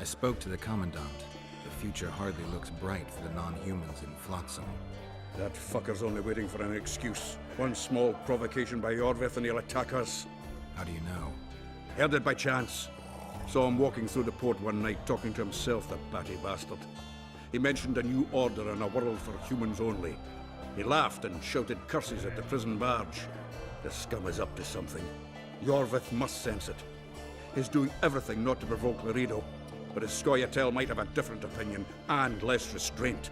spoke to the Commandant. The future hardly looks bright for the non-humans in Flotsam. That fucker's only waiting for an excuse. One small provocation by Yorvith and he'll attack us. How do you know? Heard it by chance. Saw him walking through the port one night, talking to himself, the batty bastard. He mentioned a new order and a world for humans only. He laughed and shouted curses at the prison barge. The scum is up to something. Yorvith must sense it. He's doing everything not to provoke Laredo, but his Scoia'tael might have a different opinion and less restraint.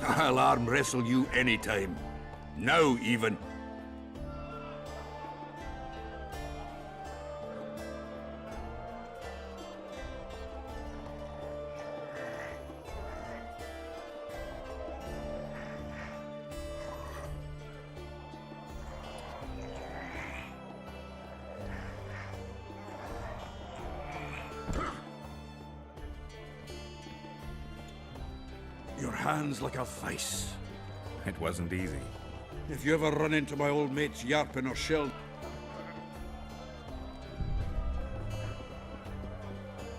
I'll arm wrestle you anytime. Now, even. Your hand's like a vice. It wasn't easy. If you ever run into my old mates Yarpin or Shell...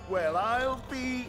Well, I'll be...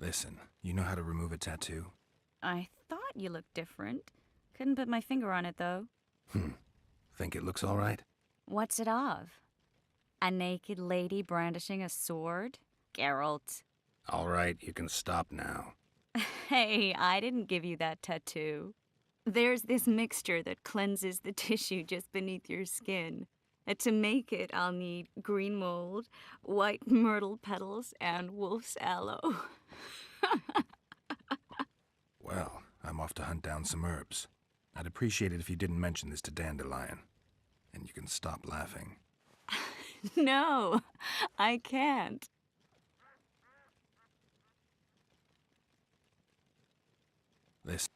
Listen, you know how to remove a tattoo? I thought you looked different. Couldn't put my finger on it, though. Think it looks all right? What's it of? A naked lady brandishing a sword? Geralt. All right, you can stop now. Hey, I didn't give you that tattoo. There's this mixture that cleanses the tissue just beneath your skin. To make it, I'll need green mold, white myrtle petals, and wolf's aloe. Well, I'm off to hunt down some herbs. I'd appreciate it if you didn't mention this to Dandelion. And you can stop laughing. No, I can't. This...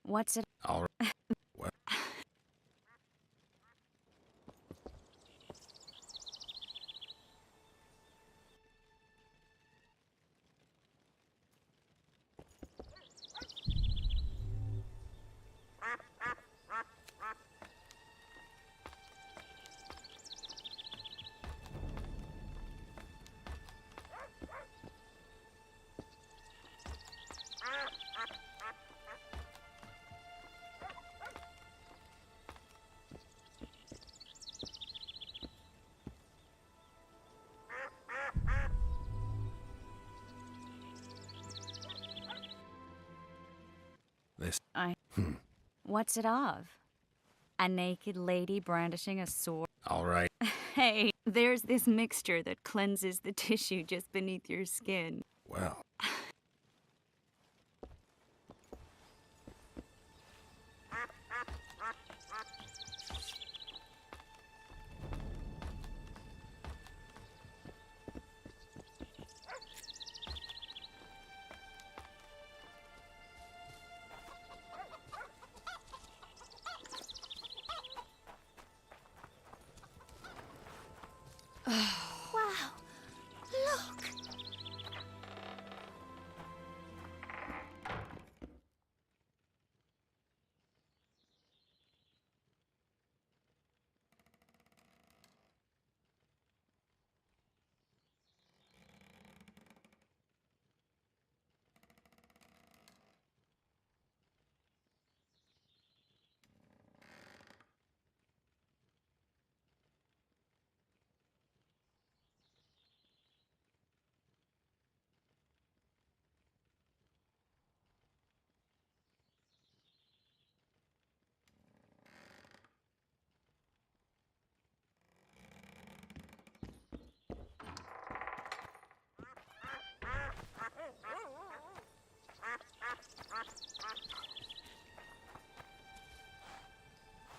What's it? All right. Well... This... What's it of? A naked lady brandishing a sword? All right. Hey, there's this mixture that cleanses the tissue just beneath your skin. Well... Wow! Look!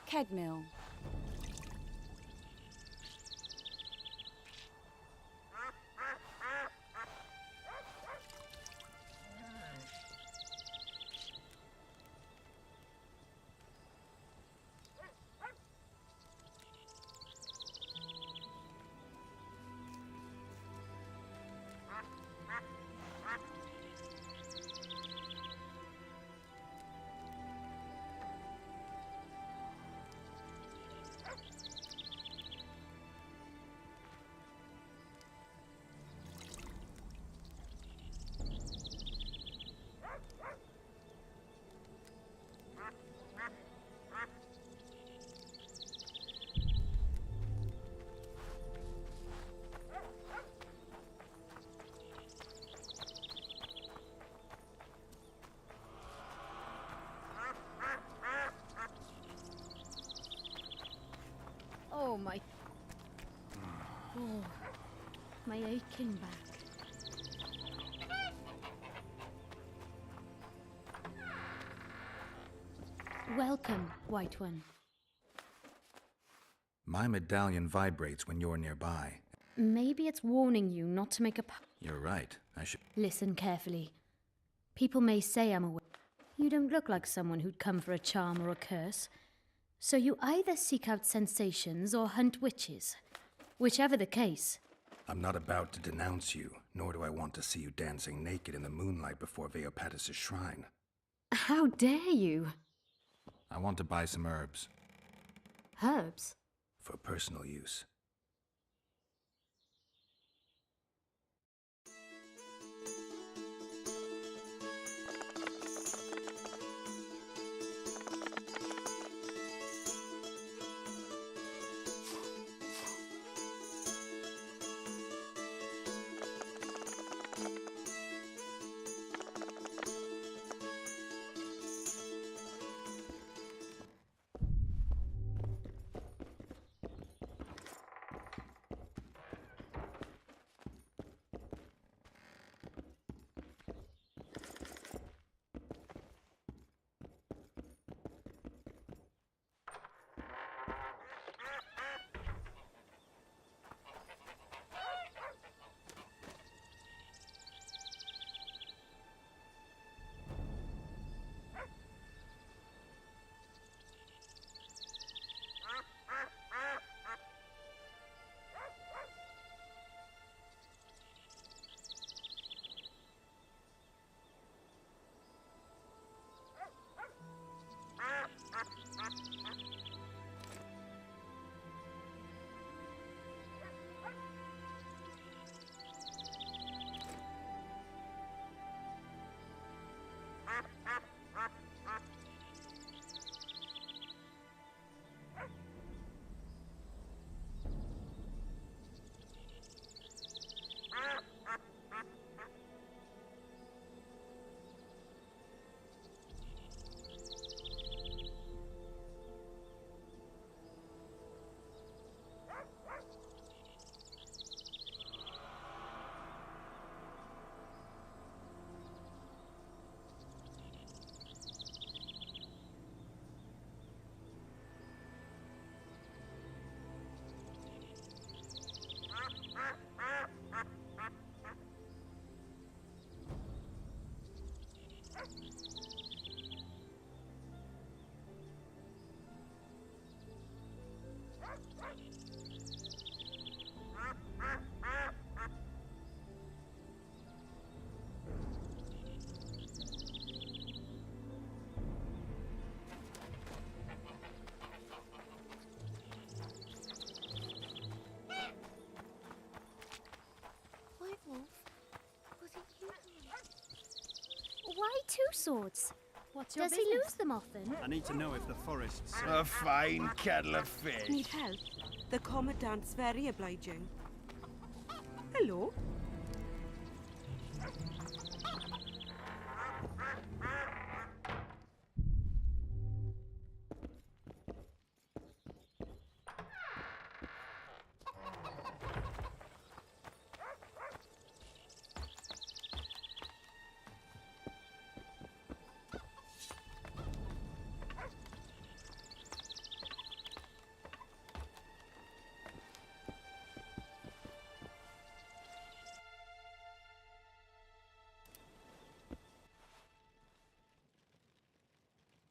Kedmill. Oh, my... Oh, my aching back. Welcome, White One. My medallion vibrates when you're nearby. Maybe it's warning you not to make a... You're right. I should... Listen carefully. People may say I'm aware. You don't look like someone who'd come for a charm or a curse. So you either seek out sensations or hunt witches. Whichever the case. I'm not about to denounce you, nor do I want to see you dancing naked in the moonlight before Veopatis' shrine. How dare you? I want to buy some herbs. Herbs? For personal use. 2 swords? What's your Does he business? lose them often? I need to know if the forest's safe. A fine kettle of fish. Need help? The Commandant's very obliging. Hello?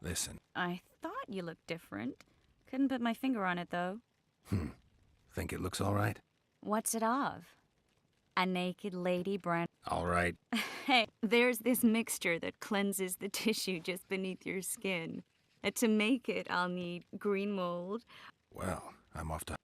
Listen, I thought you looked different. Couldn't put my finger on it, though. think it looks all right? What's it of? A naked lady brand. All right. Hey, there's this mixture that cleanses the tissue just beneath your skin. To make it, I'll need green mold. Well, I'm off to...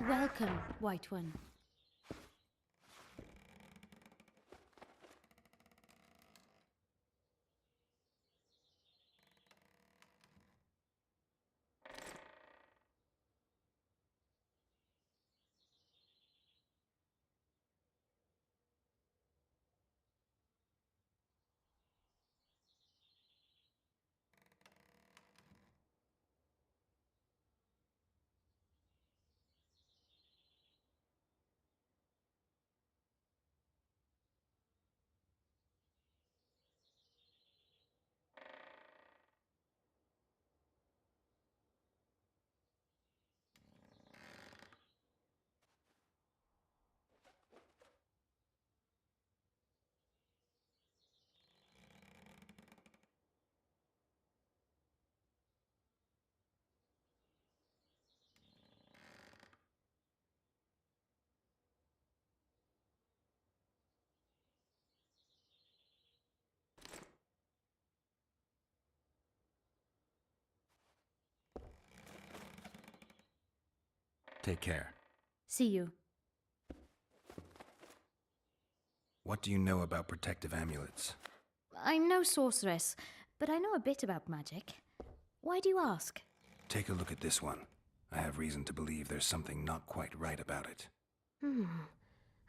Welcome, White One. Take care. See you. What do you know about protective amulets? I'm no sorceress, but I know a bit about magic. Why do you ask? Take a look at this one. I have reason to believe there's something not quite right about it.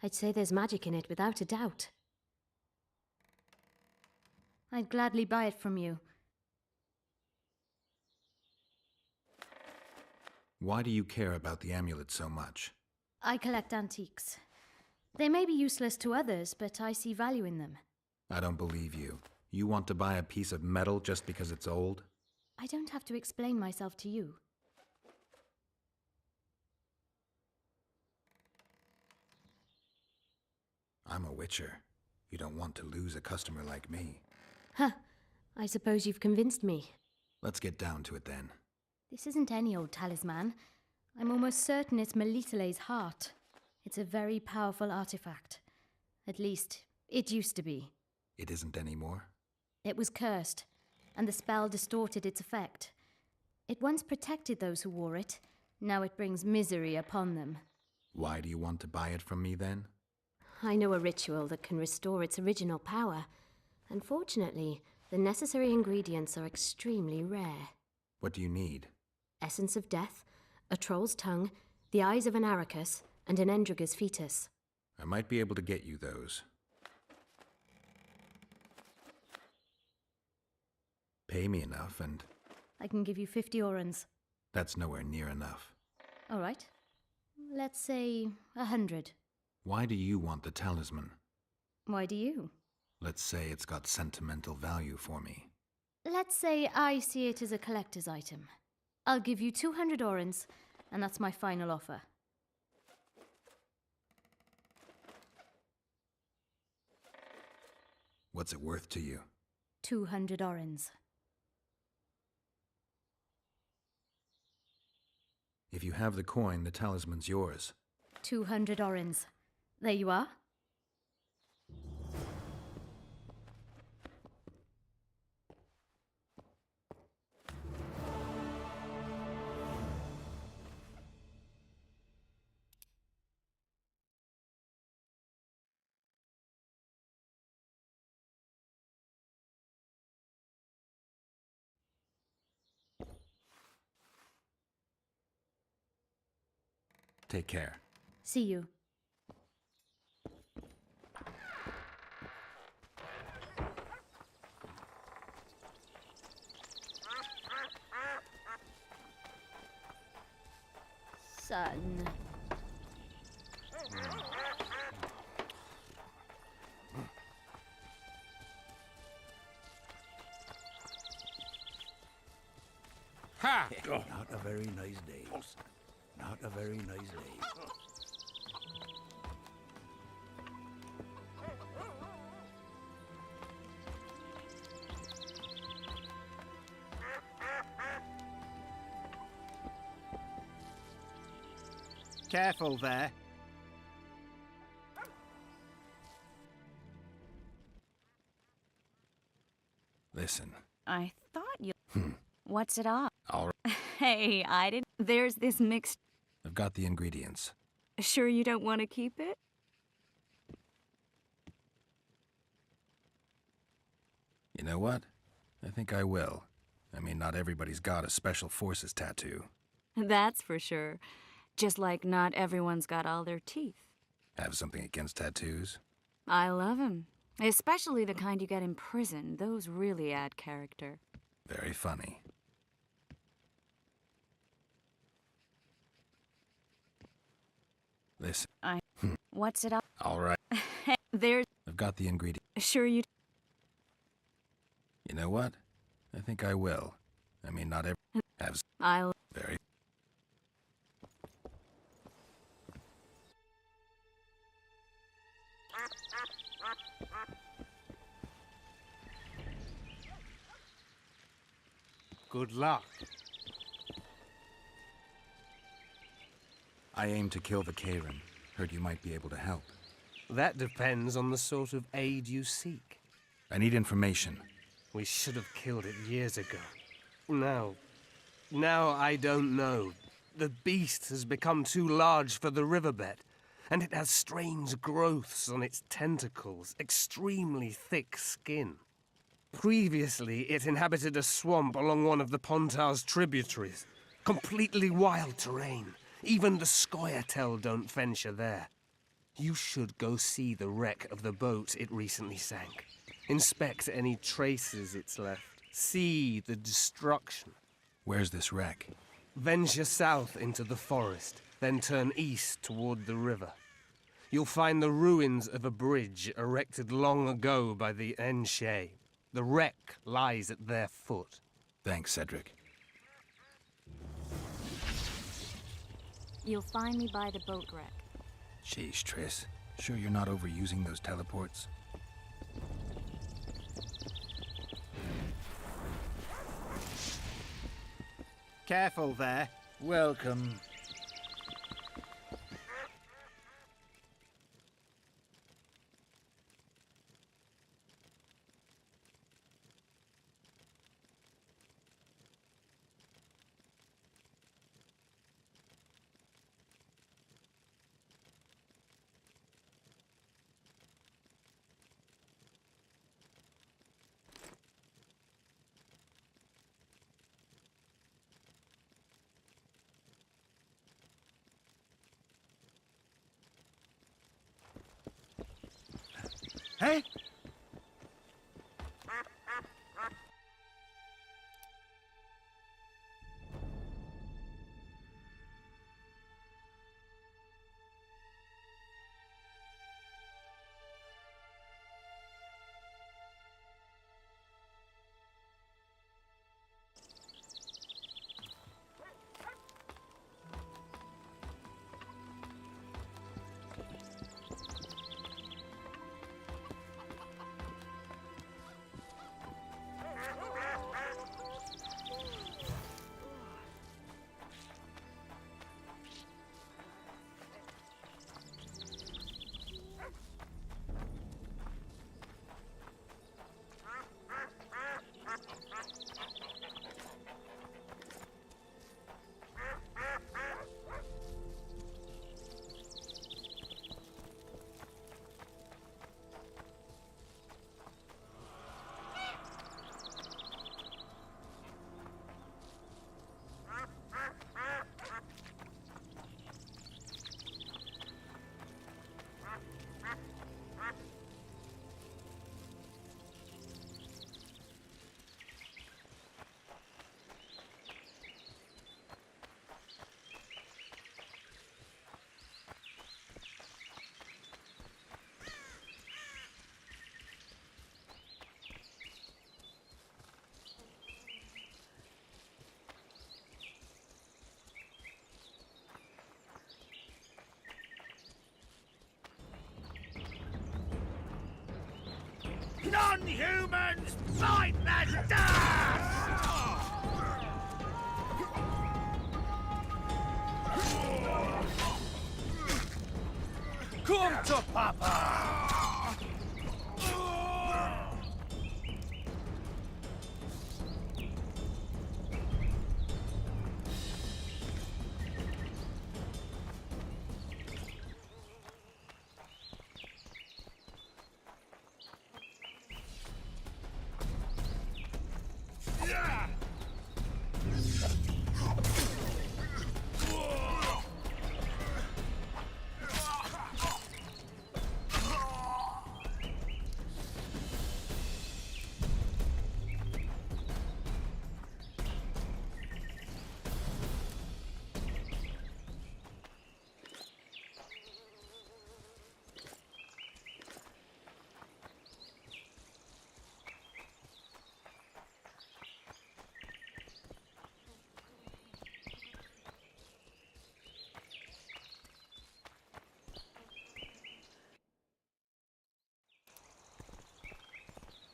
I'd say there's magic in it without a doubt. I'd gladly buy it from you. Why do you care about the amulet so much? I collect antiques. They may be useless to others, but I see value in them. I don't believe you. You want to buy a piece of metal just because it's old? I don't have to explain myself to you. I'm a witcher. You don't want to lose a customer like me. Huh. I suppose you've convinced me. Let's get down to it then. This isn't any old talisman. I'm almost certain it's Melitele's heart. It's a very powerful artifact. At least, it used to be. It isn't anymore? It was cursed, and the spell distorted its effect. It once protected those who wore it. Now it brings misery upon them. Why do you want to buy it from me then? I know a ritual that can restore its original power. Unfortunately, the necessary ingredients are extremely rare. What do you need? Essence of death, a troll's tongue, the eyes of an Arachus, and an Endriga's fetus. I might be able to get you those. Pay me enough and... I can give you 50 orans. That's nowhere near enough. All right. Let's say 100. Why do you want the talisman? Why do you? Let's say it's got sentimental value for me. Let's say I see it as a collector's item. I'll give you 200 orens, and that's my final offer. What's it worth to you? 200 orens. If you have the coin, the talisman's yours. 200 orens. There you are. Take care. See you. Son. Ha! Not a very nice day. Not a very nice day. Careful there. Listen. I thought you. What's it all? All right. Hey, I didn't. There's this mixed. I've got the ingredients. Sure you don't want to keep it? You know what? I think I will. I mean, not everybody's got a Special Forces tattoo. That's for sure. Just like not everyone's got all their teeth. Have something against tattoos? I love 'em. Especially the kind you get in prison. Those really add character. Very funny. Listen. What's it all? All right. There's. I've got the ingredients. Sure you. You know what? I think I will. I mean, not every have I'll. very. Good luck. I aim to kill the Karen. Heard you might be able to help. That depends on the sort of aid you seek. I need information. We should have killed it years ago. Now I don't know. The beast has become too large for the riverbed, and it has strange growths on its tentacles, extremely thick skin. Previously, it inhabited a swamp along one of the Pontar's tributaries. Completely wild terrain. Even the Scoia'tael don't venture there. You should go see the wreck of the boat it recently sank. Inspect any traces it's left. See the destruction. Where's this wreck? Venture south into the forest, then turn east toward the river. You'll find the ruins of a bridge erected long ago by the Enshe. The wreck lies at their foot. Thanks, Cedric. You'll find me by the boat wreck. Sheesh, Triss. Sure you're not overusing those teleports? Careful there. Welcome. Hey! Non-humans, fight the dust! Come to Papa!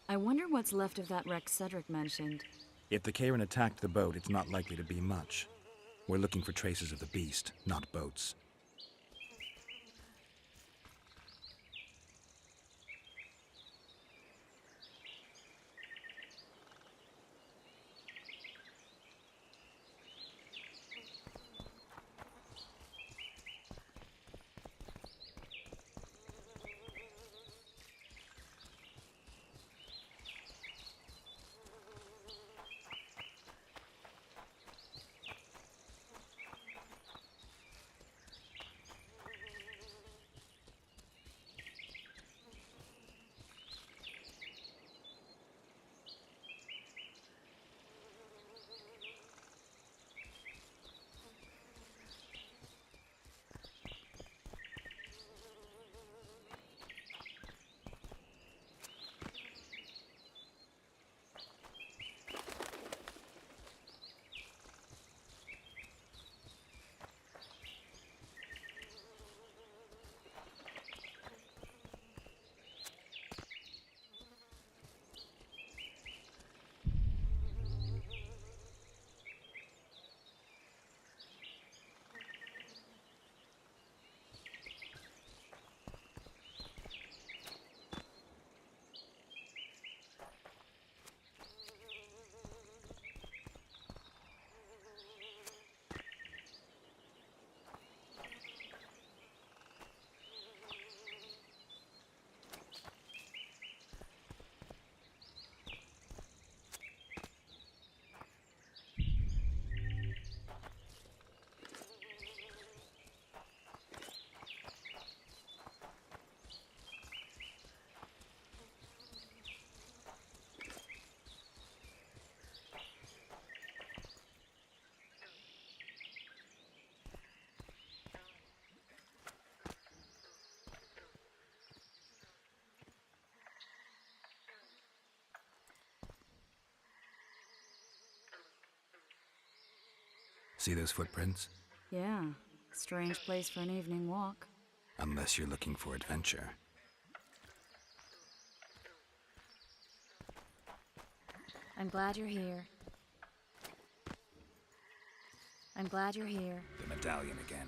I wonder what's left of that wreck Cedric mentioned. If the Karen attacked the boat, it's not likely to be much. We're looking for traces of the beast, not boats. See those footprints? Yeah, strange place for an evening walk. Unless you're looking for adventure. I'm glad you're here. I'm glad you're here. The medallion again.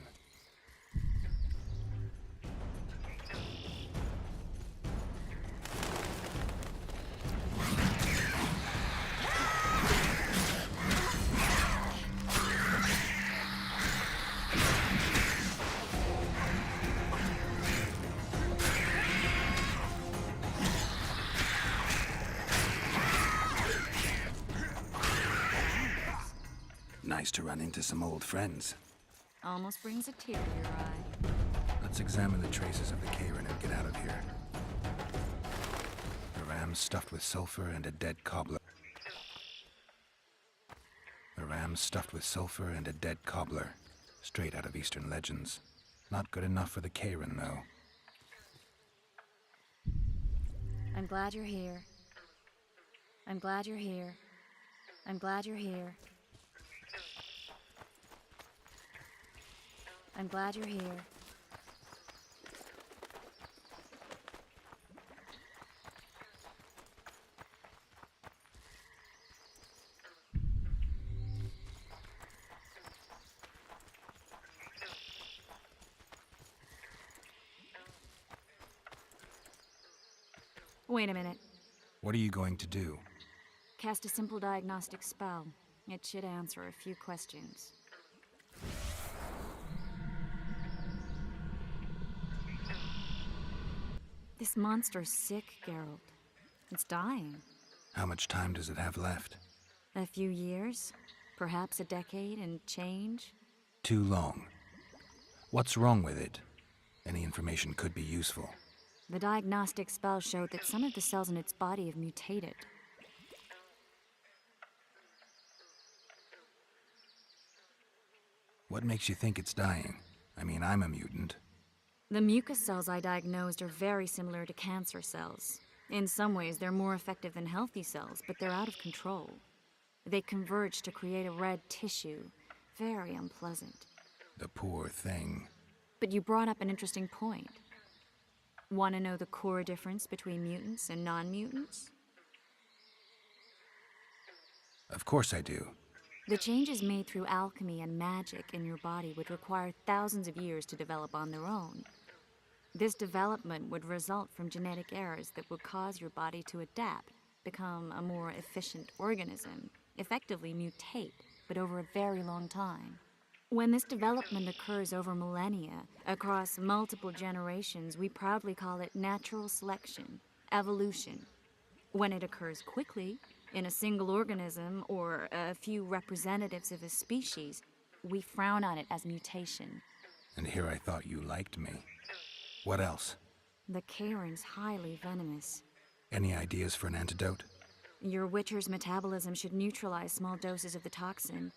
Nice to run into some old friends. Almost brings a tear to your eye. Let's examine the traces of the Karen and get out of here. ram stuffed with sulfur and a dead cobbler. A ram stuffed with sulfur and a dead cobbler. Straight out of Eastern legends. Not good enough for the Karen, though. I'm glad you're here. I'm glad you're here. I'm glad you're here. I'm glad you're here. Wait a minute. What are you going to do? Cast a simple diagnostic spell. It should answer a few questions. This monster's sick, Geralt. It's dying. How much time does it have left? A few years? Perhaps a decade and change? Too long. What's wrong with it? Any information could be useful. The diagnostic spell showed that some of the cells in its body have mutated. What makes you think it's dying? I mean, I'm a mutant. The mucus cells I diagnosed are very similar to cancer cells. In some ways, they're more effective than healthy cells, but they're out of control. They converge to create a red tissue. Very unpleasant. The poor thing. But you brought up an interesting point. Want to know the core difference between mutants and non-mutants? Of course I do. The changes made through alchemy and magic in your body would require thousands of years to develop on their own. This development would result from genetic errors that would cause your body to adapt, become a more efficient organism, effectively mutate, but over a very long time. When this development occurs over millennia, across multiple generations, we proudly call it natural selection, evolution. When it occurs quickly, in a single organism or a few representatives of a species, we frown on it as mutation. And here I thought you liked me. What else? The Karen's highly venomous. Any ideas for an antidote? Your Witcher's metabolism should neutralize small doses of the toxin.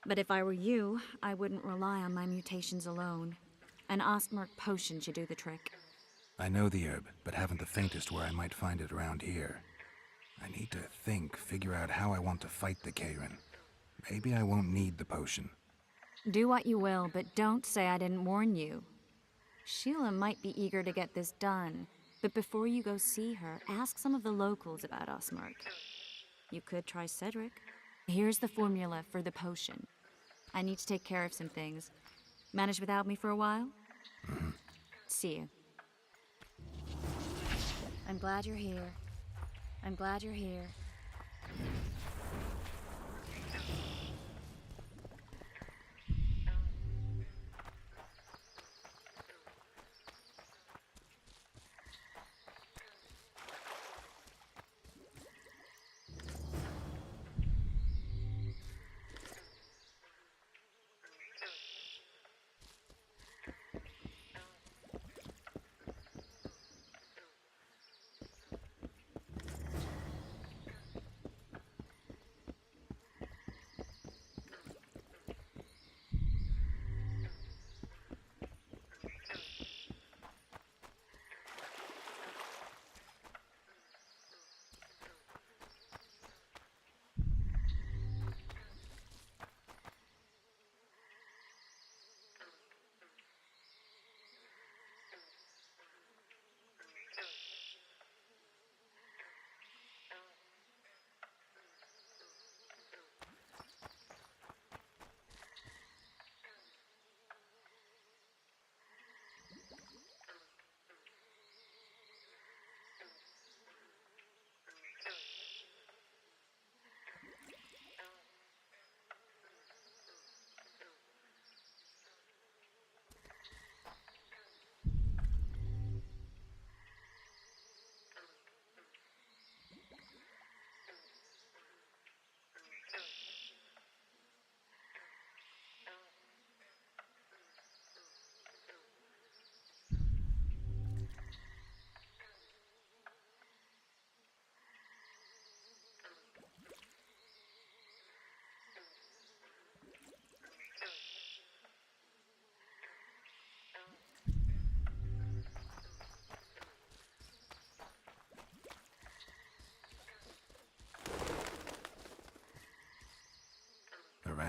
But if I were you, I wouldn't rely on my mutations alone. An Ostmark potion should do the trick. I know the herb, but haven't the faintest where I might find it around here. I need to figure out how I want to fight the Karen. Maybe I won't need the potion. Do what you will, but don't say I didn't warn you. Sheila might be eager to get this done, but before you go see her, ask some of the locals about Ostmark. You could try Cedric. Here's the formula for the potion. I need to take care of some things. Manage without me for a while? Mm-hmm. See you. I'm glad you're here. I'm glad you're here.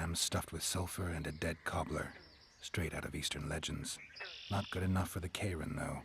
jam stuffed with sulfur and a dead cobbler. Straight out of Eastern legends. Not good enough for the Karen, though.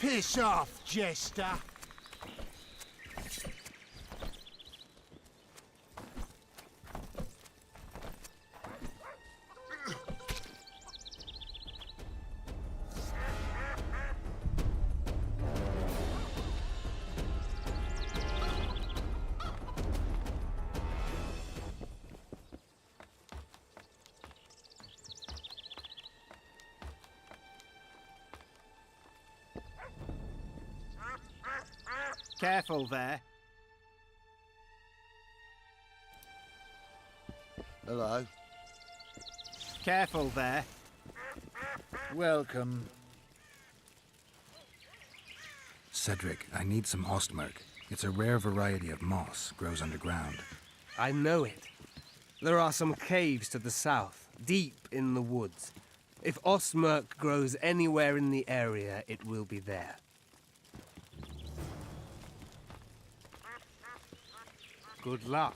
Piss off, Jester! Careful there. Hello. Careful there. Welcome. Cedric, I need some Ostmark. It's a rare variety of moss, grows underground. I know it. There are some caves to the south, deep in the woods. If Ostmerk grows anywhere in the area, it will be there. Good luck.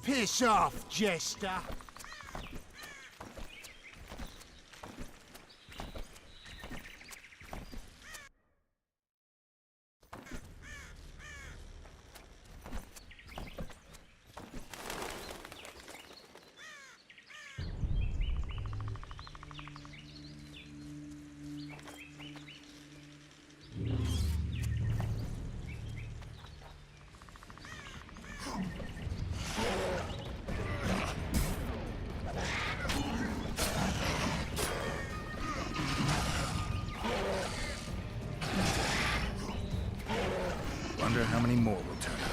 Piss off, jester. Wonder how many more will turn up.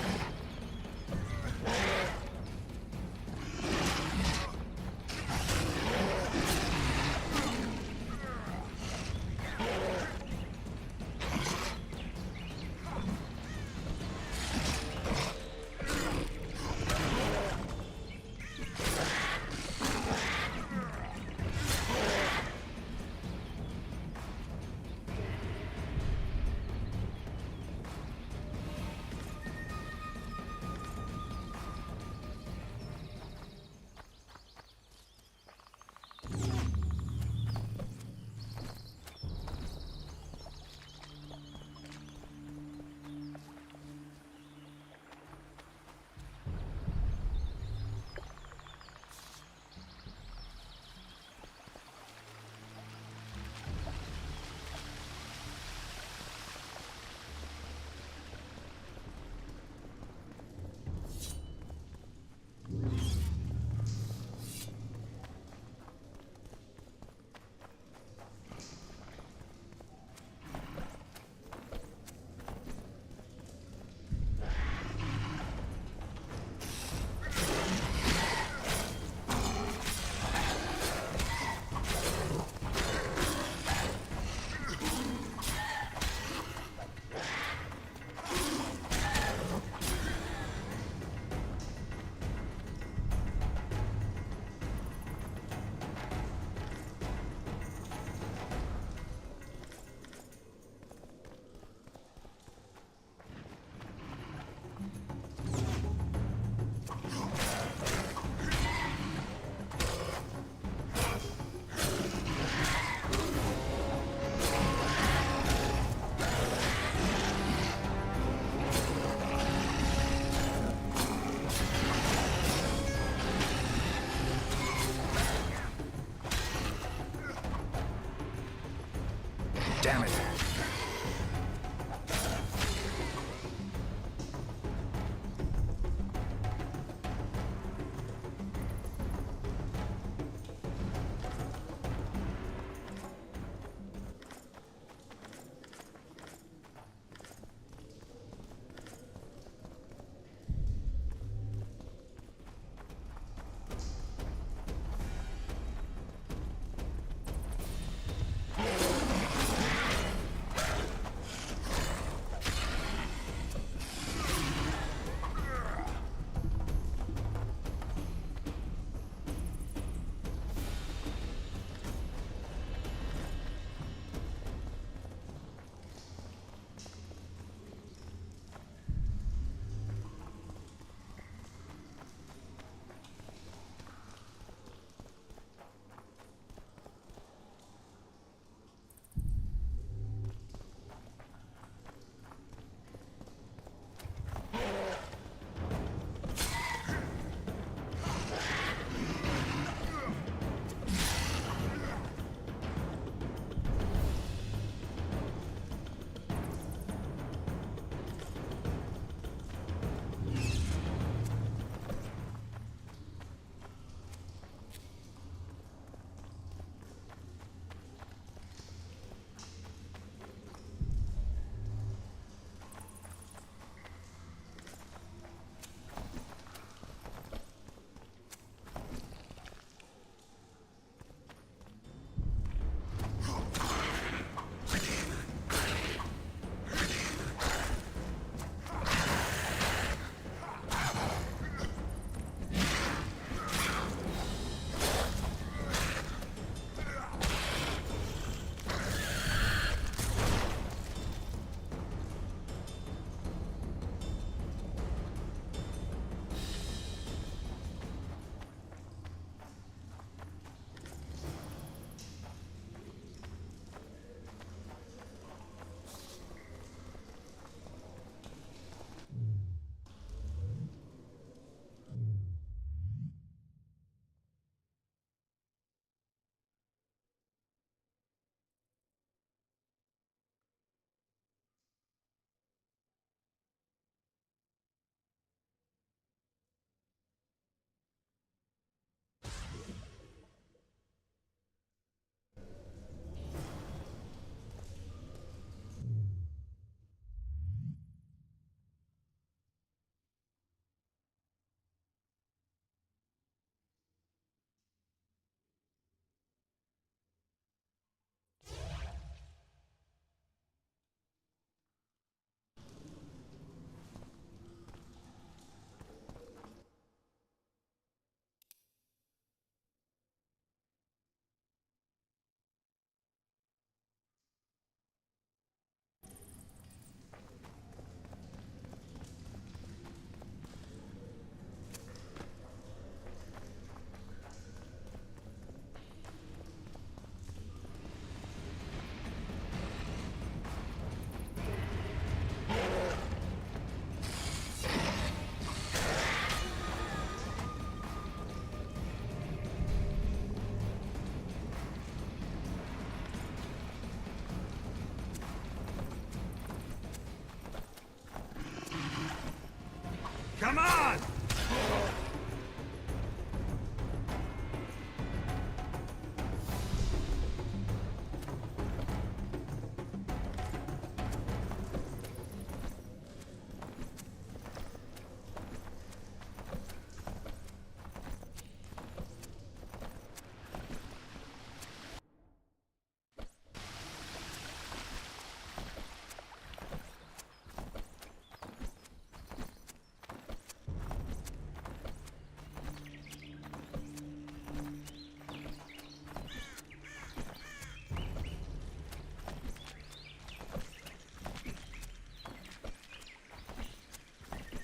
Damn it.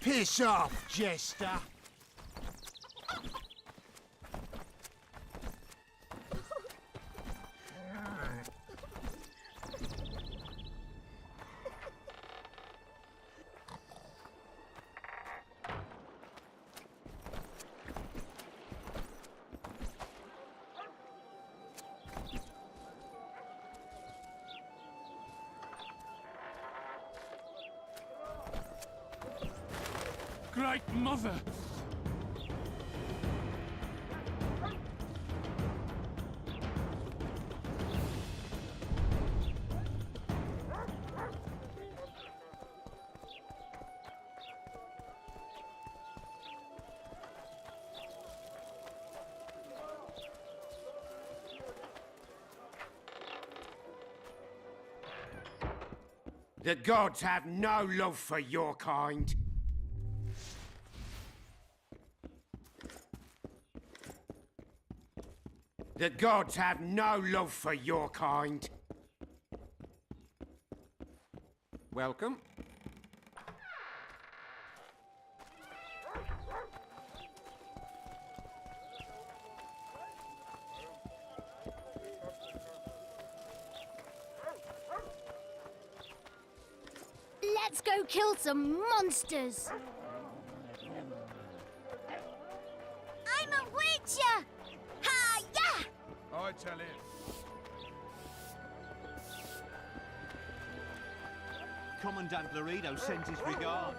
Piss off, Jester. Great Mother! The gods have no love for your kind. The gods have no love for your kind. Welcome. Let's go kill some monsters! I'm a witcher! Ha-ya! I tell him. Commandant Laredo sends his regards.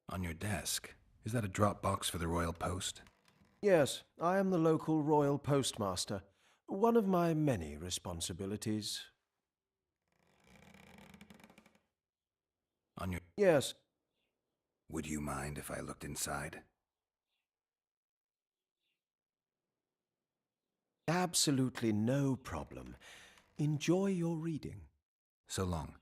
On your desk. Is that a drop box for the Royal Post? Yes, I am the local royal postmaster. One of my many responsibilities. On your... Yes. Would you mind if I looked inside? Absolutely no problem. Enjoy your reading. So long.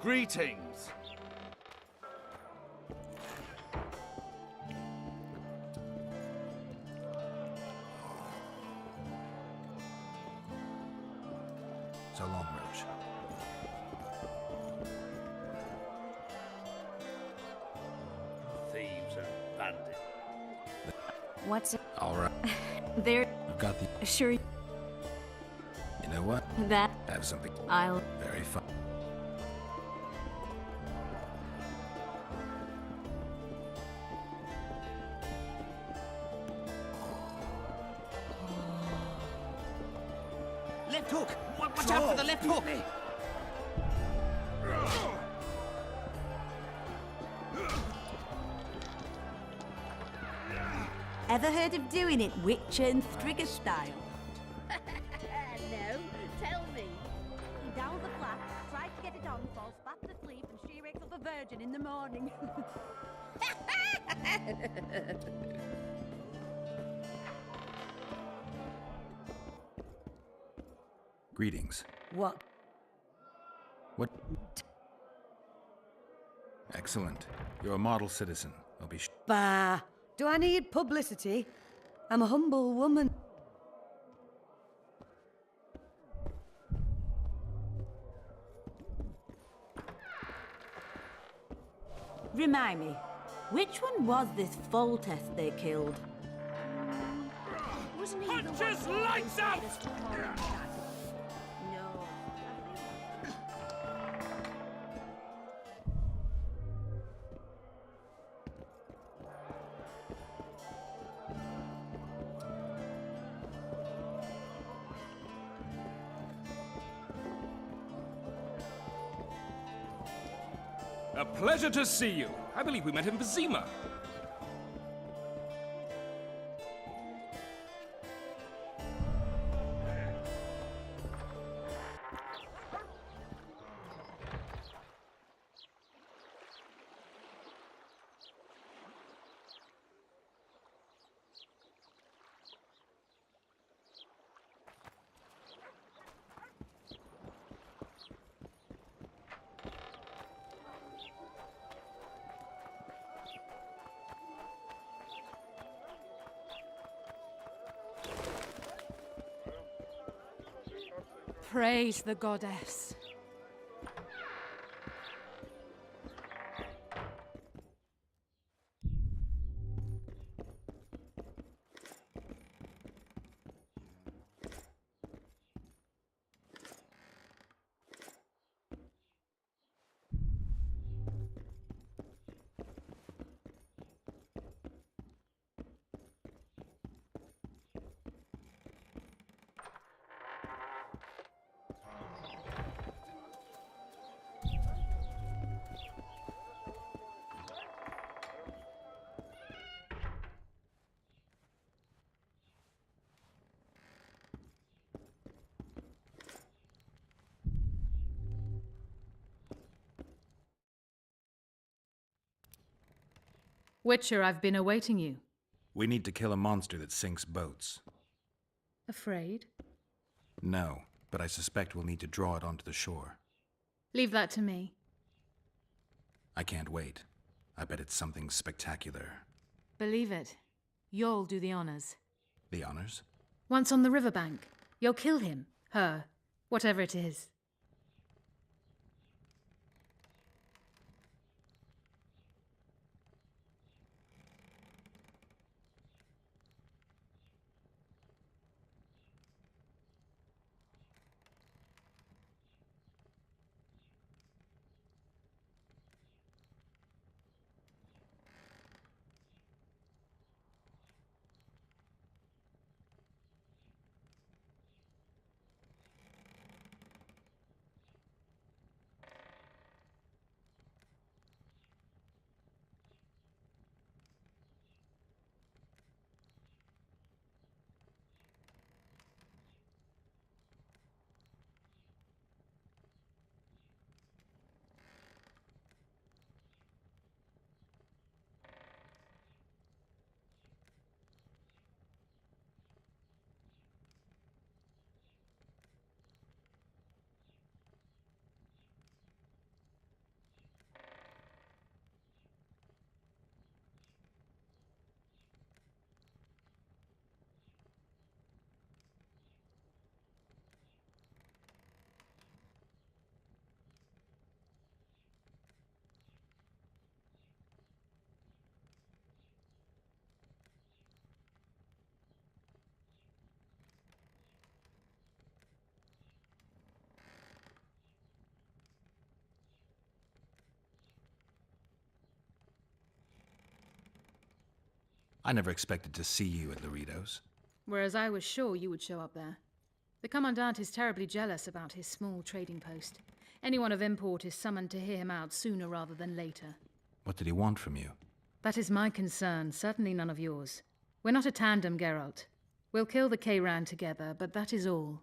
Greetings. So long, Roach. Thieves and bandits. What's it? All right. There. I've got the... Sure. You know what? That. Have something I'll. very fun. Left hook! Watch out for the left hook! Ever heard of doing it Witcher and Stricker style? No, tell me. He downs the flat, tries to get it on, falls fast asleep, and she wakes up a virgin in the morning. Greetings. What? What? Excellent. You're a model citizen. I'll be Bah! Do I need publicity? I'm a humble woman. Remind me, which one was this Foltest they killed? Wasn't he the Punches one who lights out! made us to call him that? No. A pleasure to see you. I believe we met in Vizima. Praise the goddess. Witcher, I've been awaiting you. We need to kill a monster that sinks boats. Afraid? No, but I suspect we'll need to draw it onto the shore. Leave that to me. I can't wait. I bet it's something spectacular. Believe it. You'll do the honors. The honors? Once on the riverbank, you'll kill him, her, whatever it is. I never expected to see you at Loritos. Whereas I was sure you would show up there. The Commandant is terribly jealous about his small trading post. Anyone of import is summoned to hear him out sooner rather than later. What did he want from you? That is my concern, certainly none of yours. We're not a tandem, Geralt. We'll kill the Kayran together, but that is all.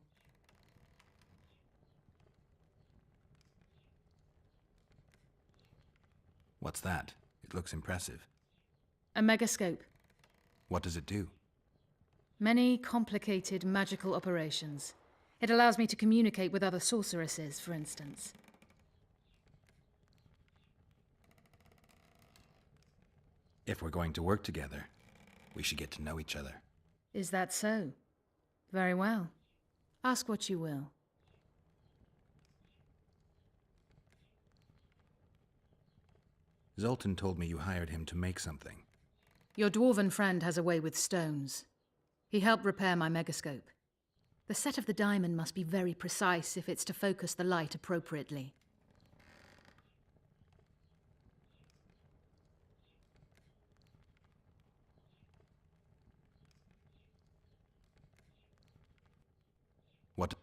What's that? It looks impressive. A megascope. What does it do? Many complicated magical operations. It allows me to communicate with other sorceresses, for instance. If we're going to work together, we should get to know each other. Is that so? Very well. Ask what you will. Zoltan told me you hired him to make something. Your dwarven friend has a way with stones. He helped repair my megascope. The set of the diamond must be very precise if it's to focus the light appropriately. What?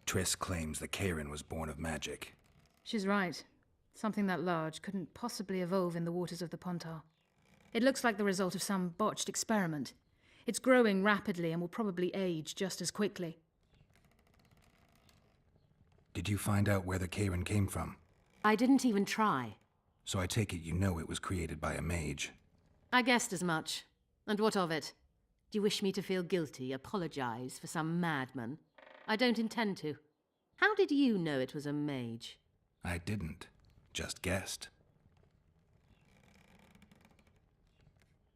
Triss claims the Kayran was born of magic. She's right. Something that large couldn't possibly evolve in the waters of the Pontar. It looks like the result of some botched experiment. It's growing rapidly and will probably age just as quickly. Did you find out where the Kayran came from? I didn't even try. So I take it you know it was created by a mage. I guessed as much. And what of it? Do you wish me to feel guilty, apologize for some madman? I don't intend to. How did you know it was a mage? I didn't. Just guessed.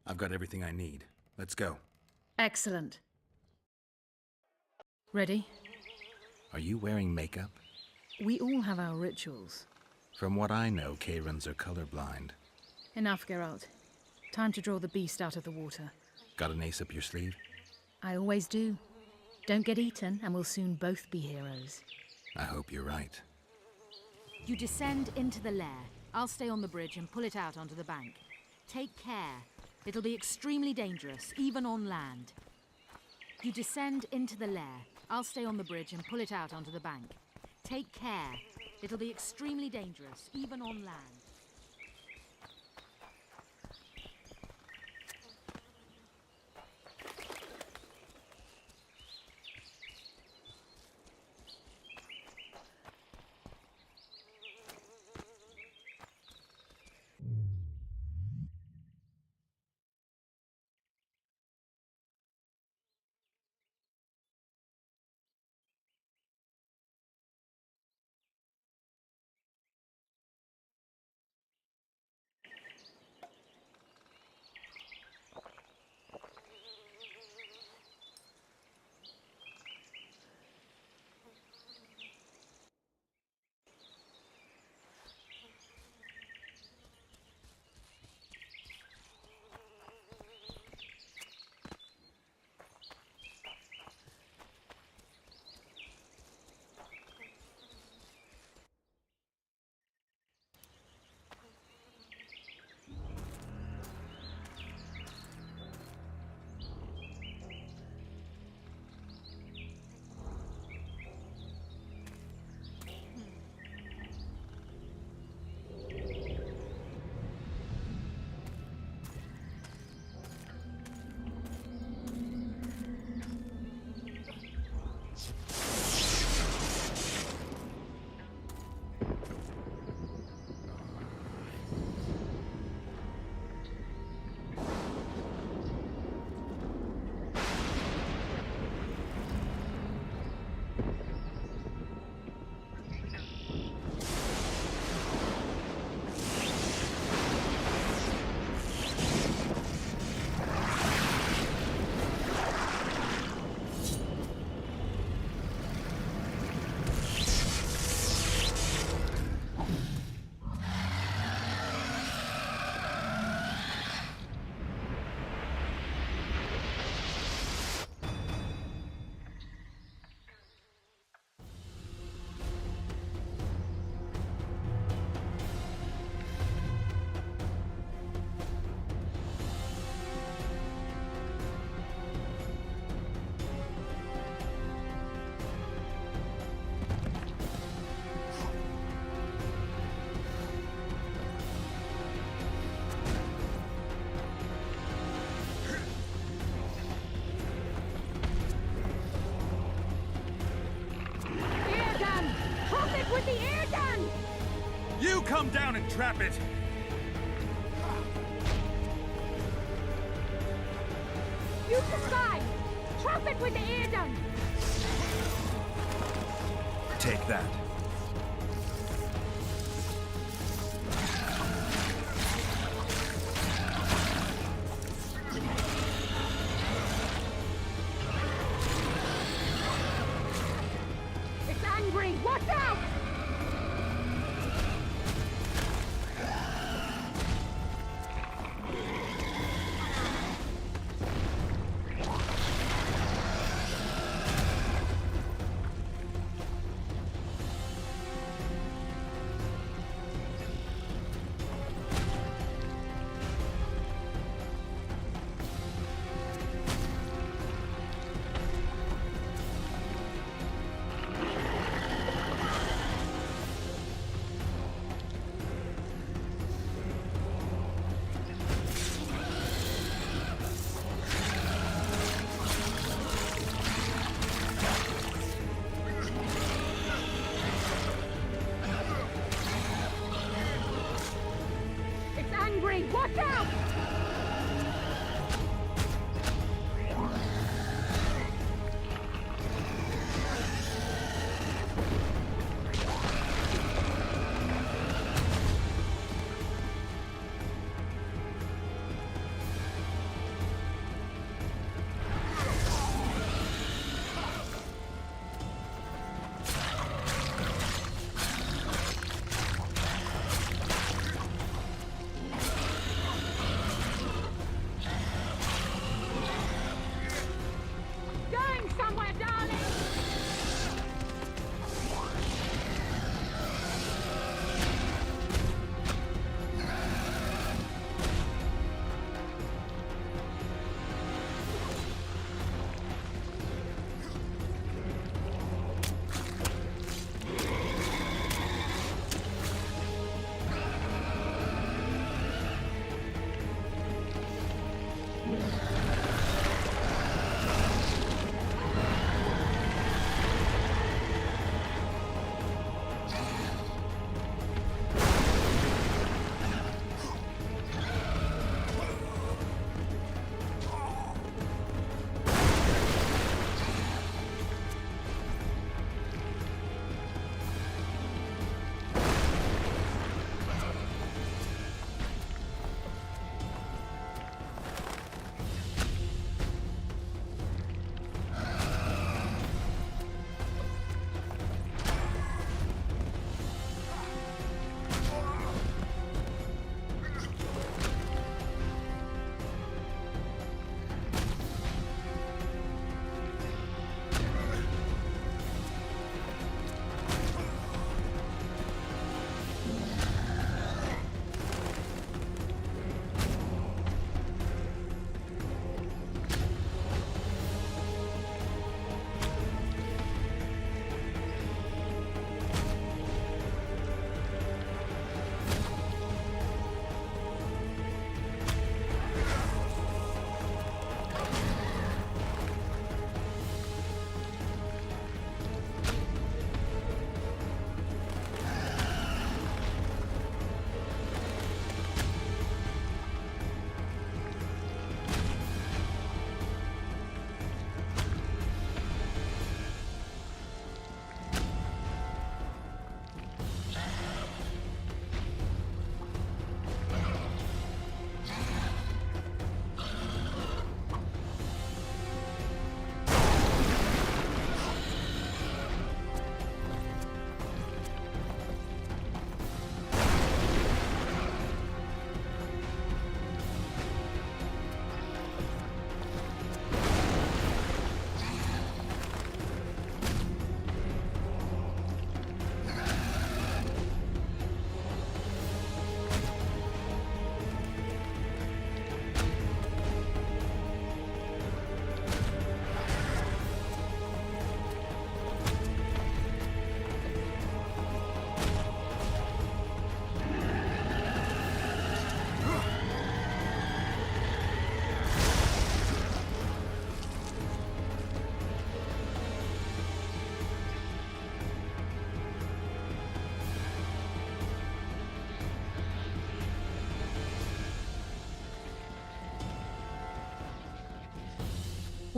I've got everything I need. Let's go. Excellent. Ready? Are you wearing makeup? We all have our rituals. From what I know, Kayrans are colorblind. Enough, Geralt. Time to draw the beast out of the water. Got an ace up your sleeve? I always do. Don't get eaten, and we'll soon both be heroes. I hope you're right. You descend into the lair. I'll stay on the bridge and pull it out onto the bank. Take care. It'll be extremely dangerous, even on land. You descend into the lair. I'll stay on the bridge and pull it out onto the bank. Take care. It'll be extremely dangerous, even on land. Come down and trap it! Use the sky! Trap it with the Aedan! Take that. It's angry! Watch out!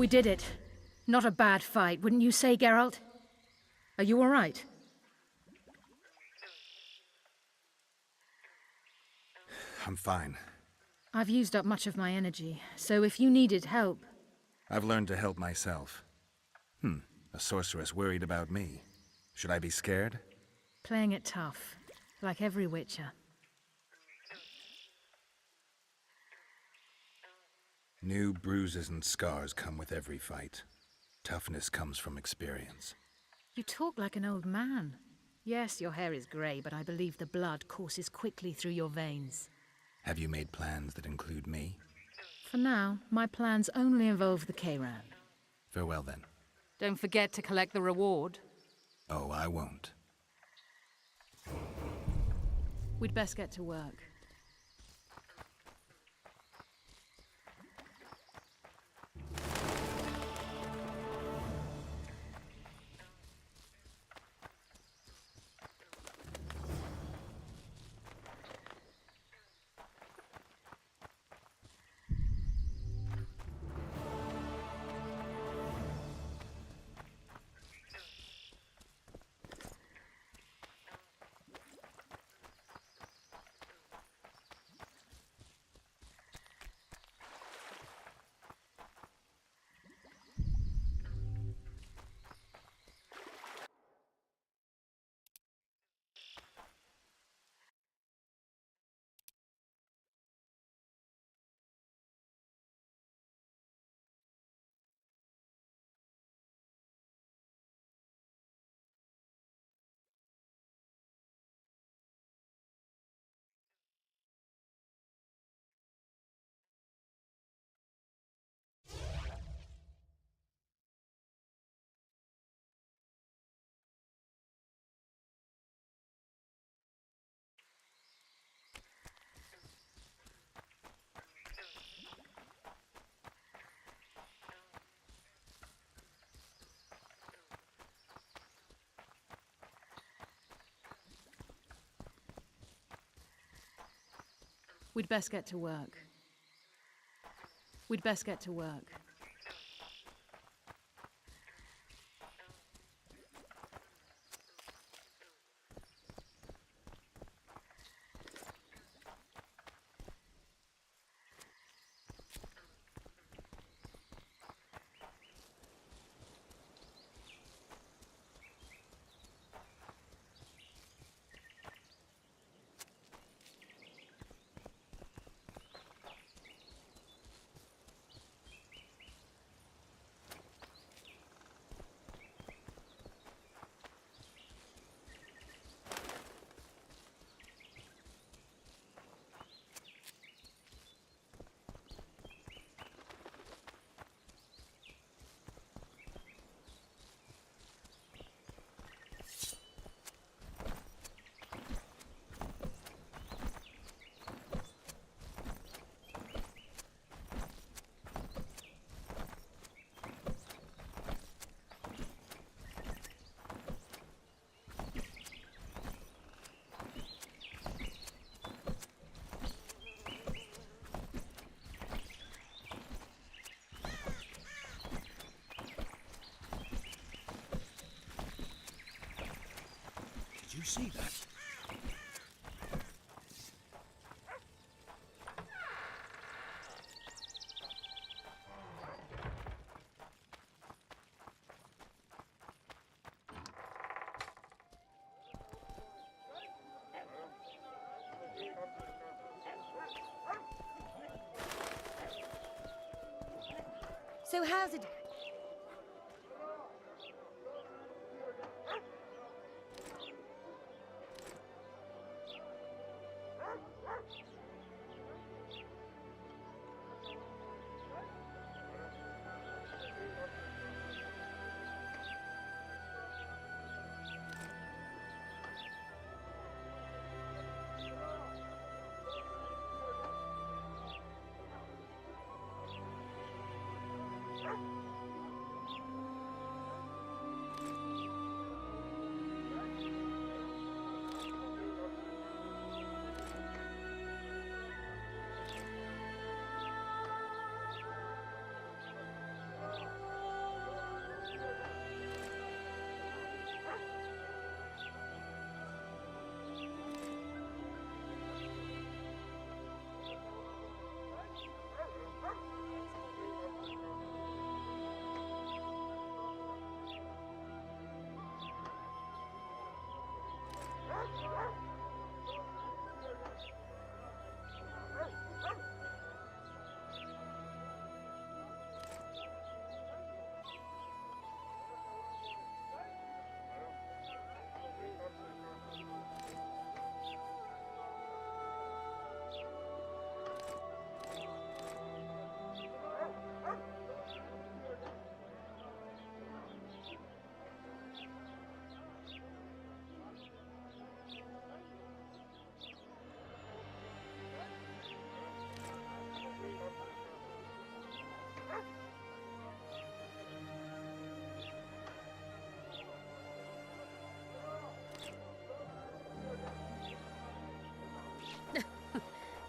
We did it. Not a bad fight, wouldn't you say, Geralt? Are you all right? I'm fine. I've used up much of my energy, so if you needed help... I've learned to help myself. A sorceress worried about me. Should I be scared? Playing it tough, like every Witcher. New bruises and scars come with every fight. Toughness comes from experience. You talk like an old man. Yes, your hair is grey, but I believe the blood courses quickly through your veins. Have you made plans that include me? For now, my plans only involve the Kayran. Farewell then. Don't forget to collect the reward. Oh, I won't. We'd best get to work. We'd best get to work. We'd best get to work. Did you see that? So how's it?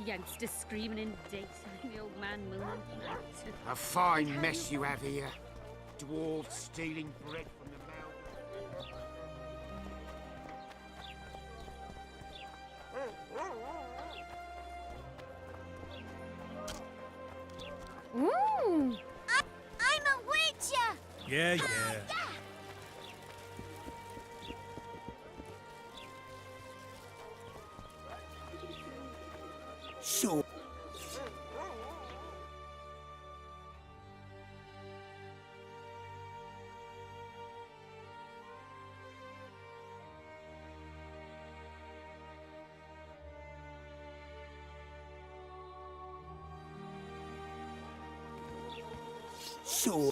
Youngsters screaming in daytime, the old man moaning at night. A fine mess you have here. Dwarves stealing bread from the Ooh! I'm a witcher! Yeah, yeah. So. So.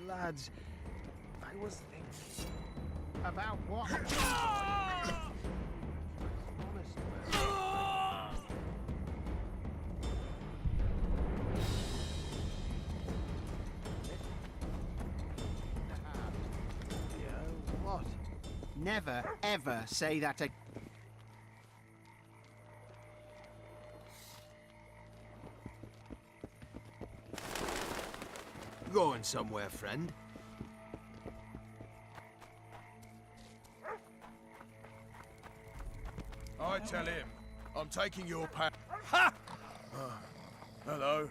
Lads, I was thinking about what? What? Never, ever say that again. Going somewhere, friend? I tell him, I'm taking your Ha! Hello.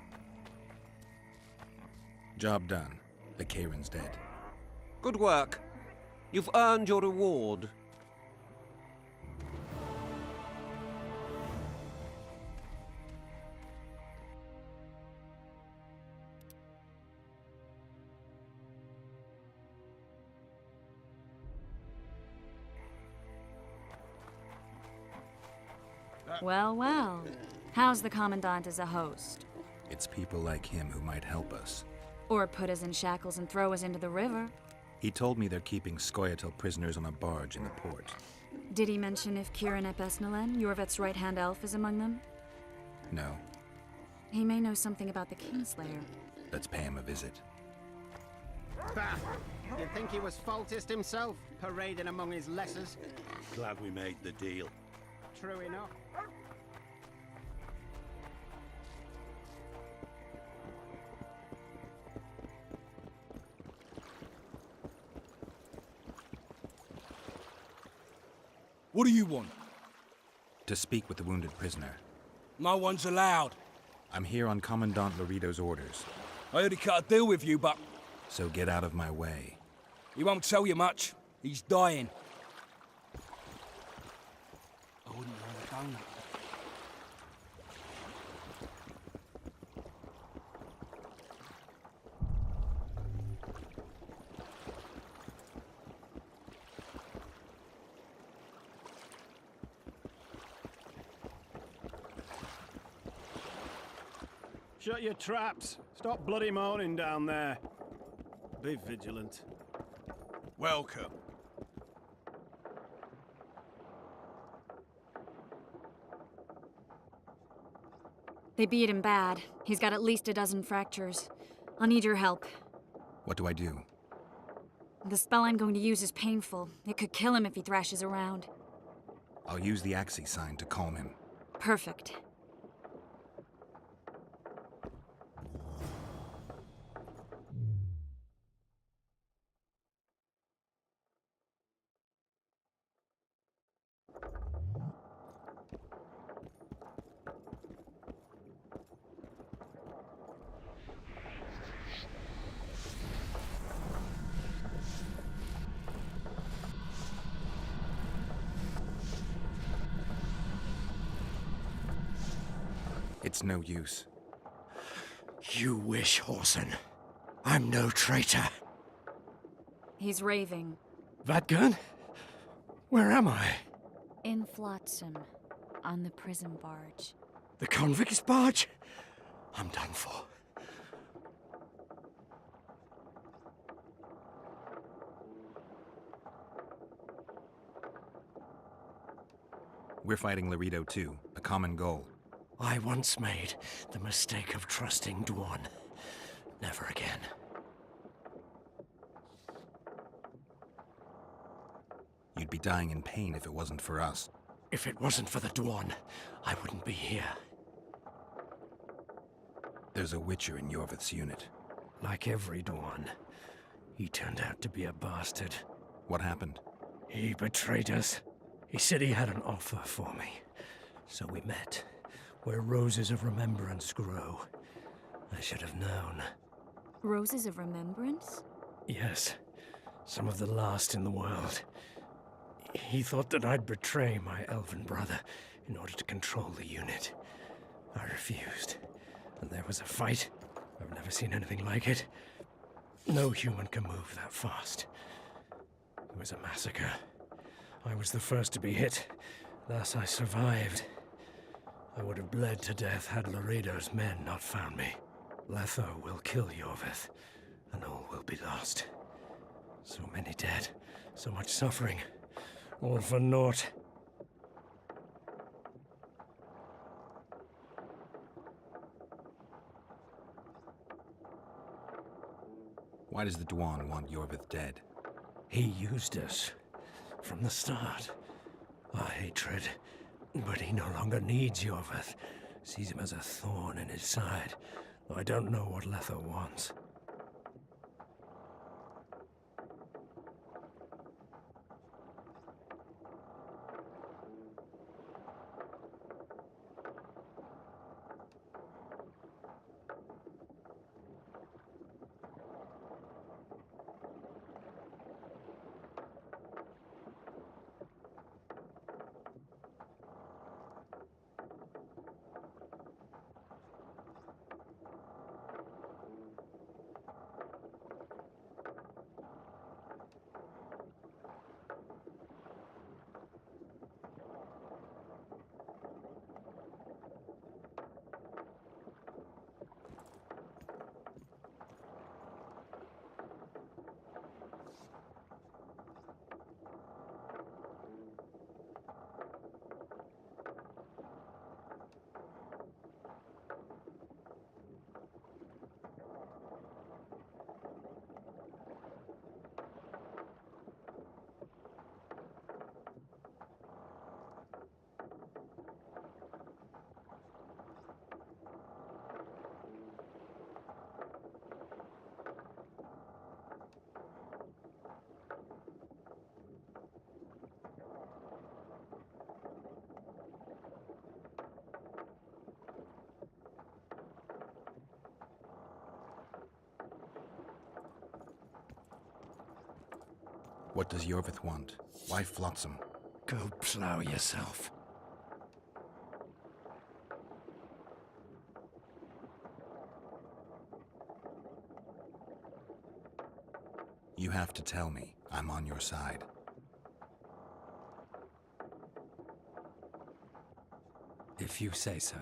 Job done. The Kayron's dead. Good work. You've earned your reward. Well, well. How's the Commandant as a host? It's people like him who might help us. Or put us in shackles and throw us into the river. He told me they're keeping Scoia'tael prisoners on a barge in the port. Did he mention if Kieran ep Esnalen, Yorvet's right-hand elf, is among them? No. He may know something about the Kingslayer. Let's pay him a visit. Bah! You'd think he was Faultist himself, parading among his lessers. Glad we made the deal. True enough. What do you want? To speak with the wounded prisoner. No one's allowed. I'm here on Commandant Loredo's orders. I already cut a deal with you, but... So get out of my way. He won't tell you much. He's dying. I wouldn't have done that. Shut your traps. Stop bloody moaning down there. Be vigilant. Welcome. They beat him bad. He's got at least a dozen fractures. I'll need your help. What do I do? The spell I'm going to use is painful. It could kill him if he thrashes around. I'll use the Axii sign to calm him. Perfect. It's no use. You wish, Horson. I'm no traitor. He's raving. Vatgun? Where am I? In Flotsam, on the prison barge. The convict's barge? I'm done for. We're fighting Laredo too, a common goal. I once made the mistake of trusting Dwan. Never again. You'd be dying in pain if it wasn't for us. If it wasn't for the Dwan, I wouldn't be here. There's a Witcher in Yorvith's unit. Like every Dwan, he turned out to be a bastard. What happened? He betrayed us. He said he had an offer for me. So we met, where roses of remembrance grow. I should have known. Roses of remembrance? Yes, some of the last in the world. He thought that I'd betray my elven brother in order to control the unit. I refused, and there was a fight. I've never seen anything like it. No human can move that fast. It was a massacre. I was the first to be hit, thus I survived. I would have bled to death had Laredo's men not found me. Letho will kill Yorvith, and all will be lost. So many dead, so much suffering, all for naught. Why does the Dwan want Yorvith dead? He used us. From the start. Our hatred. But he no longer needs Yorvith. Sees him as a thorn in his side. Though I don't know what Letho wants. What does Yorvith want? Why Flotsam? Go plow yourself. You have to tell me. I'm on your side. If you say so.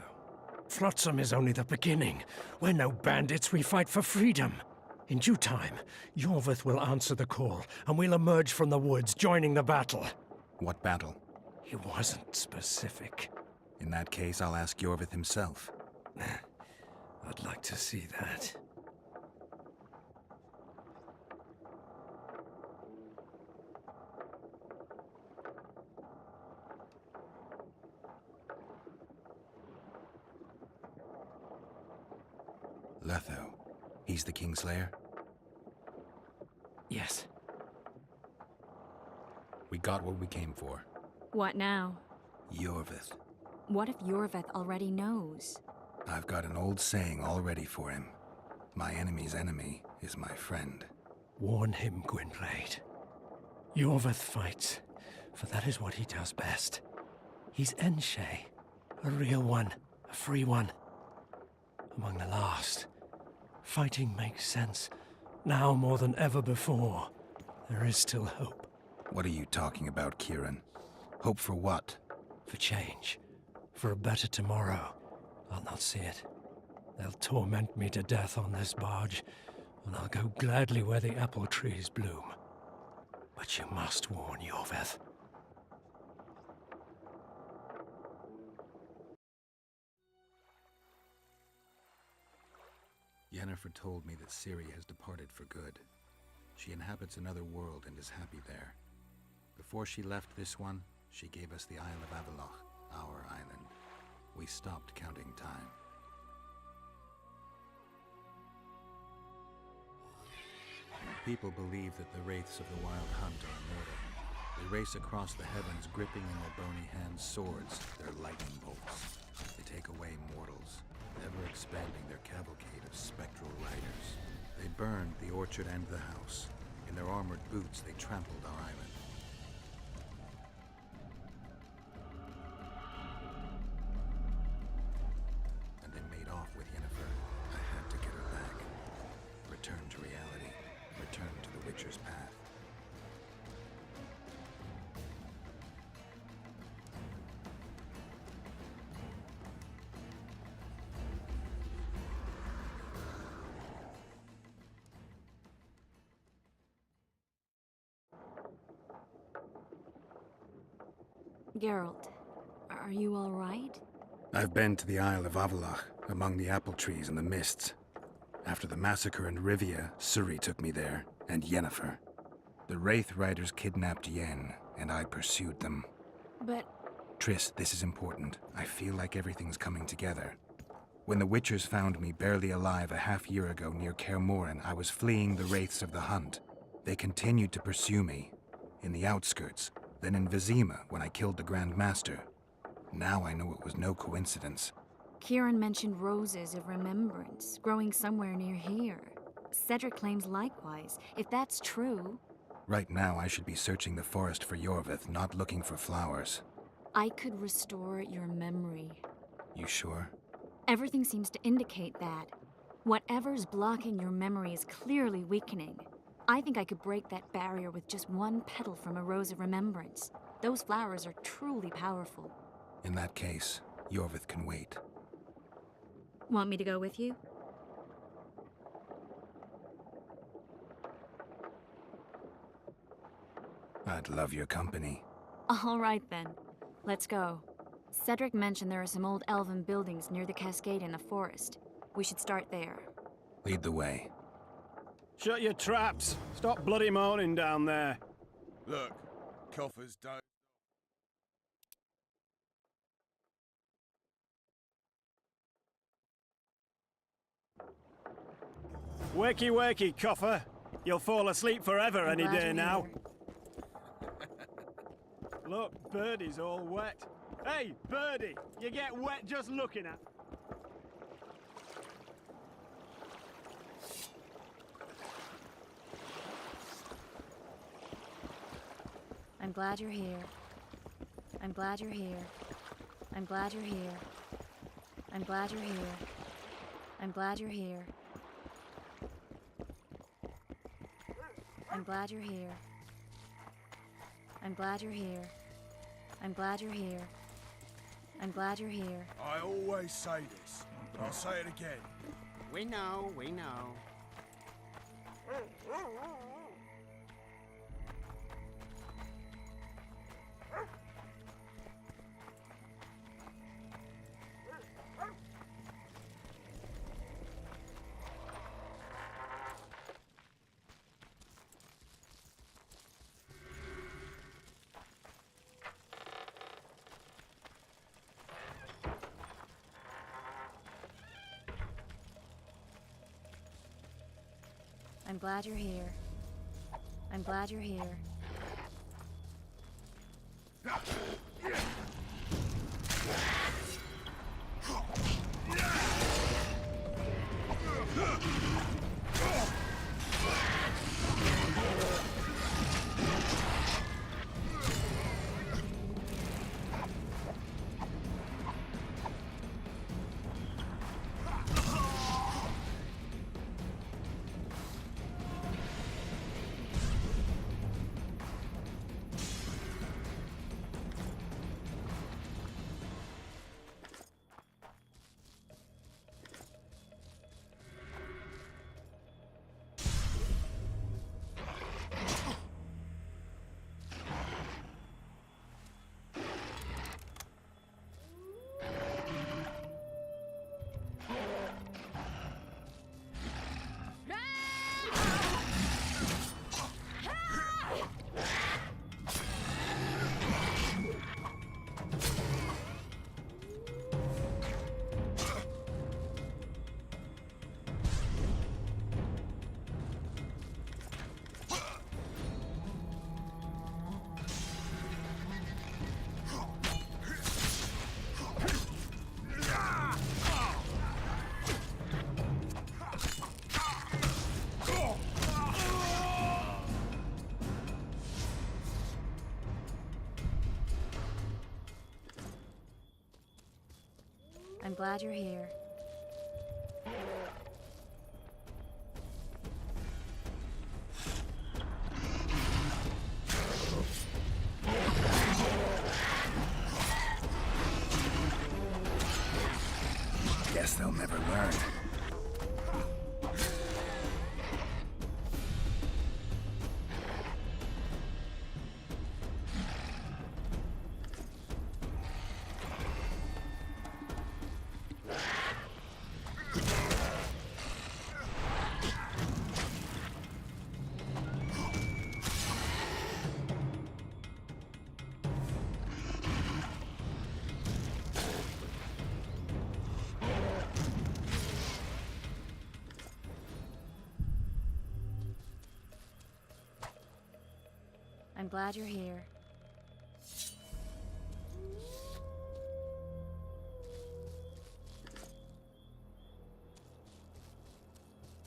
Flotsam is only the beginning. We're no bandits, we fight for freedom. In due time, Yorvith will answer the call, and we'll emerge from the woods, joining the battle. What battle? He wasn't specific. In that case, I'll ask Yorvith himself. I'd like to see that. Letho. He's the Kingslayer? Yes. We got what we came for. What now? Yorvith. What if Yorvith already knows? I've got an old saying all ready for him. My enemy's enemy is my friend. Warn him, Gwynblade. Yorvith fights, for that is what he does best. He's Enshe, a real one, a free one. among the last. Fighting makes sense. Now more than ever before, there is still hope. What are you talking about, Kieran? Hope for what? For change. For a better tomorrow. I'll not see it. They'll torment me to death on this barge, and I'll go gladly where the apple trees bloom. But you must warn Yorveth. Yennefer told me that Ciri has departed for good. She inhabits another world and is happy there. Before she left this one, she gave us the Isle of Avallac'h, our island. We stopped counting time. People believe that the wraiths of the Wild Hunt are immortal. They race across the heavens, gripping in their bony hands swords, their lightning bolts. They take away mortals, ever expanding their cavalcade of spectral riders. They burned the orchard and the house. In their armored boots, they trampled our island. And they made off with Yennefer. I had to get her back. Return to reality. Return to the Witcher's path. Geralt, are you all right? I've been to the Isle of Avallac'h, among the apple trees and the mists. After the massacre in Rivia, Ciri took me there, and Yennefer. The Wraith Riders kidnapped Yen, and I pursued them. But... Triss, this is important. I feel like everything's coming together. When the Witchers found me barely alive a half-year ago near Kaer Morhen, I was fleeing the Wraiths of the Hunt. They continued to pursue me, in the outskirts, then in Vizima when I killed the Grand Master. Now I know it was no coincidence. Kieran mentioned roses of remembrance growing somewhere near here. Cedric claims likewise. If that's true... Right now I should be searching the forest for Yorveth, not looking for flowers. I could restore your memory. You sure? Everything seems to indicate that. Whatever's blocking your memory is clearly weakening. I think I could break that barrier with just one petal from a rose of remembrance. Those flowers are truly powerful. In that case, Yorveth can wait. Want me to go with you? I'd love your company. All right then. Let's go. Cedric mentioned there are some old elven buildings near the cascade in the forest. We should start there. Lead the way. Shut your traps! Stop bloody moaning down there! Look, coffers don't... Wakey, wakey, coffer! You'll fall asleep forever any day now. Look, Birdie's all wet. Hey, Birdie! You get wet just looking at... I'm glad you're here. I'm glad you're here. I'm glad you're here. I'm glad you're here. I'm glad you're here. I'm glad you're here. I'm glad you're here. I'm glad you're here. I'm glad you're here. I always say this, but I'll say it again. We know, we know. I'm glad you're here. I'm glad you're here. I'm glad you're here. Guess they'll never learn. I'm glad you're here.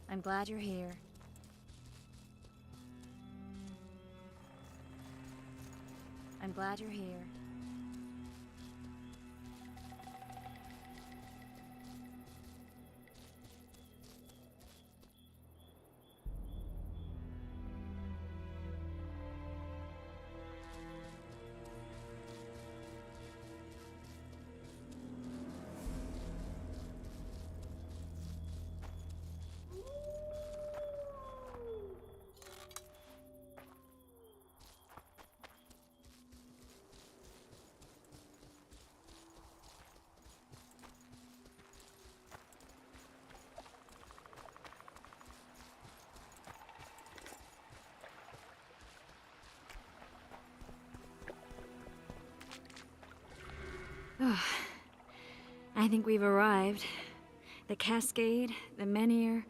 I'm glad you're here. I'm glad you're here. I think we've arrived. The Cascade, the Menhir.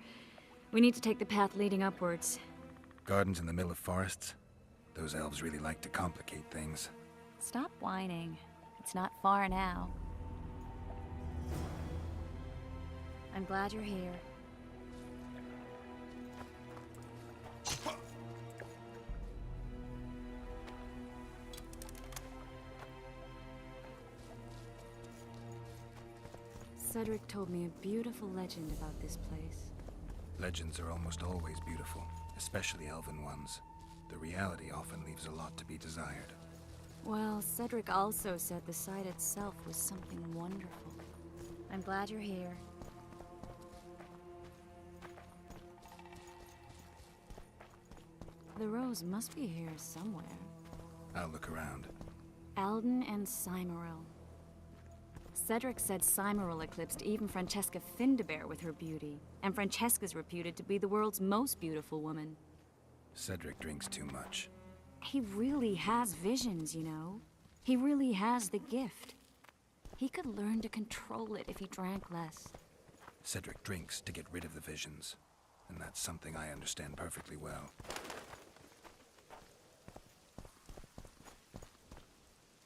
We need to take the path leading upwards. Gardens in the middle of forests? Those elves really like to complicate things. Stop whining. It's not far now. I'm glad you're here. Cedric told me a beautiful legend about this place. Legends are almost always beautiful, especially elven ones. The reality often leaves a lot to be desired. Well, Cedric also said the site itself was something wonderful. I'm glad you're here. The rose must be here somewhere. I'll look around. Alden and Cymoril. Cedric said Cymoril eclipsed even Francesca Findabair with her beauty, and Francesca's reputed to be the world's most beautiful woman. Cedric drinks too much. He really has visions, you know. He really has the gift. He could learn to control it if he drank less. Cedric drinks to get rid of the visions, and that's something I understand perfectly well.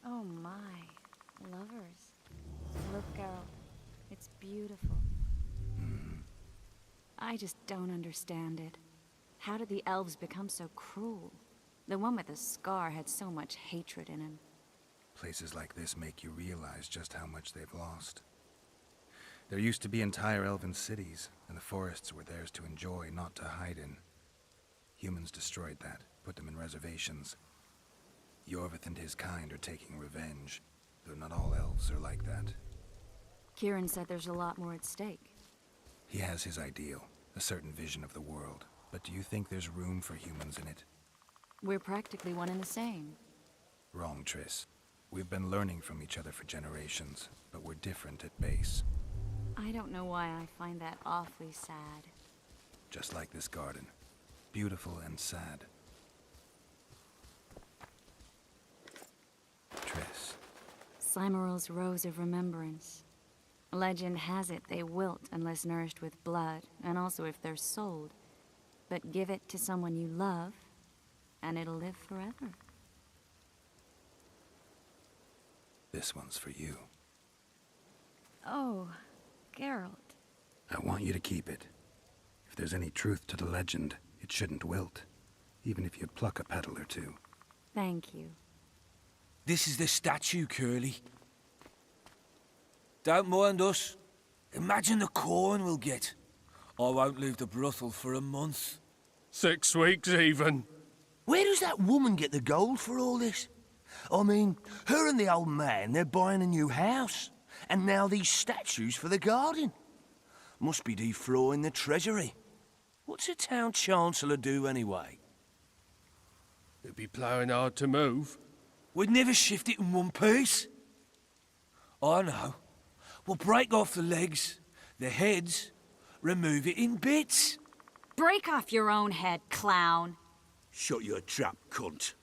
Oh my, lovers. Look, Geralt. It's beautiful. I just don't understand it. How did the elves become so cruel? The one with the scar had so much hatred in him. Places like this make you realize just how much they've lost. There used to be entire elven cities, and the forests were theirs to enjoy, not to hide in. Humans destroyed that, put them in reservations. Yorvith and his kind are taking revenge, though not all elves are like that. Kieran said there's a lot more at stake. He has his ideal, a certain vision of the world, but do you think there's room for humans in it? We're practically one and the same. Wrong, Triss. We've been learning from each other for generations, but we're different at base. I don't know why I find that awfully sad. Just like this garden. Beautiful and sad. Triss. Cymoril's Rose of Remembrance. Legend has it they wilt unless nourished with blood, and also if they're sold. But give it to someone you love, and it'll live forever. This one's for you. Oh, Geralt. I want you to keep it. If there's any truth to the legend, it shouldn't wilt, even if you pluck a petal or two. Thank you. This is the statue, Curly. Don't mind us. Imagine the corn we'll get. I won't leave the brothel for a month. 6 weeks, even. Where does that woman get the gold for all this? I mean, her and the old man, they're buying a new house. And now these statues for the garden. Must be defraying the treasury. What's a town chancellor do anyway? It'd be ploughing hard to move. We'd never shift it in one piece. I know. We'll break off the legs, the heads, remove it in bits. Break off your own head, clown. Shut your trap, cunt.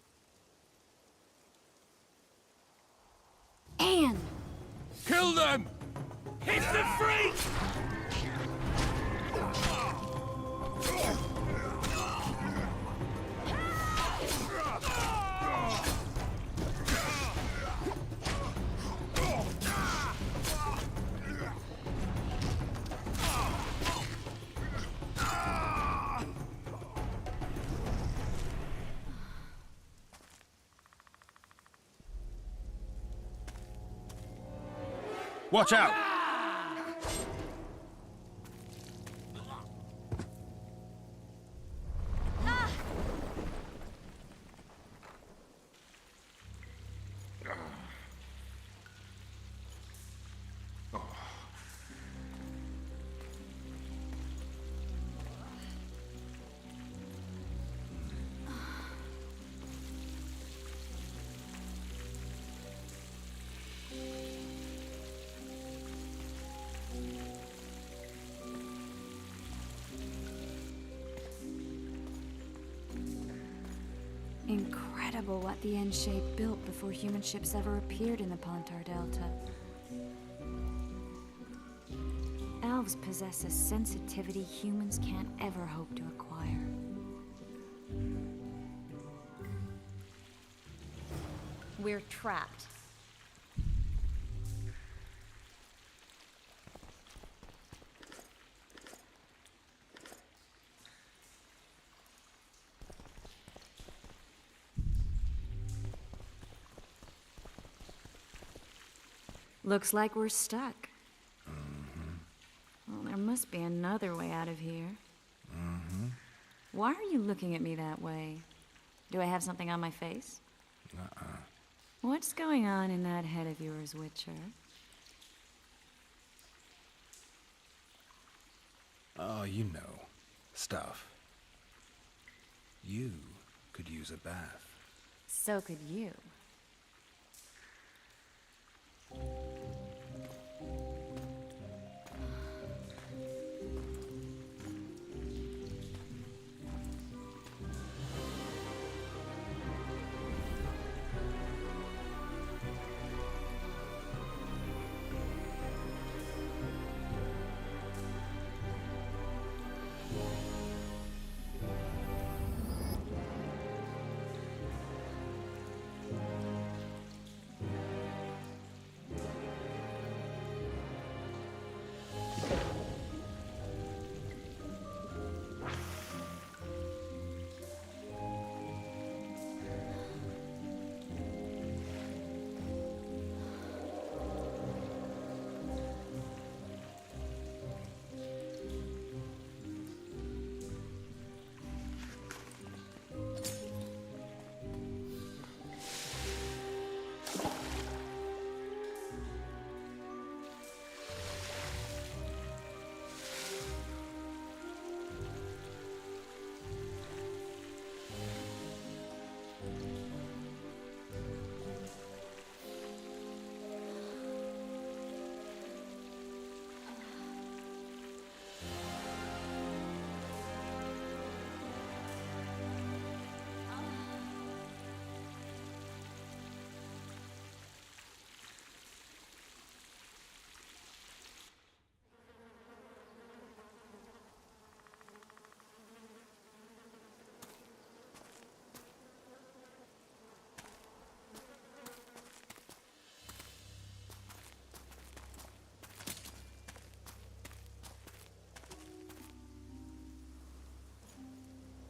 Anne! Kill them! Hit the freak! Watch out! Incredible what the N-shape built before human ships ever appeared in the Pontar Delta. Elves possess a sensitivity humans can't ever hope to acquire. We're trapped. Looks like we're stuck. Well, there must be another way out of here. Why are you looking at me that way? Do I have something on my face? What's going on in that head of yours, Witcher? Oh, you know. Stuff. You could use a bath. So could you.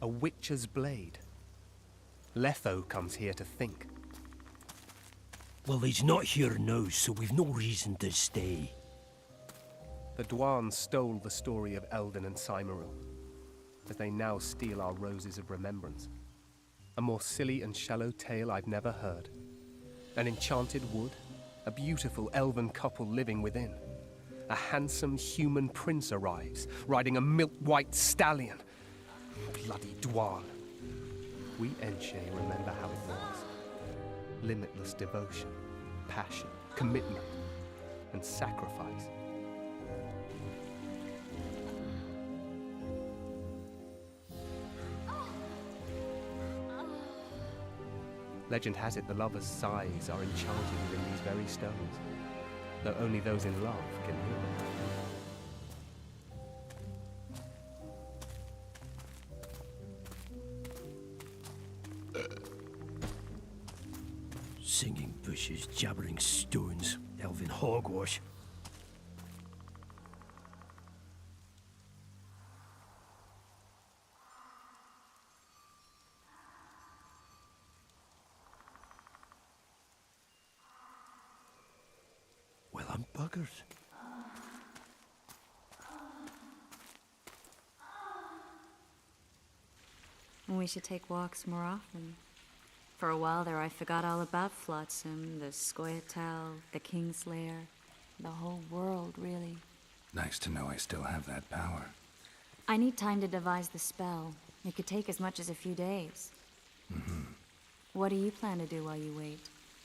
A witcher's blade. Letho comes here to think. Well, he's not here now, so we've no reason to stay. The Dwan stole the story of Eldon and Cymoril, as they now steal our roses of remembrance. A more silly and shallow tale I've never heard. An enchanted wood, a beautiful elven couple living within. A handsome human prince arrives, riding a milk-white stallion. Bloody Dwan. We Enshe remember how it was. Limitless devotion, passion, commitment, and sacrifice. Legend has it the lovers' sighs are enchanted within these very stones, though only those in love can hear them. Singing bushes, jabbering stones, elven hogwash. Well, I'm buggered. We should take walks more often. For a while there, I forgot all about Flotsam, the Scoia'tael, the Kingslayer, the whole world, really. Nice to know I still have that power. I need time to devise the spell. It could take as much as a few days. What do you plan to do while you wait?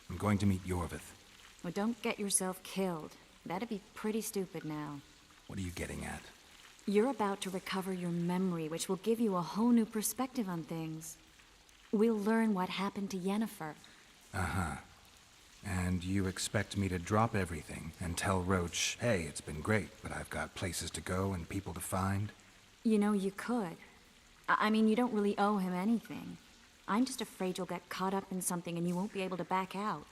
I'm going to meet Yorvith. Well, don't get yourself killed. That'd be pretty stupid now. What are you getting at? You're about to recover your memory, which will give you a whole new perspective on things. We'll learn what happened to Yennefer. Uh-huh. And you expect me to drop everything and tell Roach, hey, it's been great, but I've got places to go and people to find? You know, you could. I mean, you don't really owe him anything. I'm just afraid you'll get caught up in something and you won't be able to back out.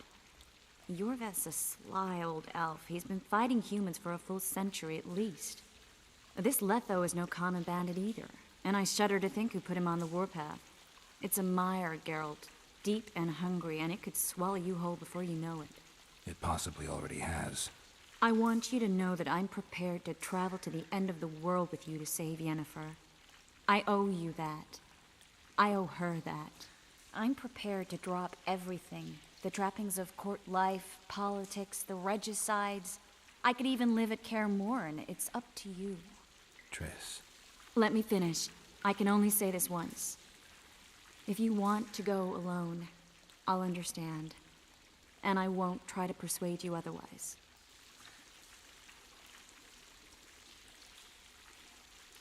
Yorvith's a sly old elf. He's been fighting humans for a full century at least. This Letho is no common bandit either, and I shudder to think who put him on the warpath. It's a mire, Geralt, deep and hungry, and it could swallow you whole before you know it. It possibly already has. I want you to know that I'm prepared to travel to the end of the world with you to save Yennefer. I owe you that. I owe her that. I'm prepared to drop everything. The trappings of court life, politics, the regicides. I could even live at Kaer Morhen. It's up to you. Triss. Let me finish. I can only say this once. If you want to go alone, I'll understand. And I won't try to persuade you otherwise.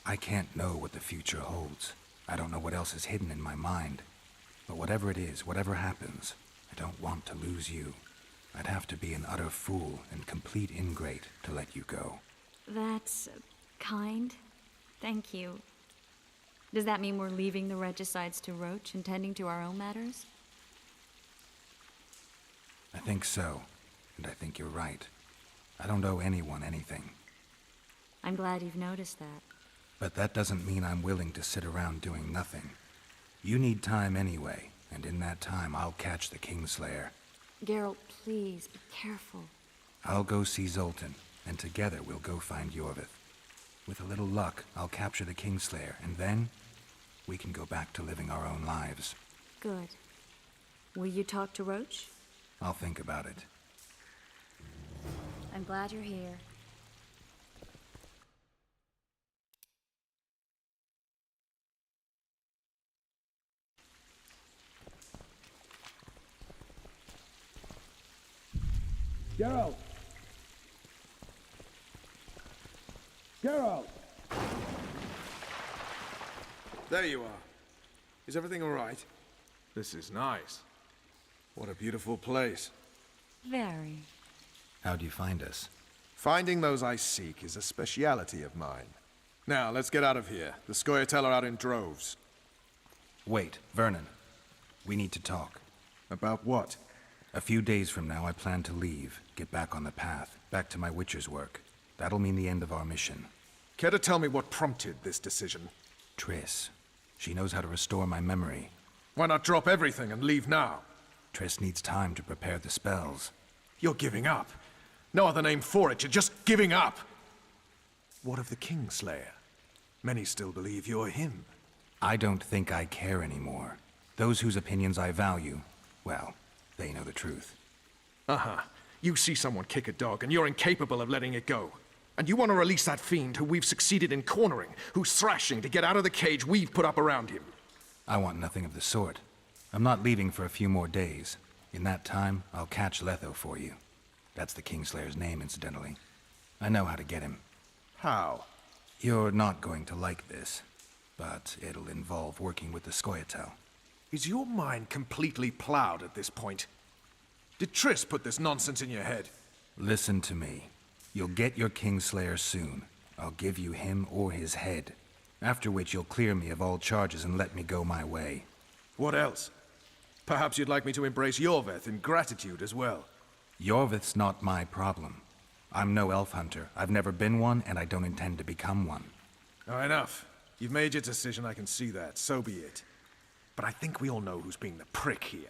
I can't know what the future holds. I don't know what else is hidden in my mind. But whatever it is, whatever happens, I don't want to lose you. I'd have to be an utter fool and complete ingrate to let you go. That's kind. Thank you. Does that mean we're leaving the regicides to Roach and tending to our own matters? I think so, and I think you're right. I don't owe anyone anything. I'm glad you've noticed that. But that doesn't mean I'm willing to sit around doing nothing. You need time anyway, and in that time I'll catch the Kingslayer. Geralt, please, be careful. I'll go see Zoltan, and together we'll go find Yorvith. With a little luck, I'll capture the Kingslayer, and then we can go back to living our own lives. Good. Will you talk to Roach? I'll think about it. I'm glad you're here. Geralt! Geralt! There you are. Is everything all right? This is nice. What a beautiful place. Very. How'd you find us? Finding those I seek is a speciality of mine. Now, let's get out of here. The Scoia'tael are out in droves. Wait, Vernon. We need to talk. About what? A few days from now, I plan to leave, get back on the path, back to my Witcher's work. That'll mean the end of our mission. Care to tell me what prompted this decision? Triss. She knows how to restore my memory. Why not drop everything and leave now? Triss needs time to prepare the spells. You're giving up. No other name for it. You're just giving up. What of the Kingslayer? Many still believe you're him. I don't think I care anymore. Those whose opinions I value, well, they know the truth. Uh-huh. You see someone kick a dog, and you're incapable of letting it go. And you want to release that fiend who we've succeeded in cornering, who's thrashing to get out of the cage we've put up around him. I want nothing of the sort. I'm not leaving for a few more days. In that time, I'll catch Letho for you. That's the Kingslayer's name, incidentally. I know how to get him. How? You're not going to like this, but it'll involve working with the Scoia'tael. Is your mind completely plowed at this point? Did Triss put this nonsense in your head? Listen to me. You'll get your Kingslayer soon. I'll give you him or his head. After which you'll clear me of all charges and let me go my way. What else? Perhaps you'd like me to embrace Yorveth in gratitude as well. Yorveth's not my problem. I'm no elf hunter. I've never been one, and I don't intend to become one. Oh, enough. You've made your decision, I can see that. So be it. But I think we all know who's being the prick here.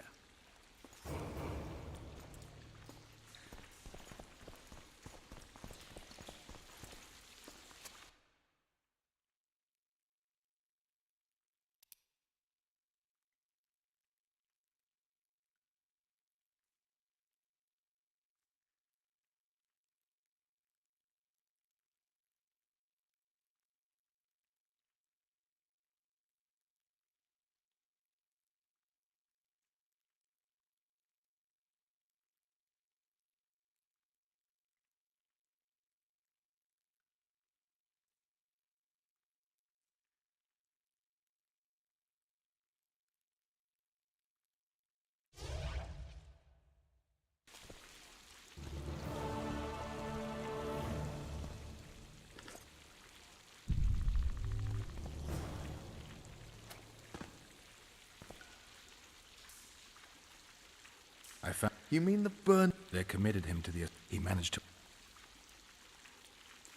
I found... You mean the burn... They committed him to the... He managed to...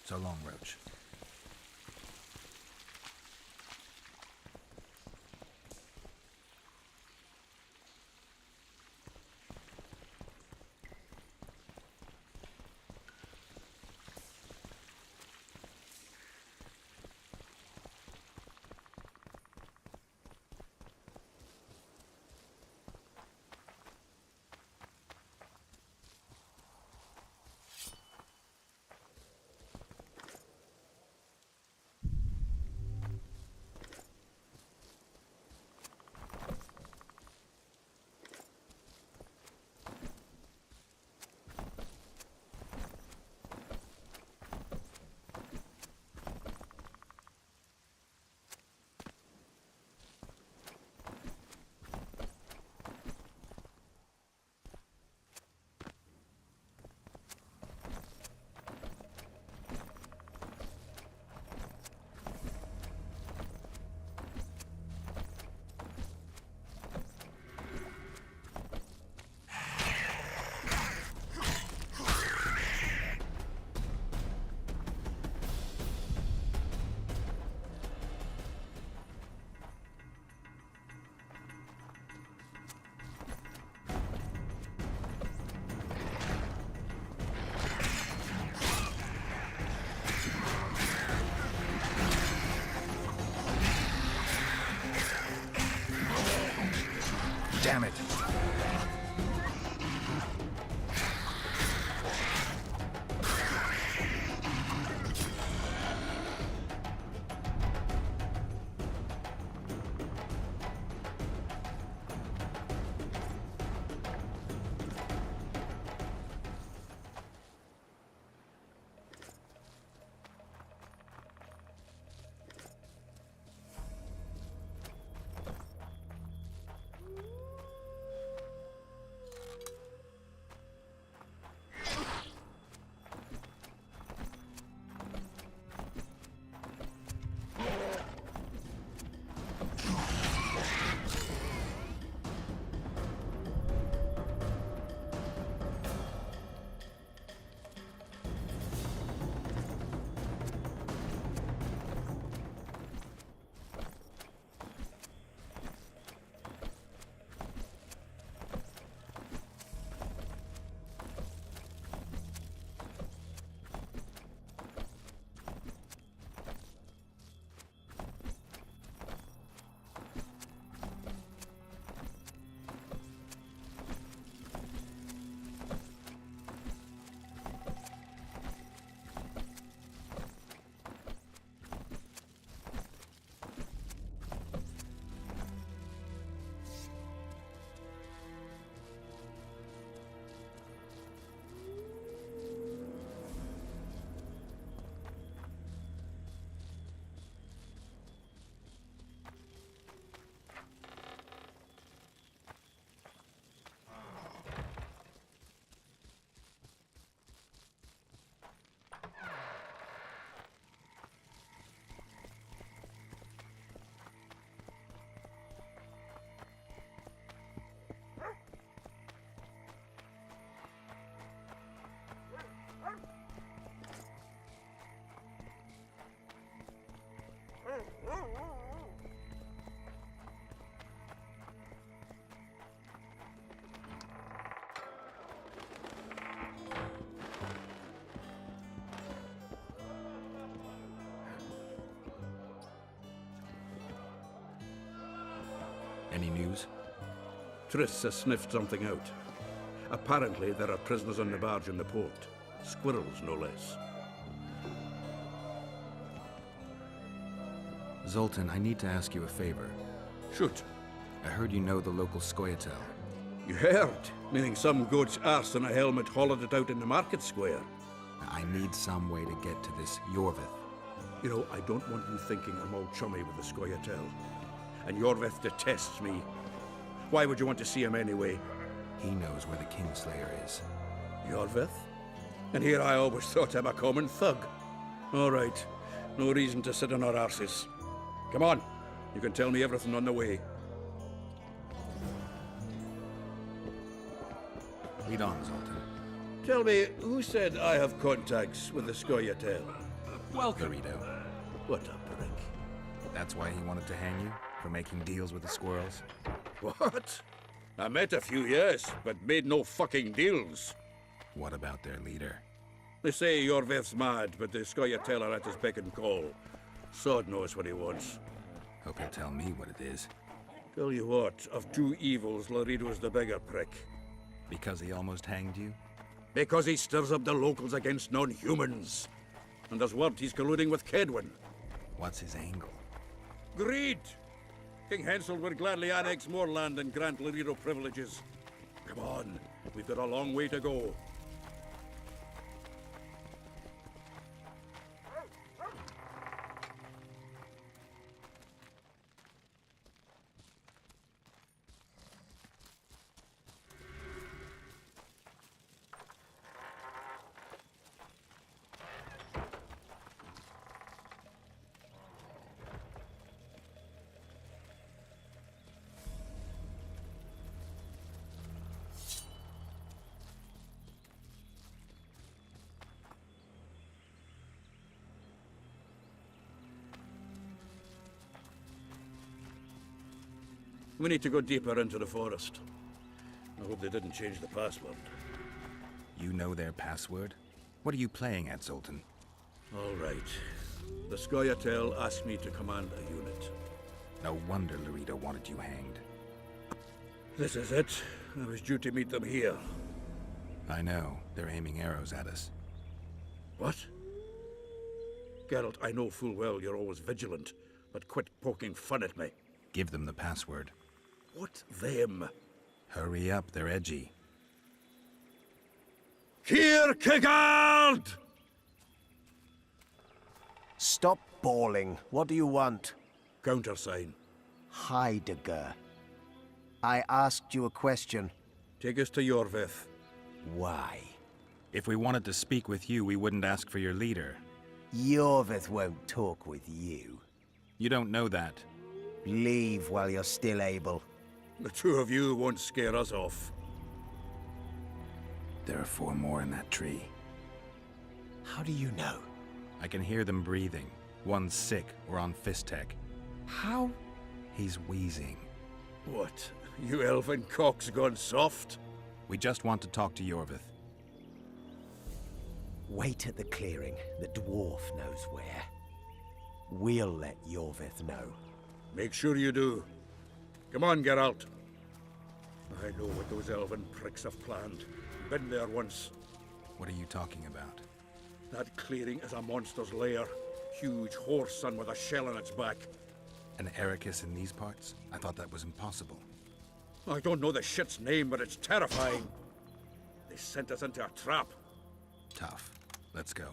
So long, Roach. Damn it. Any news? Triss has sniffed something out. Apparently, there are prisoners on the barge in the port. Squirrels, no less. Zoltan, I need to ask you a favor. Shoot. I heard you know the local Scoia'tael. You heard? Meaning some goat's arse in a helmet hollowed it out in the market square. I need some way to get to this Yorvith. You know, I don't want you thinking I'm all chummy with the Scoia'tael. And Yorvith detests me. Why would you want to see him anyway? He knows where the Kingslayer is. Yorvith? And here I always thought him a common thug. All right. No reason to sit on our arses. Come on. You can tell me everything on the way. Lead on, Zoltan. Tell me, who said I have contacts with the Scoia'tael? Welcome, Dorito. What a prick. That's why he wanted to hang you? For making deals with the squirrels? What? I met a few, yes, but made no fucking deals. What about their leader? They say Yorvith's mad, but the Scoia'tael are at his beck and call. Sod knows what he wants. Hope he'll tell me what it is. Tell you what, of two evils, Laredo's the bigger prick. Because he almost hanged you? Because he stirs up the locals against non-humans. And there's word he's colluding with Kedwin. What's his angle? Greed! King Hensel would gladly annex more land and grant Laredo privileges. Come on, we've got a long way to go. We need to go deeper into the forest. I hope they didn't change the password. You know their password? What are you playing at, Zoltan? All right. The Scoia'tael asked me to command a unit. No wonder Laredo wanted you hanged. This is it. I was due to meet them here. I know. They're aiming arrows at us. What? Geralt, I know full well you're always vigilant, but quit poking fun at me. Give them the password. What them? Hurry up, they're edgy. Kierkegaard! Stop bawling. What do you want? Countersign. Heidegger. I asked you a question. Take us to Yorvith. Why? If we wanted to speak with you, we wouldn't ask for your leader. Yorvith won't talk with you. You don't know that. Leave while you're still able. The two of you won't scare us off. There are 4 more in that tree. How do you know? I can hear them breathing. One's sick or on Fistek. How? He's wheezing. What? You elfin cock's gone soft? We just want to talk to Yorvith. Wait at the clearing. The dwarf knows where. We'll let Yorvith know. Make sure you do. Come on, Geralt. I know what those elven pricks have planned. Been there once. What are you talking about? That clearing is a monster's lair. Huge horse son with a shell on its back. An Ericus in these parts? I thought that was impossible. I don't know the shit's name, but it's terrifying. They sent us into a trap. Tough. Let's go.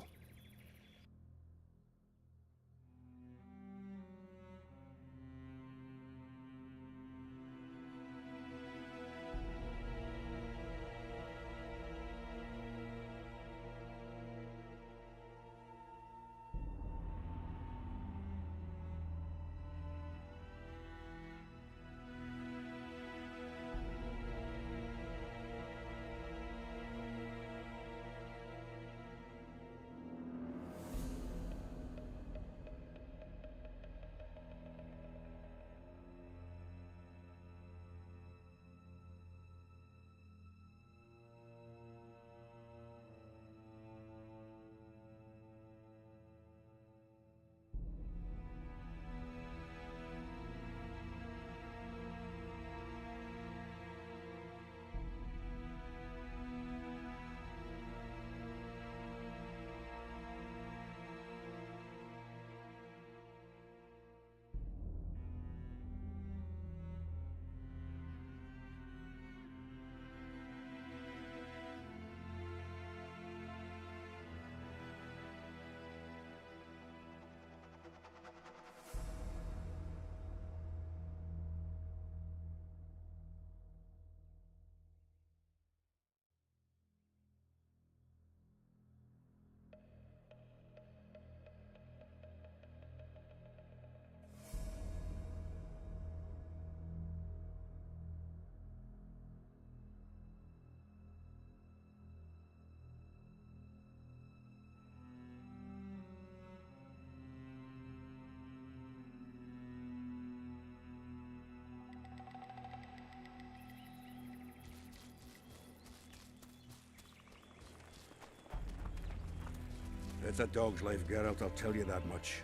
It's a dog's life, Geralt, I'll tell you that much.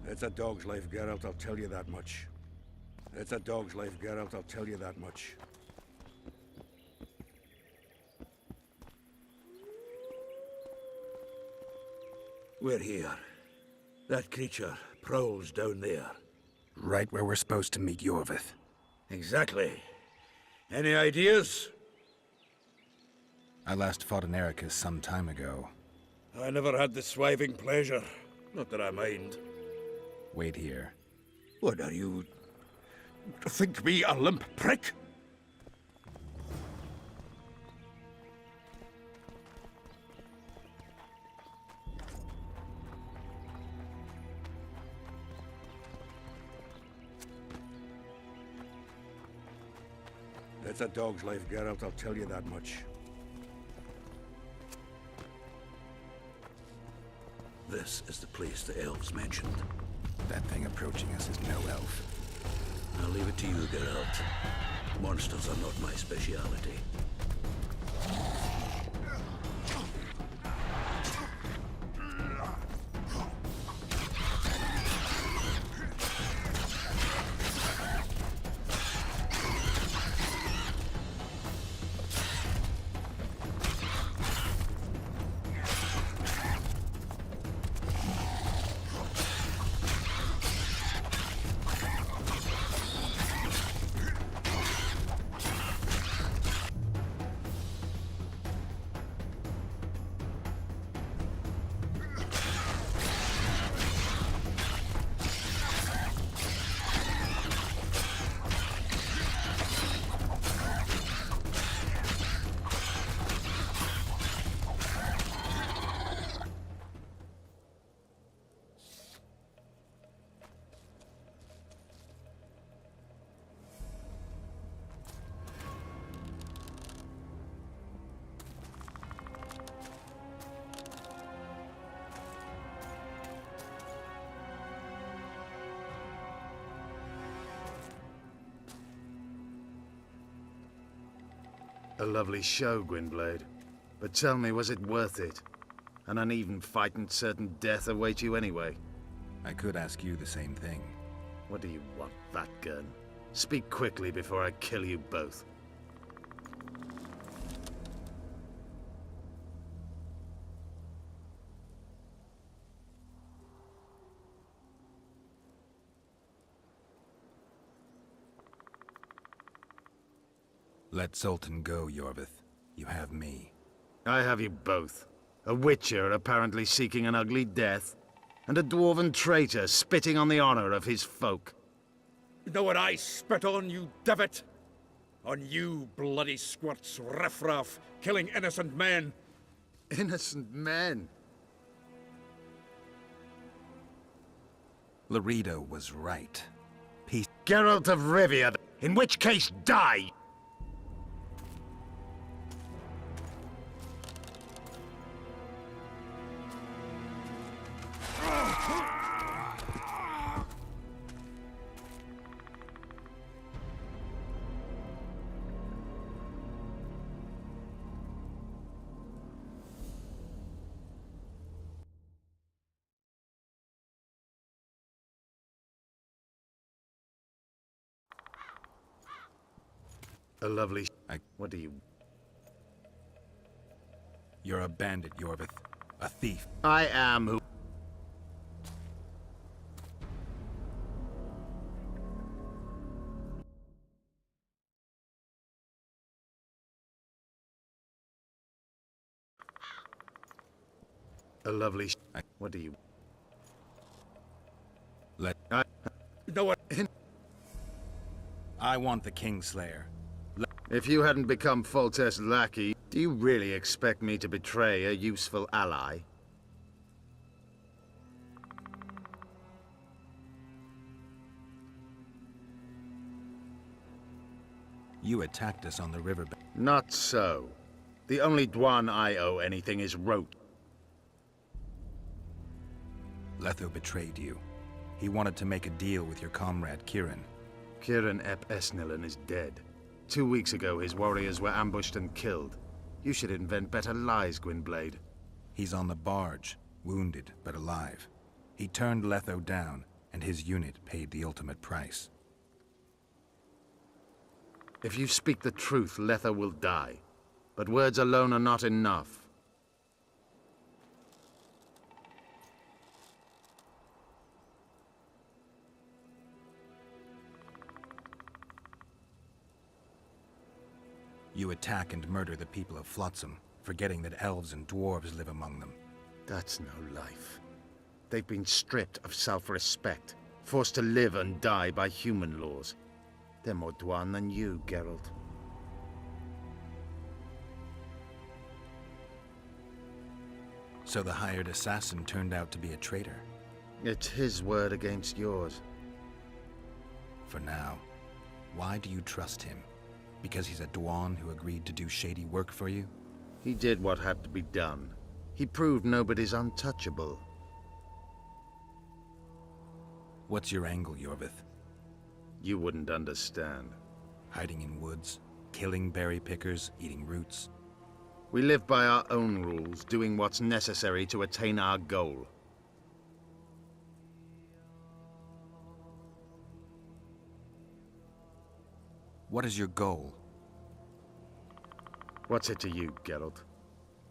It's a dog's life, Geralt, I'll tell you that much. It's a dog's life, Geralt, I'll tell you that much. We're here. That creature prowls down there. Right where we're supposed to meet Yorvith. Exactly. Any ideas? I last fought an Ericus some time ago. I never had the swiving pleasure. Not that I mind. Wait here. What are you... think me a limp prick? It's a dog's life, Geralt, I'll tell you that much. This is the place the elves mentioned. That thing approaching us is no elf. I'll leave it to you, Geralt. Monsters are not my speciality. A lovely show, Gwynblade. But tell me, was it worth it? An uneven fight and certain death await you anyway. I could ask you the same thing. What do you want, that gun? Speak quickly before I kill you both. Let Sultan go, Yorvith. You have me. I have you both. A witcher apparently seeking an ugly death, and a dwarven traitor spitting on the honor of his folk. You know what I spit on, you divot? On you bloody squirts, riffraff, killing innocent men. Innocent men? Laredo was right. Peace. Geralt of Rivia, in which case die! A lovely... What do you... You're a bandit, Yorvith. A thief. I am who... A lovely... What do you... Let... No one... I want the Kingslayer. If you hadn't become Foltest's lackey, do you really expect me to betray a useful ally? You attacked us on the riverbank. Not so. The only Dwan I owe anything is Rote. Letho betrayed you. He wanted to make a deal with your comrade, Kirin. Kirin ep Esnilin is dead. 2 weeks ago, his warriors were ambushed and killed. You should invent better lies, Gwynblade. He's on the barge, wounded but alive. He turned Letho down, and his unit paid the ultimate price. If you speak the truth, Letho will die. But words alone are not enough. You attack and murder the people of Flotsam, forgetting that elves and dwarves live among them. That's no life. They've been stripped of self-respect, forced to live and die by human laws. They're more Dwan than you, Geralt. So the hired assassin turned out to be a traitor? It's his word against yours. For now. Why do you trust him? Because he's a Dwan who agreed to do shady work for you? He did what had to be done. He proved nobody's untouchable. What's your angle, Yorvith? You wouldn't understand. Hiding in woods, killing berry pickers, eating roots. We live by our own rules, doing what's necessary to attain our goal. What is your goal? What's it to you, Geralt?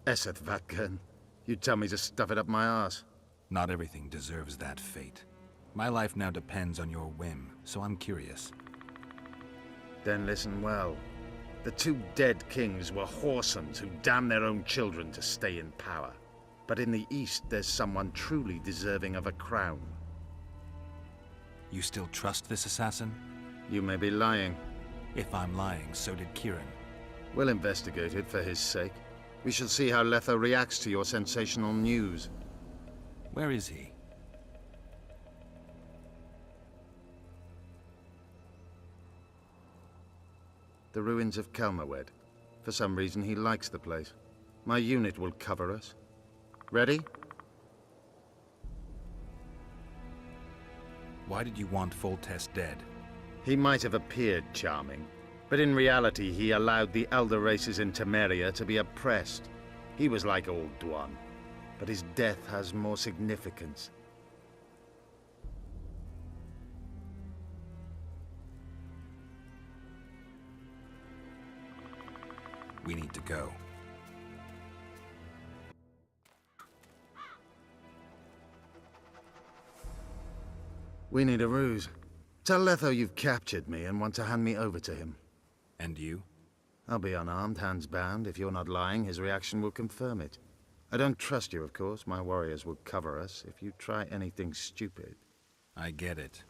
Eseth Vatgern? You tell me to stuff it up my arse. Not everything deserves that fate. My life now depends on your whim, so I'm curious. Then listen well. The 2 dead kings were whoresomes who damned their own children to stay in power. But in the East, there's someone truly deserving of a crown. You still trust this assassin? You may be lying. If I'm lying, so did Kieran. We'll investigate it for his sake. We shall see how Letho reacts to your sensational news. Where is he? The ruins of Kelmerwed. For some reason, he likes the place. My unit will cover us. Ready? Why did you want Foltest dead? He might have appeared charming, but in reality he allowed the elder races in Temeria to be oppressed. He was like old Dwan, but his death has more significance. We need to go. We need a ruse. Tell Letho you've captured me and want to hand me over to him. And you? I'll be unarmed, hands bound. If you're not lying, his reaction will confirm it. I don't trust you, of course. My warriors will cover us if you try anything stupid. I get it.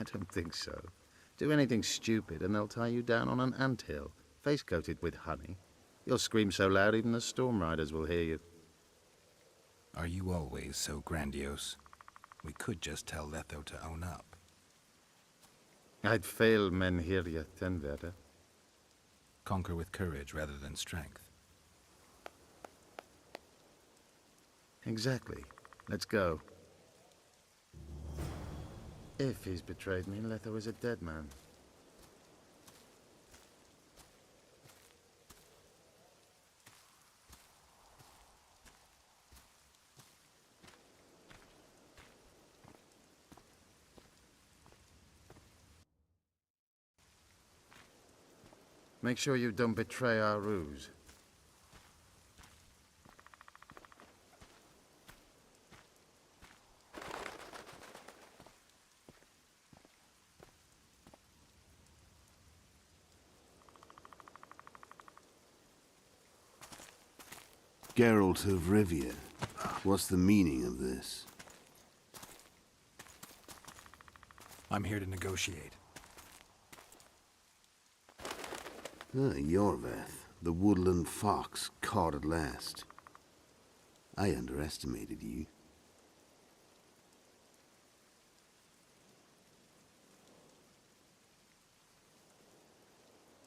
I don't think so. Do anything stupid and they'll tie you down on an anthill, face-coated with honey. You'll scream so loud even the Storm Riders will hear you. Are you always so grandiose? We could just tell Letho to own up. I'd fail Menhiria Tenverda. Conquer with courage rather than strength. Exactly. Let's go. If he's betrayed me, Letho is a dead man. Make sure you don't betray our ruse. Geralt of Rivia, what's the meaning of this? I'm here to negotiate. Yorveth, the woodland fox, caught at last. I underestimated you.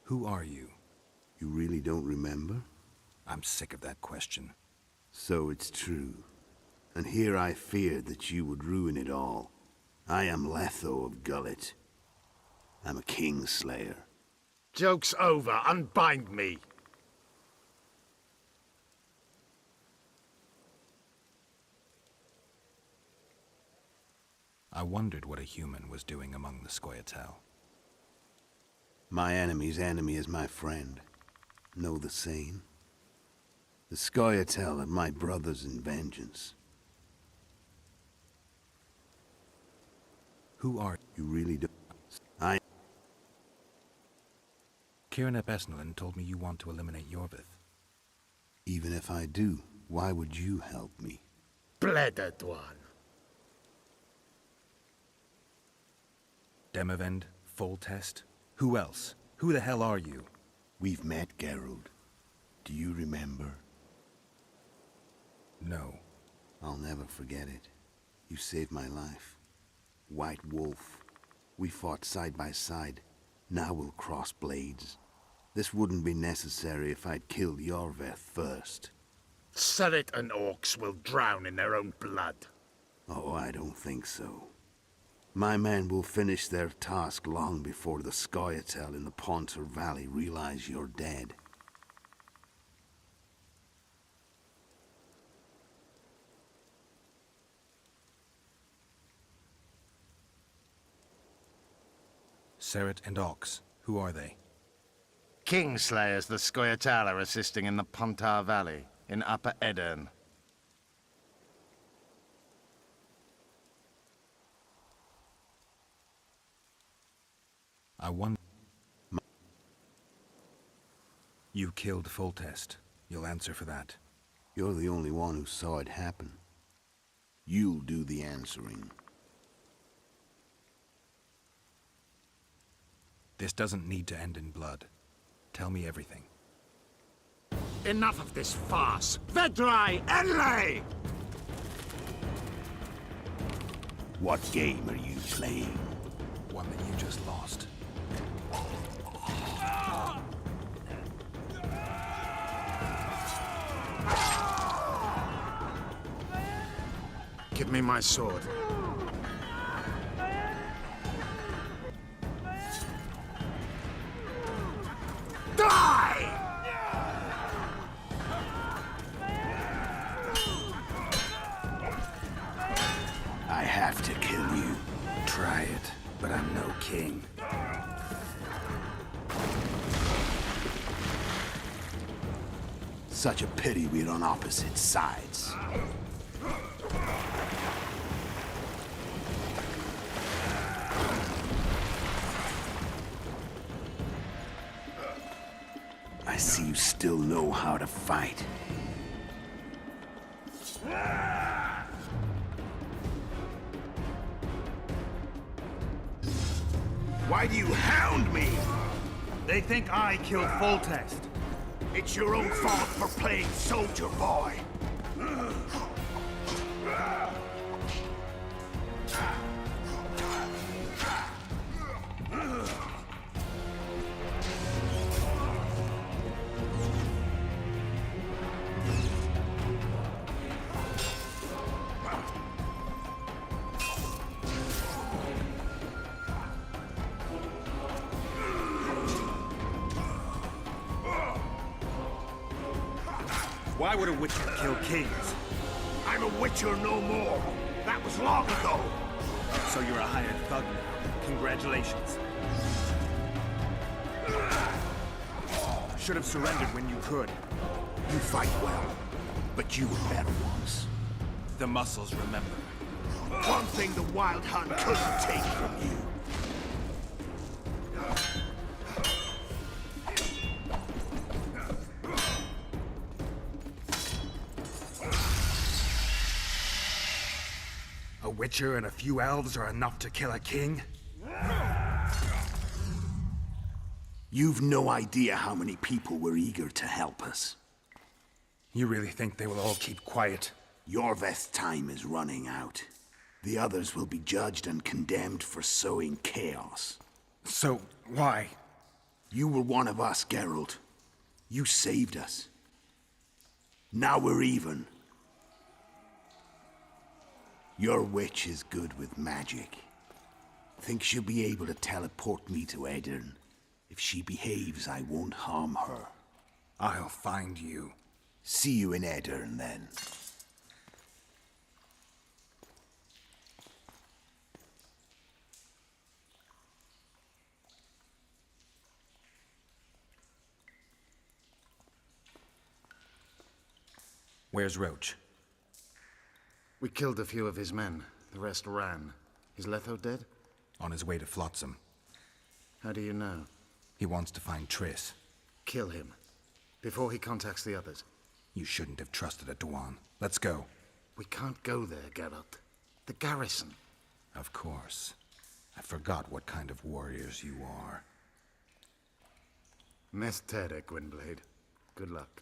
Who are you? You really don't remember? I'm sick of that question. So it's true. And here I feared that you would ruin it all. I am Letho of Gullet. I'm a Kingslayer. Joke's over. Unbind me. I wondered what a human was doing among the Scoia'tael. My enemy's enemy is my friend. Know the saying? The Scoia'tael are my brothers in vengeance. Who are you? Really do. Ciaran ap Esnalin told me you want to eliminate Iorveth. Even if I do, why would you help me? Bledded one. Demavend? Foltest? Who else? Who the hell are you? We've met, Geralt. Do you remember? No. I'll never forget it. You saved my life. White Wolf. We fought side by side. Now we'll cross blades. This wouldn't be necessary if I'd killed Iorveth first. Surret and orcs will drown in their own blood. Oh, I don't think so. My men will finish their task long before the Scoia'tael in the Pontar Valley realize you're dead. Surret and Ox. Who are they? Kingslayers the Scoia'tael are assisting in the Pontar Valley, in Upper Edirn. I wonder... You killed Foltest. You'll answer for that. You're the only one who saw it happen. You'll do the answering. This doesn't need to end in blood. Tell me everything. Enough of this farce! Vedrai, Enlay! What game are you playing? One that you just lost. Give me my sword. Die! I have to kill you. Try it, but I'm no king. Such a pity we're on opposite sides. I see you still know how to fight. Why do you hound me? They think I killed Foltest. It's your own fault for playing soldier boy. Why would a witcher kill kings? I'm a witcher no more. That was long ago. So you're a hired thug now. Congratulations. Should have surrendered when you could. You fight well, but you were better once. The muscles remember. One thing the Wild Hunt couldn't take from you. A witcher and a few elves are enough to kill a king? You've no idea how many people were eager to help us. You really think they will all keep quiet? Iorveth's time is running out. The others will be judged and condemned for sowing chaos. So, why? You were one of us, Geralt. You saved us. Now we're even. Your witch is good with magic. Think she'll be able to teleport me to Edirn. If she behaves, I won't harm her. I'll find you. See you in Aedirn, then. Where's Roach? We killed a few of his men. The rest ran. Is Letho dead? On his way to Flotsam. How do you know? He wants to find Triss. Kill him. Before he contacts the others. You shouldn't have trusted a Dwan. Let's go. We can't go there, Geralt. The garrison. Of course. I forgot what kind of warriors you are. Mes Tere, Gwynblade. Good luck.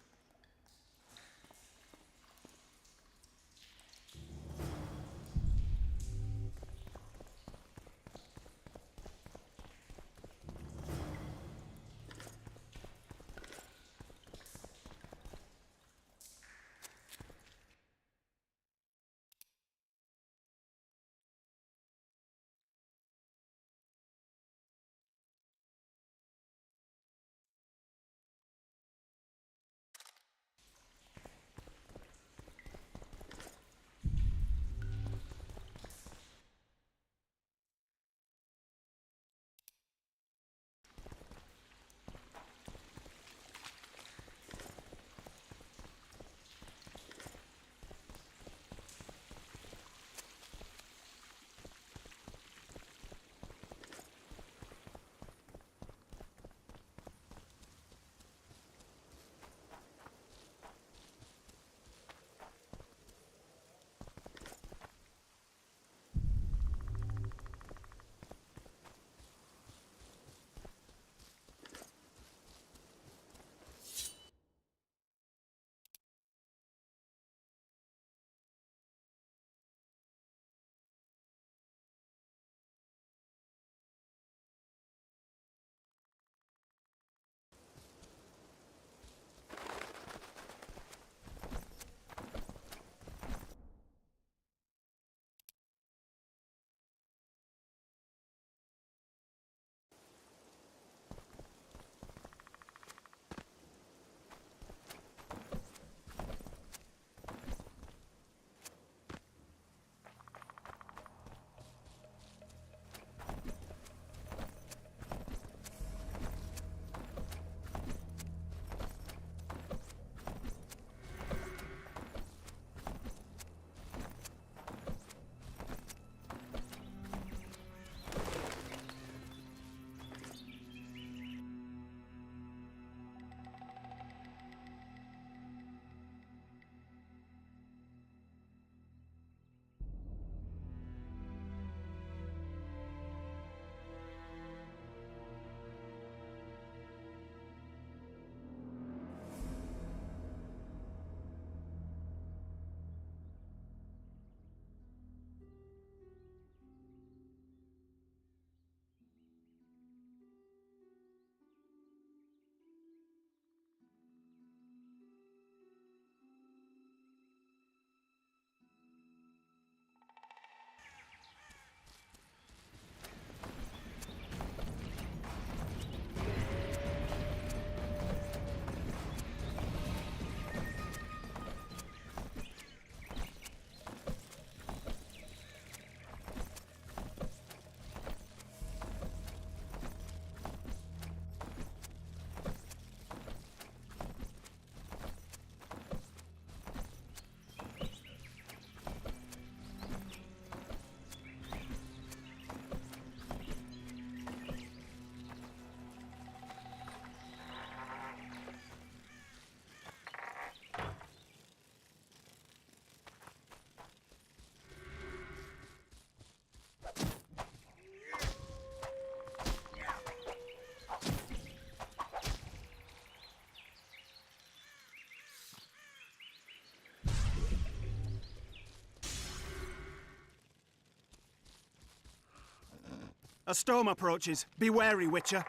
A storm approaches. Be wary, Witcher.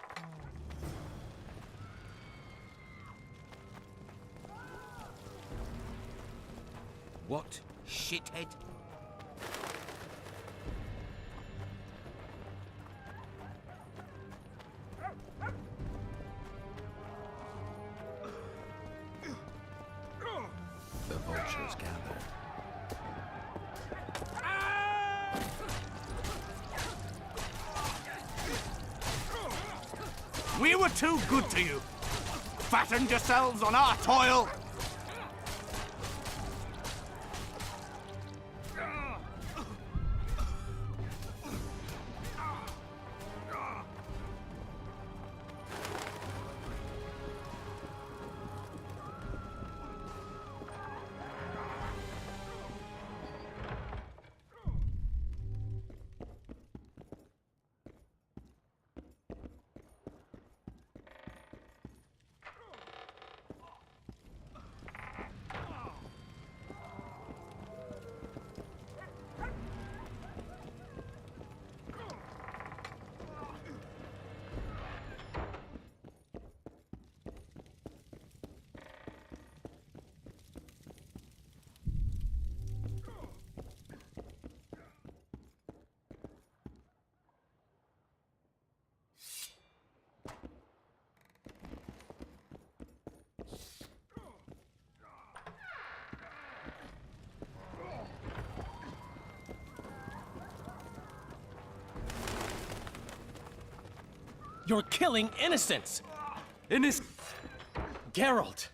What? Shithead? shadows gather. We were too good to you. Fattened yourselves on our toil. You're killing innocents! Geralt!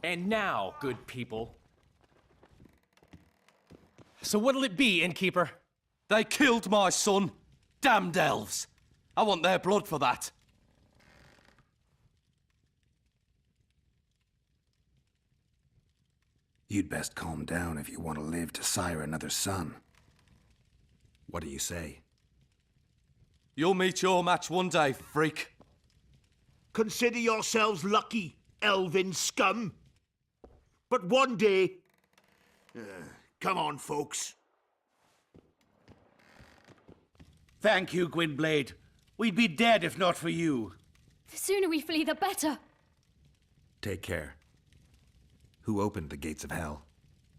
And now, good people. So what'll it be, innkeeper? They killed my son. Damned elves. I want their blood for that. You'd best calm down if you want to live to sire another son. What do you say? You'll meet your match one day, freak. Consider yourselves lucky, elven scum. But one day... come on, folks. Thank you, Gwynblade. We'd be dead if not for you. The sooner we flee, the better. Take care. Who opened the gates of hell?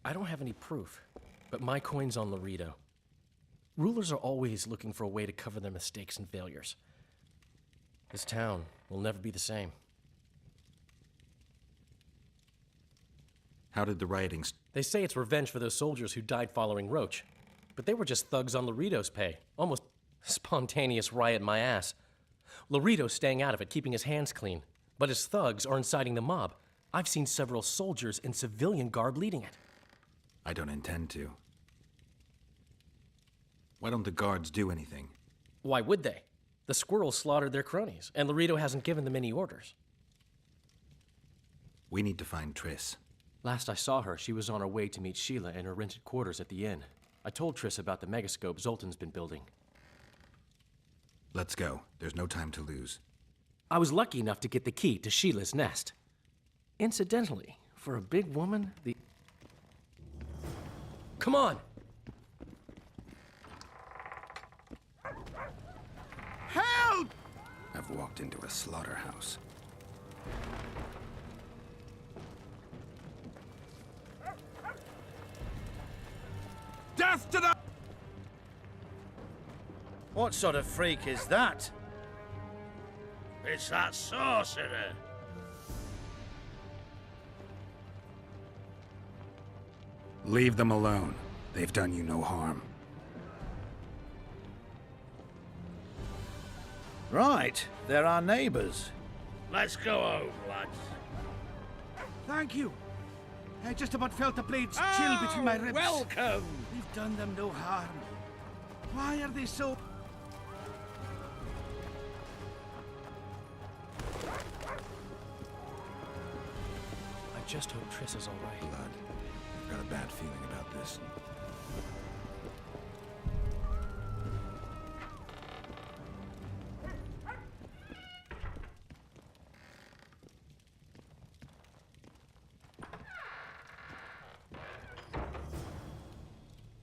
I don't have any proof, but my coin's on Laredo. Rulers are always looking for a way to cover their mistakes and failures. This town will never be the same. How did the rioting They say it's revenge for those soldiers who died following Roach. But they were just thugs on Laredo's pay. Almost spontaneous riot my ass. Laredo's staying out of it, keeping his hands clean. But his thugs are inciting the mob. I've seen several soldiers in civilian garb leading it. I don't intend to. Why don't the guards do anything? Why would they? The squirrels slaughtered their cronies, and Laredo hasn't given them any orders. We need to find Triss. Last I saw her, she was on her way to meet Sheila in her rented quarters at the inn. I told Triss about the megascope Zoltan's been building. Let's go. There's no time to lose. I was lucky enough to get the key to Sheila's nest. Incidentally, for a big woman, the... Come on! Help! I've walked into a slaughterhouse. Death to the... What sort of freak is that? It's that sorcerer. Leave them alone. They've done you no harm. Right, they're our neighbors. Let's go home, lads. Thank you. I just about felt the blades chill between my ribs. Welcome! We've done them no harm. Why are they so... I just hope Triss is all right. Blood. I've got a bad feeling about this.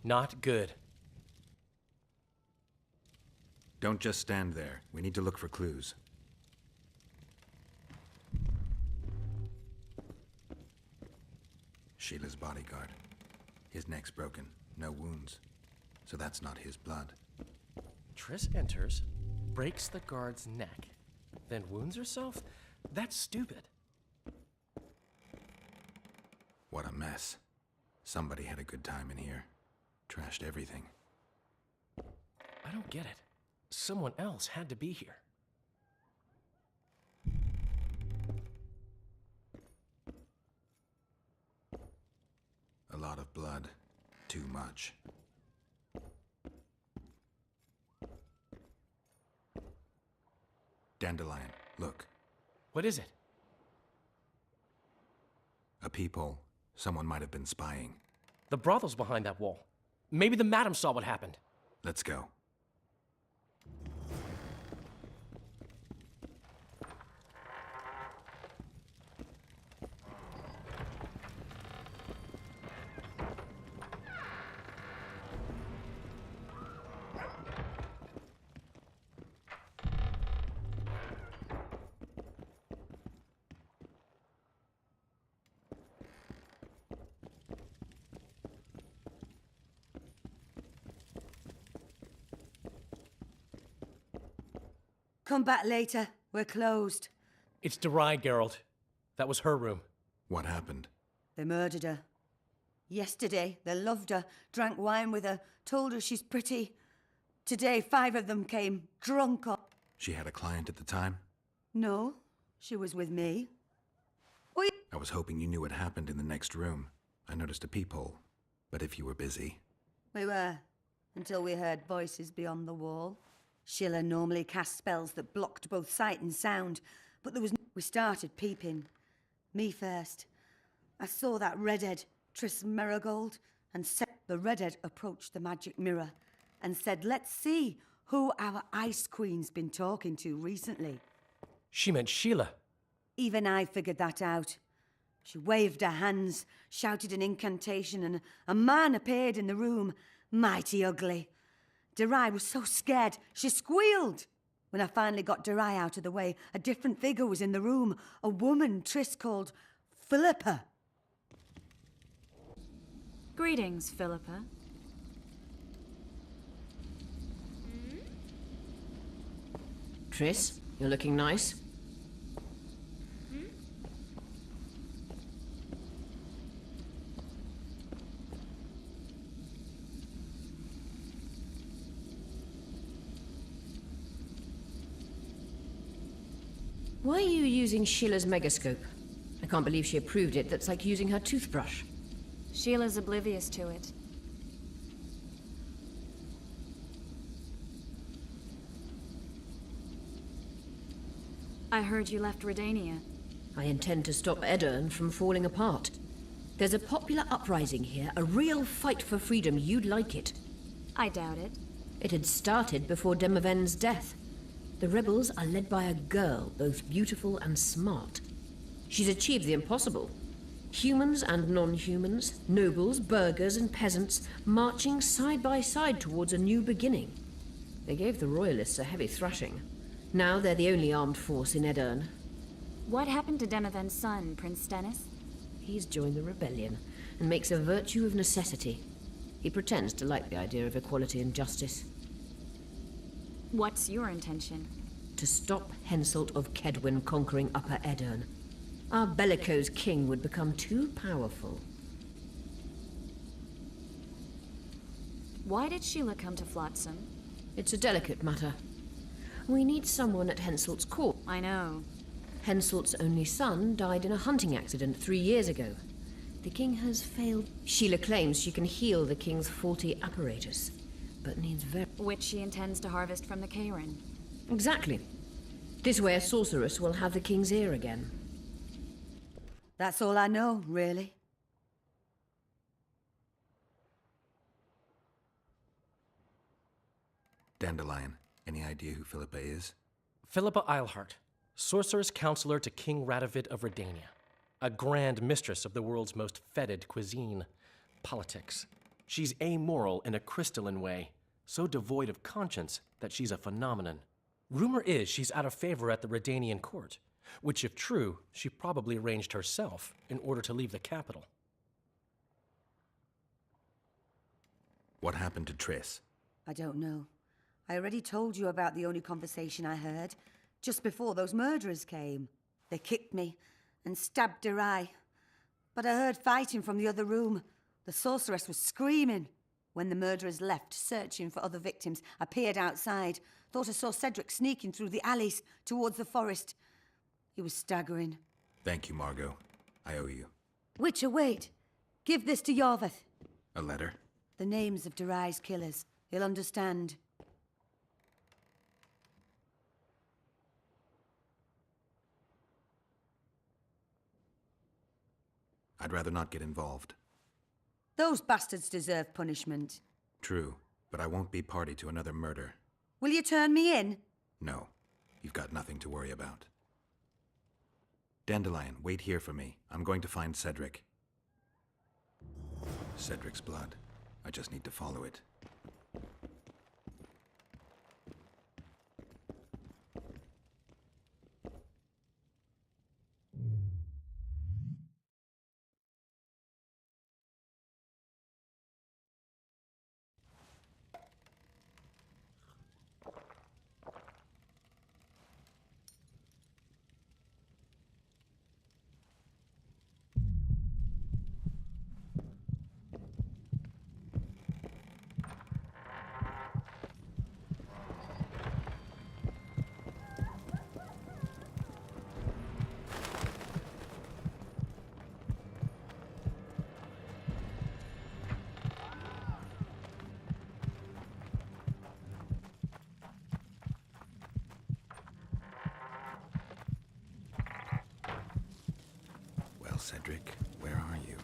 Not good. Don't just stand there. We need to look for clues. Sheila's bodyguard. His neck's broken. No wounds. So that's not his blood. Triss enters, breaks the guard's neck, then wounds herself? That's stupid. What a mess. Somebody had a good time in here. Trashed everything. I don't get it. Someone else had to be here. A lot of blood. Too much. Dandelion, look. What is it? A peephole. Someone might have been spying. The brothel's behind that wall. Maybe the madam saw what happened. Let's go. Come back later. We're closed. It's Durai, Geralt. That was her room. What happened? They murdered her. Yesterday, they loved her, drank wine with her, told her she's pretty. Today, 5 of them came, drunk up. She had a client at the time? No, she was with me. I was hoping you knew what happened in the next room. I noticed a peephole. But if you were busy... We were, until we heard voices beyond the wall. Sheila normally cast spells that blocked both sight and sound, but there was we started peeping. Me first. I saw that redhead, Triss Merigold, and said the redhead approached the magic mirror and said, let's see who our Ice Queen's been talking to recently. She meant Sheila. Even I figured that out. She waved her hands, shouted an incantation, and a man appeared in the room, mighty ugly. Durai was so scared, she squealed. When I finally got Durai out of the way, a different figure was in the room, a woman Triss called Philippa. Greetings, Philippa. Triss, you're looking nice. Why are you using Sheila's megascope? I can't believe she approved it. That's like using her toothbrush. Sheila's oblivious to it. I heard you left Redania. I intend to stop Edirne from falling apart. There's a popular uprising here, a real fight for freedom. You'd like it. I doubt it. It had started before Demoven's death. The rebels are led by a girl, both beautiful and smart. She's achieved the impossible. Humans and non-humans, nobles, burghers and peasants, marching side by side towards a new beginning. They gave the Royalists a heavy thrashing. Now they're the only armed force in Edirne. What happened to Demoven's son, Prince Stennis? He's joined the rebellion and makes a virtue of necessity. He pretends to like the idea of equality and justice. What's your intention? To stop Henselt of Kedwen conquering Upper Edirne. Our bellicose king would become too powerful. Why did Sheila come to Flotsam? It's a delicate matter. We need someone at Henselt's court. I know. Henselt's only son died in a hunting accident 3 years ago. The king has failed. Sheila claims she can heal the king's faulty apparatus, but needs which she intends to harvest from the Kayran. Exactly. This way a sorceress will have the king's ear again. That's all I know, really. Dandelion, any idea who Philippa is? Philippa Eilhart, sorceress counselor to King Radovid of Redania. A grand mistress of the world's most fetid cuisine, politics. She's amoral in a crystalline way, so devoid of conscience that she's a phenomenon. Rumor is she's out of favor at the Redanian court, which if true, she probably arranged herself in order to leave the capital. What happened to Triss? I don't know. I already told you about the only conversation I heard, just before those murderers came. They kicked me and stabbed Durai. But I heard fighting from the other room. The sorceress was screaming. When the murderers left, searching for other victims, I peered outside. Thought I saw Cedric sneaking through the alleys towards the forest. He was staggering. Thank you, Margot. I owe you. Witcher, wait. Give this to Yarveth. A letter? The names of Darai's killers. He'll understand. I'd rather not get involved. Those bastards deserve punishment. True, but I won't be party to another murder. Will you turn me in? No, you've got nothing to worry about. Dandelion, wait here for me. I'm going to find Cedric. Cedric's blood. I just need to follow it. Cedric, where are you?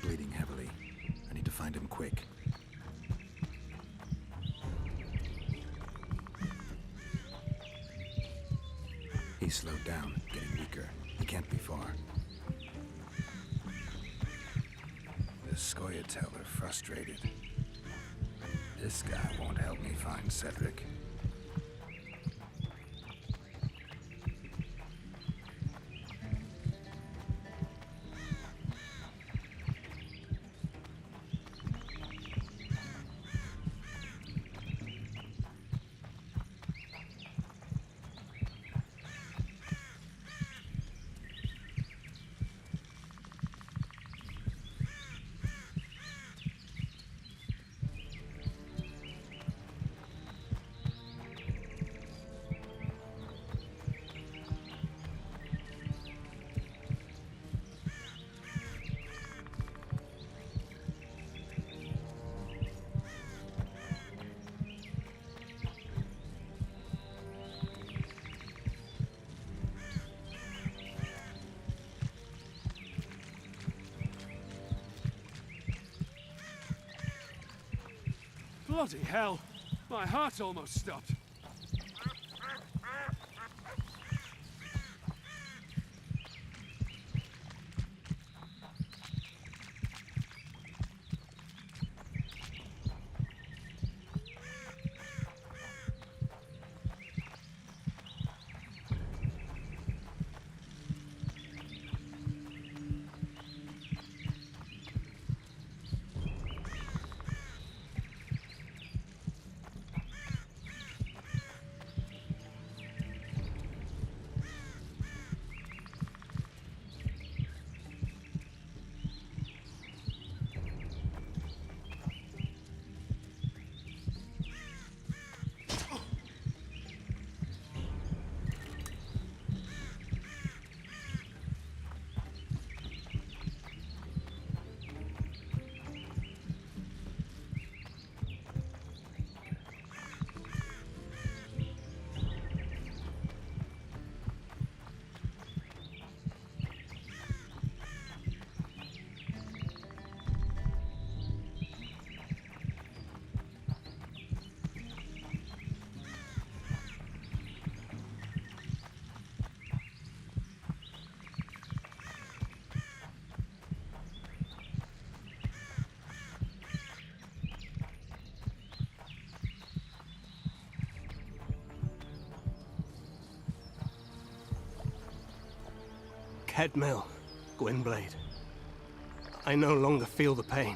Bleeding heavily. I need to find him quick. He's slowed down, getting weaker. He can't be far. The Scoia'tael are frustrated. This guy won't help me find Cedric. Bloody hell! My heart almost stopped. Kedmill, Gwynblade. I no longer feel the pain.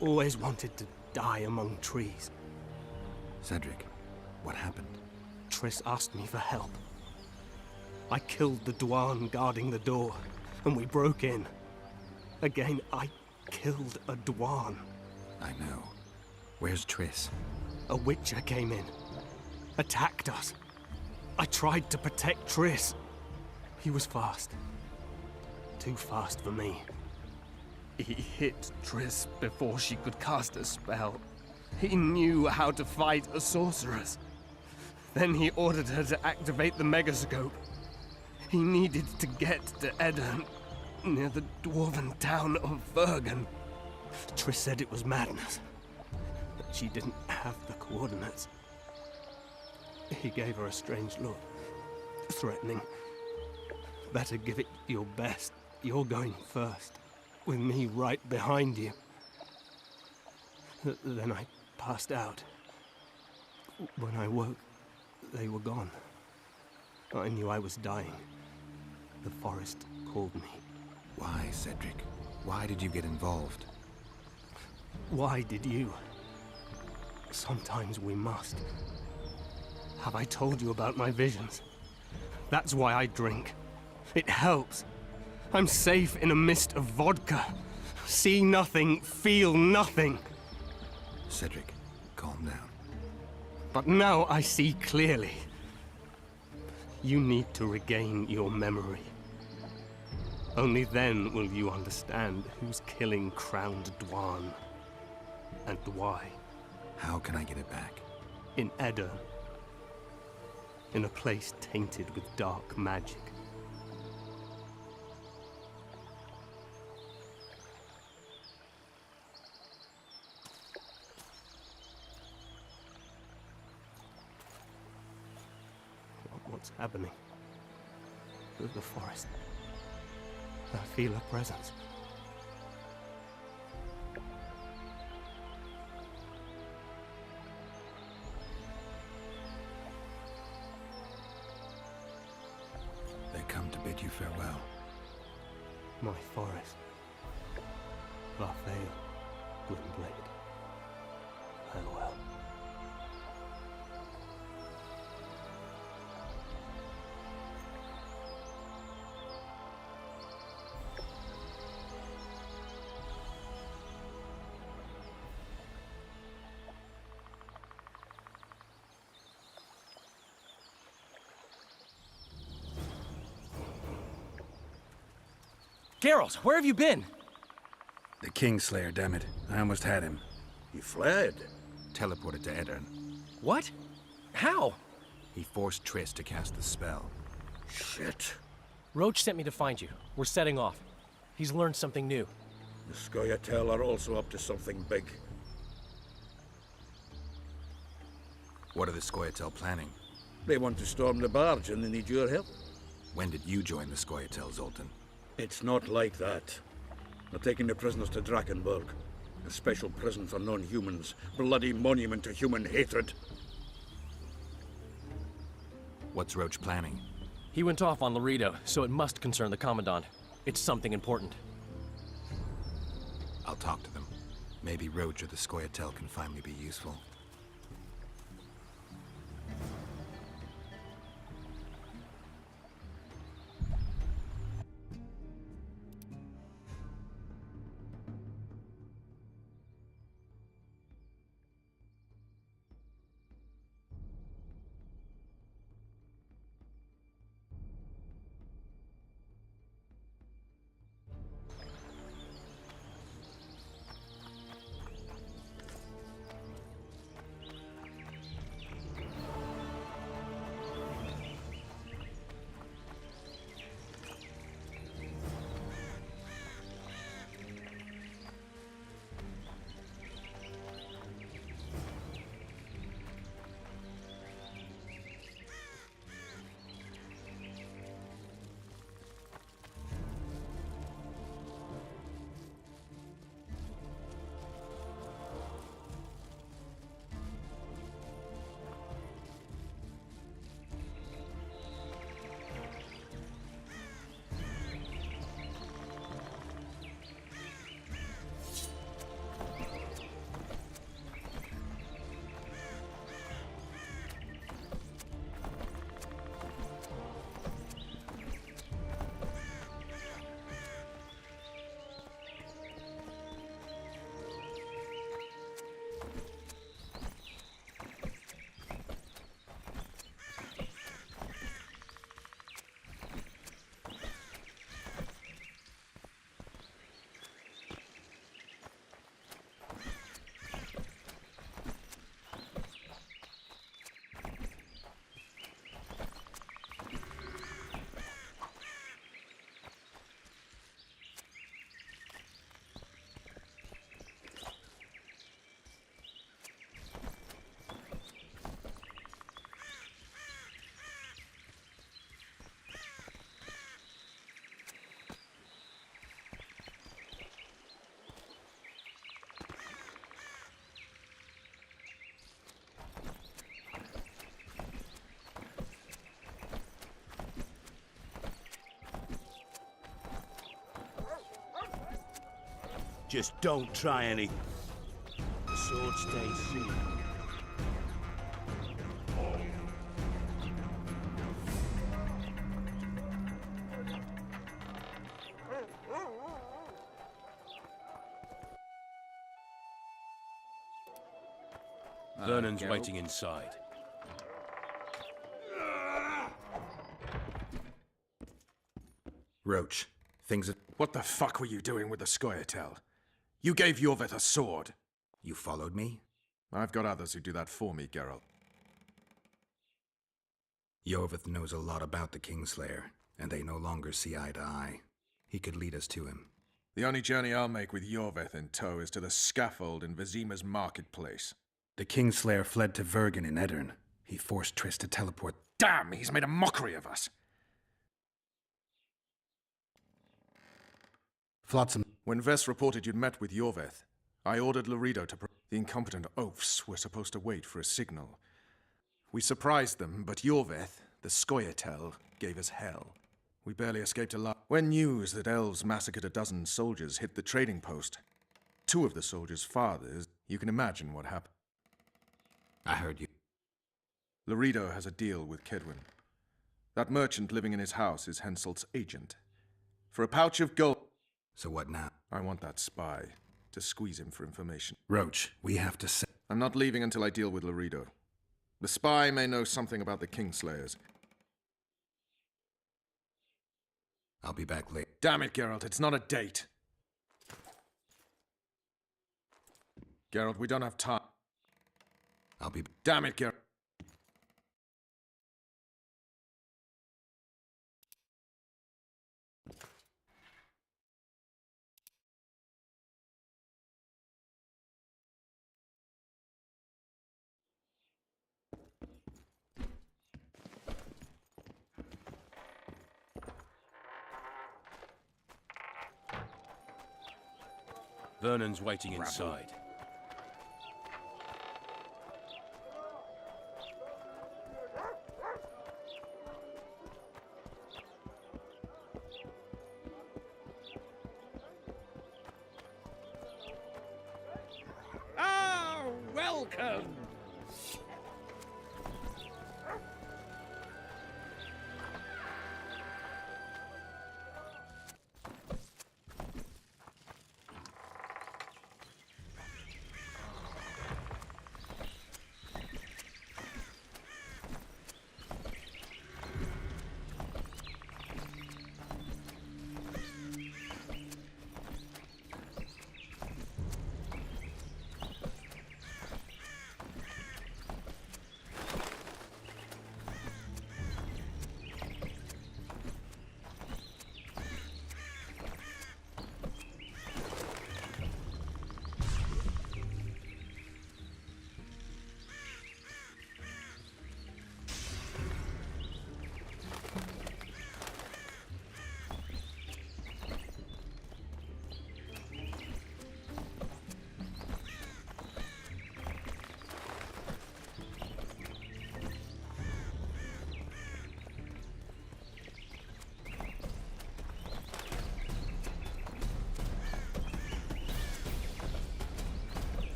Always wanted to die among trees. Cedric, what happened? Triss asked me for help. I killed the Dwarven guarding the door, and we broke in. Again, I killed a Dwarven. I know. Where's Triss? A Witcher came in, attacked us. I tried to protect Triss. He was fast. Too fast for me. He hit Triss before she could cast a spell. He knew how to fight a sorceress. Then he ordered her to activate the Megascope. He needed to get to Edirn, near the dwarven town of Vergen. Triss said it was madness, that she didn't have the coordinates. He gave her a strange look, threatening. Better give it your best. You're going first, with me right behind you. Then I passed out. When I woke, they were gone. I knew I was dying. The forest called me. Why, Cedric? Why did you get involved? Why did you? Sometimes we must. Have I told you about my visions? That's why I drink. It helps. I'm safe in a mist of vodka. See nothing, feel nothing. Cedric, calm down. But now I see clearly. You need to regain your memory. Only then will you understand who's killing Crowned Dwarven. And why. How can I get it back? In Edirn. In a place tainted with dark magic. What's happening? The forest. I feel a presence. They come to bid you farewell. My forest. Varfale, Gwynblade. Farewell. Geralt, where have you been? The Kingslayer, damn it. I almost had him. He fled. Teleported to Edirn. What? How? He forced Triss to cast the spell. Shit. Roach sent me to find you. We're setting off. He's learned something new. The Scoia'tael are also up to something big. What are the Scoia'tael planning? They want to storm the barge and they need your help. When did you join the Scoia'tael, Zoltan? It's not like that. They're taking the prisoners to Drakenburg. A special prison for non-humans. Bloody monument to human hatred. What's Roach planning? He went off on Loredo, so it must concern the Commandant. It's something important. I'll talk to them. Maybe Roach or the Scoia'tael can finally be useful. Just don't try any. The sword stays sealed. Vernon's waiting inside. Roach, things are... What the fuck were you doing with the Scoia'tael? You gave Iorveth a sword. You followed me? I've got others who do that for me, Geralt. Iorveth knows a lot about the Kingslayer, and they no longer see eye to eye. He could lead us to him. The only journey I'll make with Iorveth in tow is to the scaffold in Vizima's marketplace. The Kingslayer fled to Vergen in Edirn. He forced Triss to teleport. Damn, he's made a mockery of us! Flotsam. When Vess reported you'd met with Iorveth, I ordered Loredo to... The incompetent oafs were supposed to wait for a signal. We surprised them, but Iorveth, the Scoia'tael, gave us hell. We barely escaped alive. When news that elves massacred a dozen soldiers hit the trading post, 2 of the soldiers' fathers, you can imagine what happened. I heard you. Loredo has a deal with Kedwin. That merchant living in his house is Henselt's agent. For a pouch of gold... So what now? I want that spy to squeeze him for information. Roach, we have to say... I'm not leaving until I deal with Loredo. The spy may know something about the Kingslayers. I'll be back late. Damn it, Geralt, it's not a date. Geralt, we don't have time. I'll be... Damn it, Geralt. Vernon's waiting inside. Ah, welcome!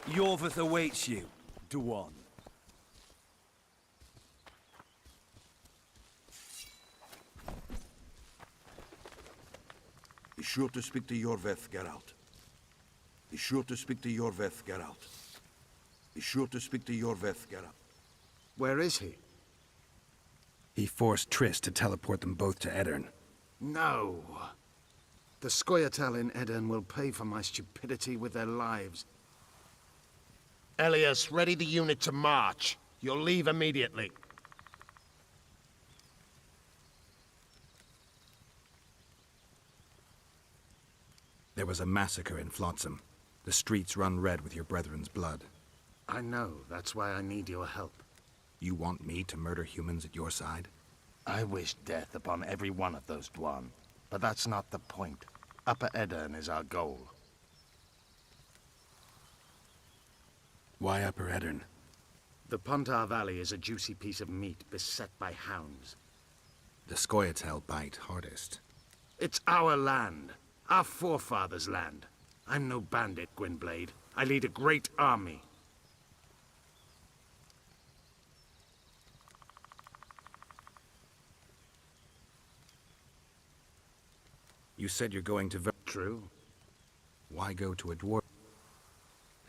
Iorveth awaits you, Duan. Be sure to speak to Iorveth, Geralt. Be sure to speak to Iorveth, Geralt. Be sure to speak to Iorveth, Geralt. Where is he? He forced Triss to teleport them both to Edirn. No. The Scoia'tael in Edirn will pay for my stupidity with their lives. Elias, ready the unit to march. You'll leave immediately. There was a massacre in Flotsam. The streets run red with your brethren's blood. I know. That's why I need your help. You want me to murder humans at your side? I wish death upon every one of those Dwan. But that's not the point. Upper Edirn is our goal. Why Upper Edirn? The Pontar Valley is a juicy piece of meat beset by hounds. The Scoia'tael bite hardest. It's our land. Our forefathers' land. I'm no bandit, Gwynblade. I lead a great army. You said you're going to... True. Why go to a dwarf?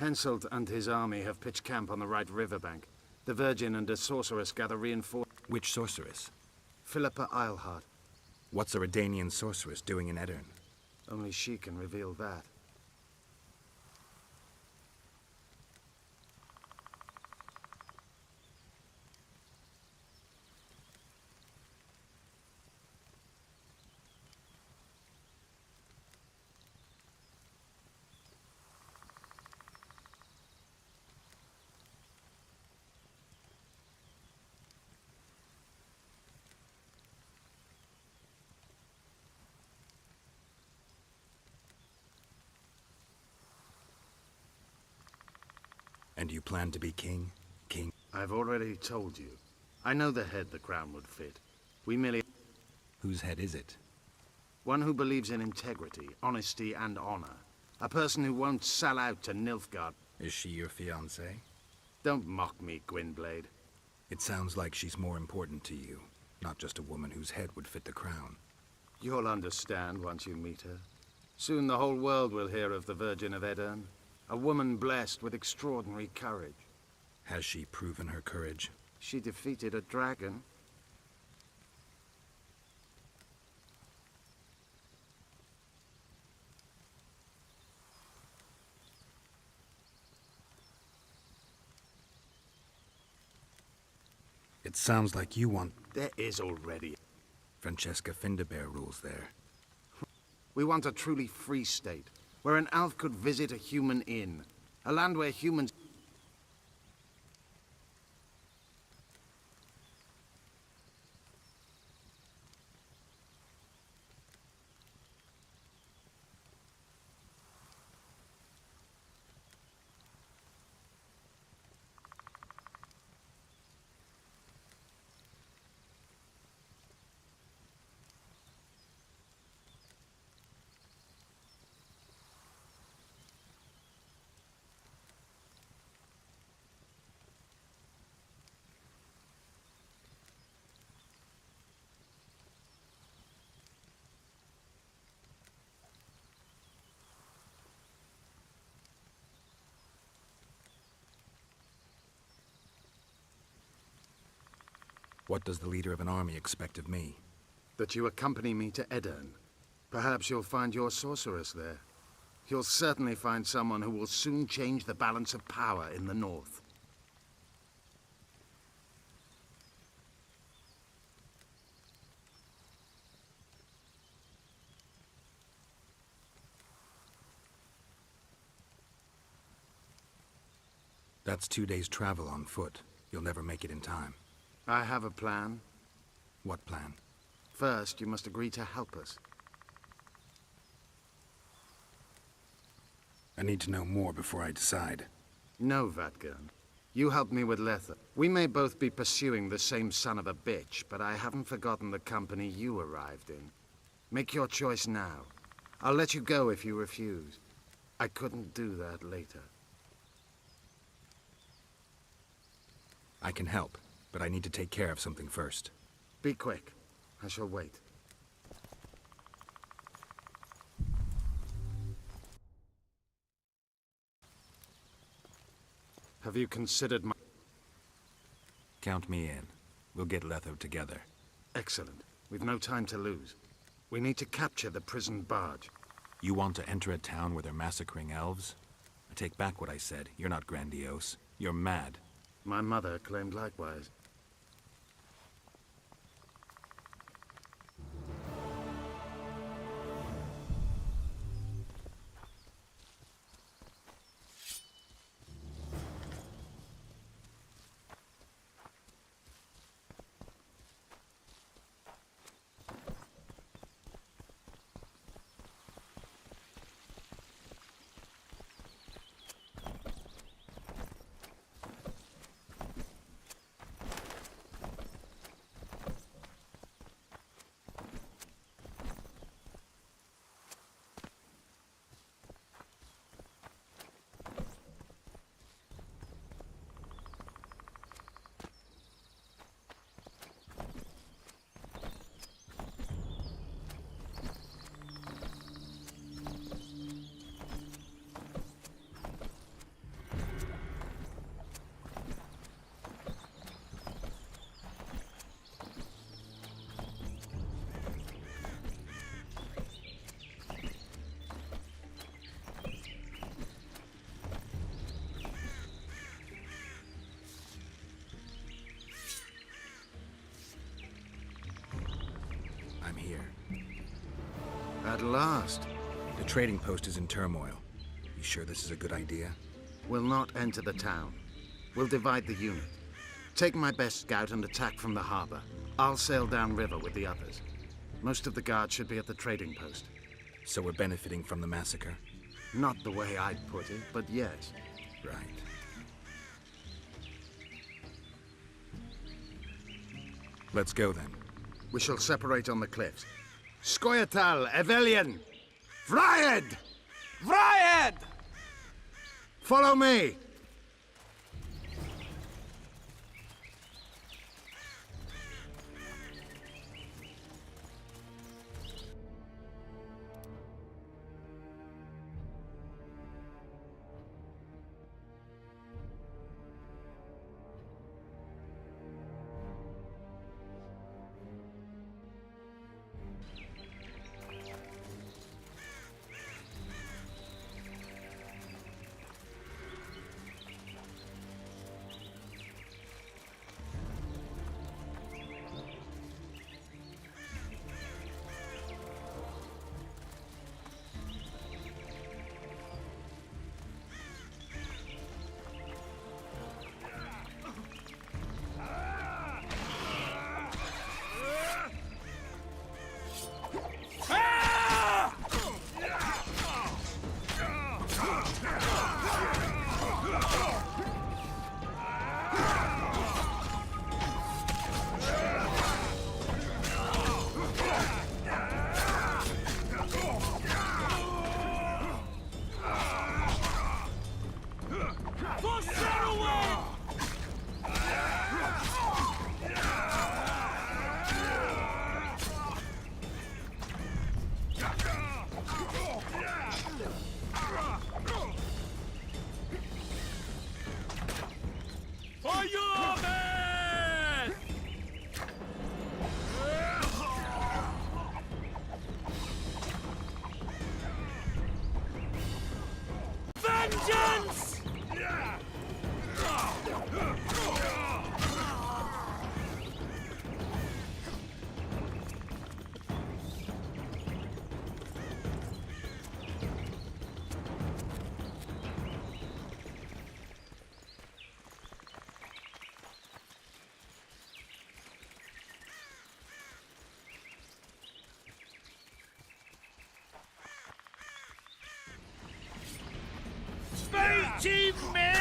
Henselt and his army have pitched camp on the right riverbank. The Virgin and a sorceress gather reinforcements. Which sorceress? Philippa Eilhart. What's a Redanian sorceress doing in Edirn? Only she can reveal that. And you plan to be king? King? I've already told you. I know the head the crown would fit. We merely... Whose head is it? One who believes in integrity, honesty, and honor. A person who won't sell out to Nilfgaard. Is she your fiancée? Don't mock me, Gwynblade. It sounds like she's more important to you, not just a woman whose head would fit the crown. You'll understand once you meet her. Soon the whole world will hear of the Virgin of Edirn. A woman blessed with extraordinary courage. Has she proven her courage? She defeated a dragon. It sounds like you want... There is already. Francesca Findabair rules there. We want a truly free state, where an elf could visit a human inn. A land where humans... What does the leader of an army expect of me? That you accompany me to Edirn. Perhaps you'll find your sorceress there. You'll certainly find someone who will soon change the balance of power in the north. That's 2 days' travel on foot. You'll never make it in time. I have a plan. What plan? First, you must agree to help us. I need to know more before I decide. No, Vatgern. You helped me with Letha. We may both be pursuing the same son of a bitch, but I haven't forgotten the company you arrived in. Make your choice now. I'll let you go if you refuse. I couldn't do that later. I can help, but I need to take care of something first. Be quick. I shall wait. Have you considered my... Count me in. We'll get Letho together. Excellent. We've no time to lose. We need to capture the prison barge. You want to enter a town where they're massacring elves? I take back what I said. You're not grandiose. You're mad. My mother claimed likewise. I'm here. At last. The trading post is in turmoil. You sure this is a good idea? We'll not enter the town. We'll divide the unit. Take my best scout and attack from the harbor. I'll sail downriver with the others. Most of the guards should be at the trading post. So we're benefiting from the massacre? Not the way I'd put it, but yes. Right. Let's go then. We shall separate on the cliffs. Skoyatal, Evelian! Vryed! Vryed! Follow me! Vengeance! Mighty men!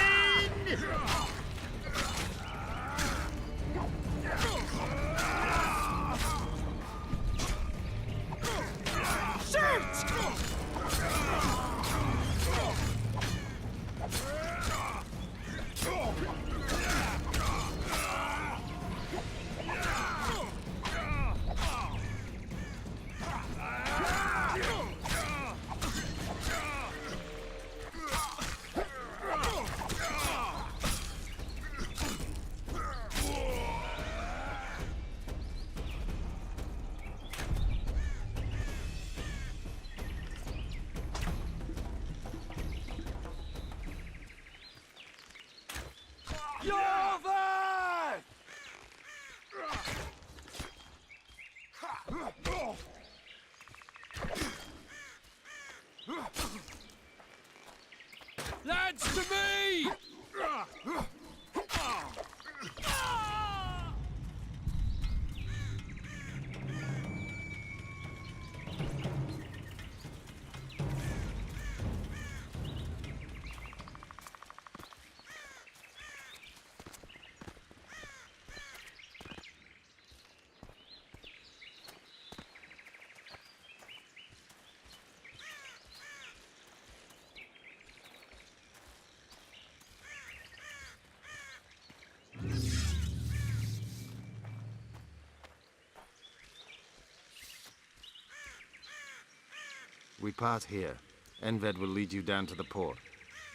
We part here. Enved will lead you down to the port.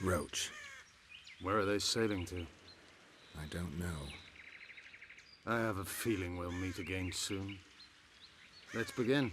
Roach. Where are they sailing to? I don't know. I have a feeling we'll meet again soon. Let's begin.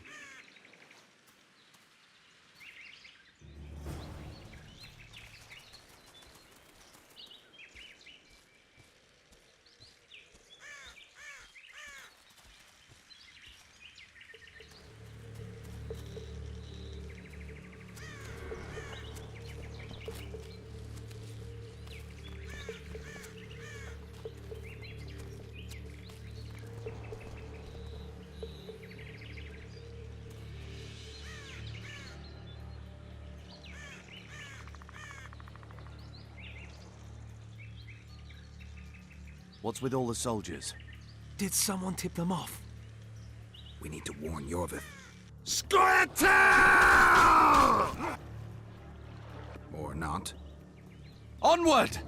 What's with all the soldiers? Did someone tip them off? We need to warn Yorvith. Scoia'tael! Or not. Onward!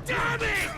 Damn it!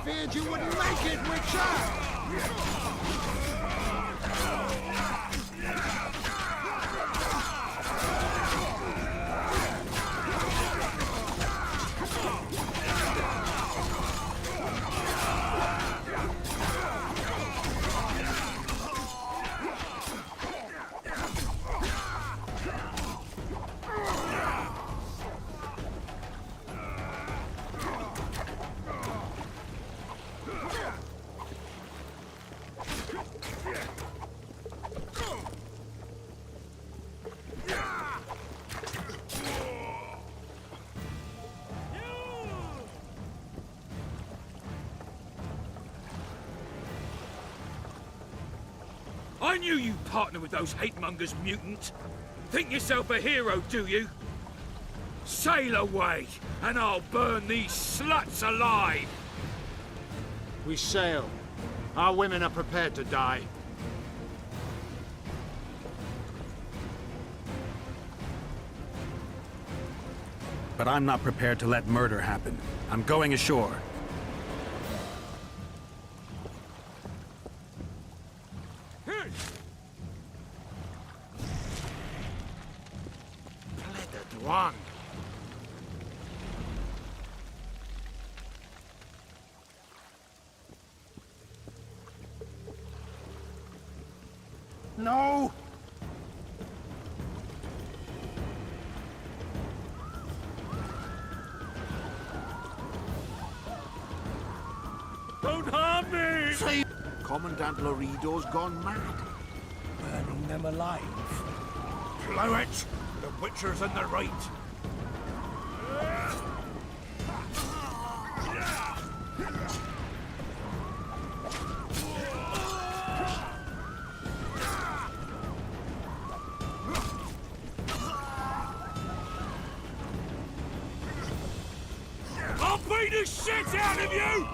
feared you wouldn't make it, Witcher! I knew you'd partner with those hate-mongers, mutant. Think yourself a hero, do you? Sail away, and I'll burn these sluts alive! We sail. Our women are prepared to die. But I'm not prepared to let murder happen. I'm going ashore. One. No! Don't harm me! See, Commandant Lorido's gone mad. Burning them alive. Blow it! The Witcher's in the right. I'll beat the shit out of you!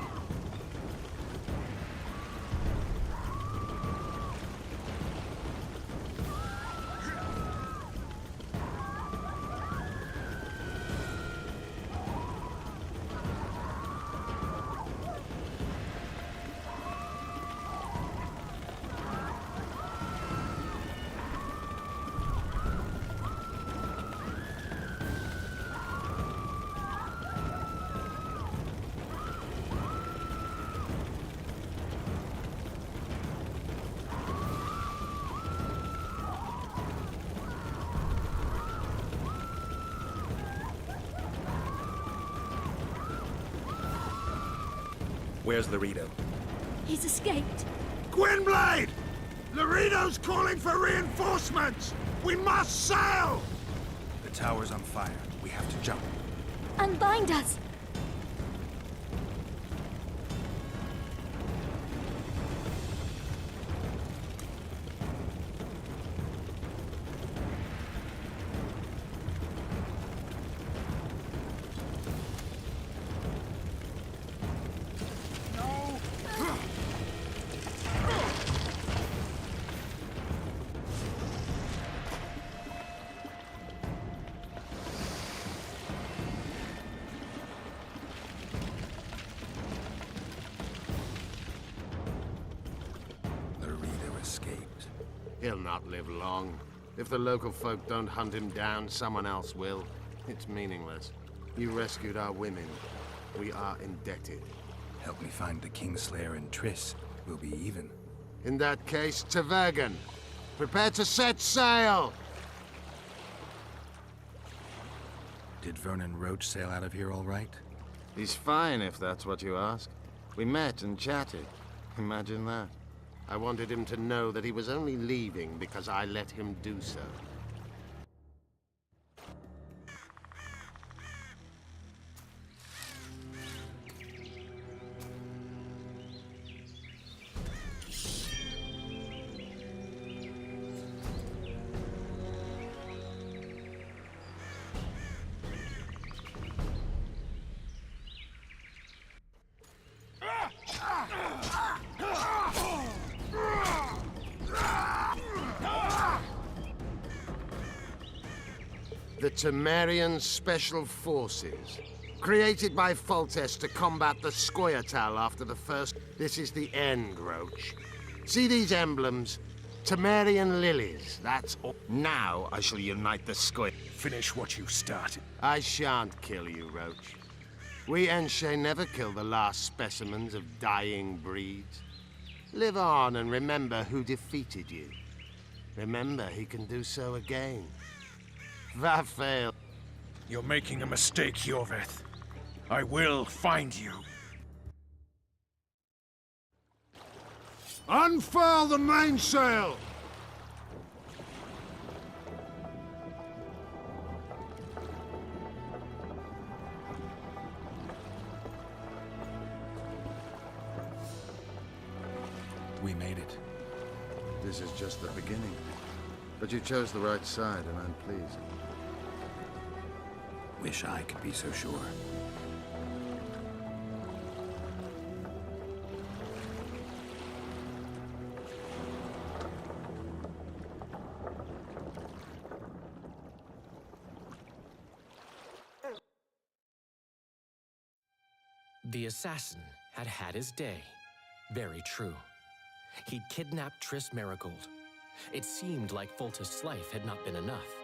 Where's Laredo? He's escaped. Gwynblade! Laredo's calling for reinforcements! We must sail! The tower's on fire. We have to jump. Unbind us! He'll not live long. If the local folk don't hunt him down, someone else will. It's meaningless. You rescued our women. We are indebted. Help me find the Kingslayer and Triss. We'll be even. In that case, to Vergen. Prepare to set sail! Did Vernon Roach sail out of here all right? He's fine, if that's what you ask. We met and chatted. Imagine that. I wanted him to know that he was only leaving because I let him do so. The Temerian Special Forces, Created by Foltest to combat the Scoia'tael after the first... This is the end, Roach. See these emblems? Temerian lilies, that's all. Now I shall unite the Scoia'tael. Finish what you started. I shan't kill you, Roach. We Enshe never kill the last specimens of dying breeds. Live on and remember who defeated you. Remember he can do so again. Vafael. You're making a mistake, Yorveth. I will find you. Unfurl the mainsail! We made it. This is just the beginning. But you chose the right side, and I'm pleased. Wish I could be so sure. The assassin had had his day. Very true. He'd kidnapped Triss Merigold. It seemed like Foltest's life had not been enough.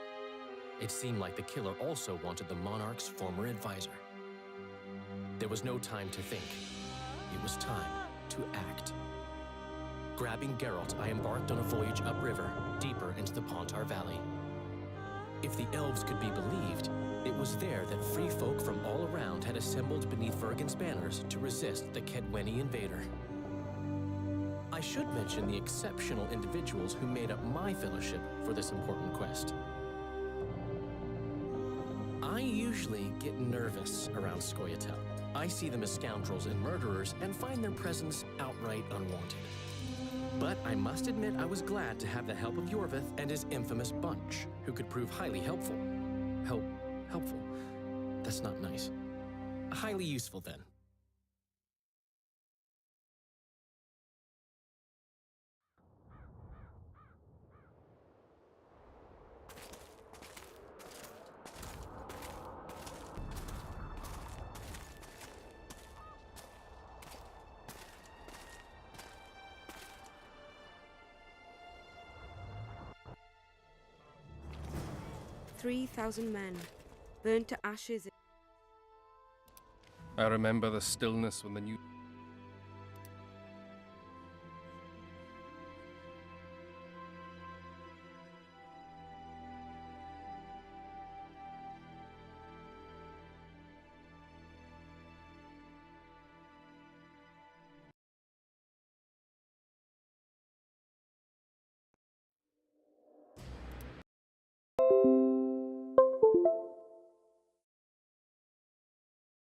It seemed like the killer also wanted the monarch's former advisor. There was no time to think. It was time to act. Grabbing Geralt, I embarked on a voyage upriver, deeper into the Pontar Valley. If the elves could be believed, it was there that free folk from all around had assembled beneath Vergen's banners to resist the Kaedweni invader. I should mention the exceptional individuals who made up my fellowship for this important quest. I usually get nervous around Scoia'tael. I see them as scoundrels and murderers and find their presence outright unwanted. But I must admit I was glad to have the help of Yorveth and his infamous bunch, who could prove highly helpful. Helpful? That's not nice. Highly useful, then. "3,000 men, burnt to ashes." I remember the stillness when the new...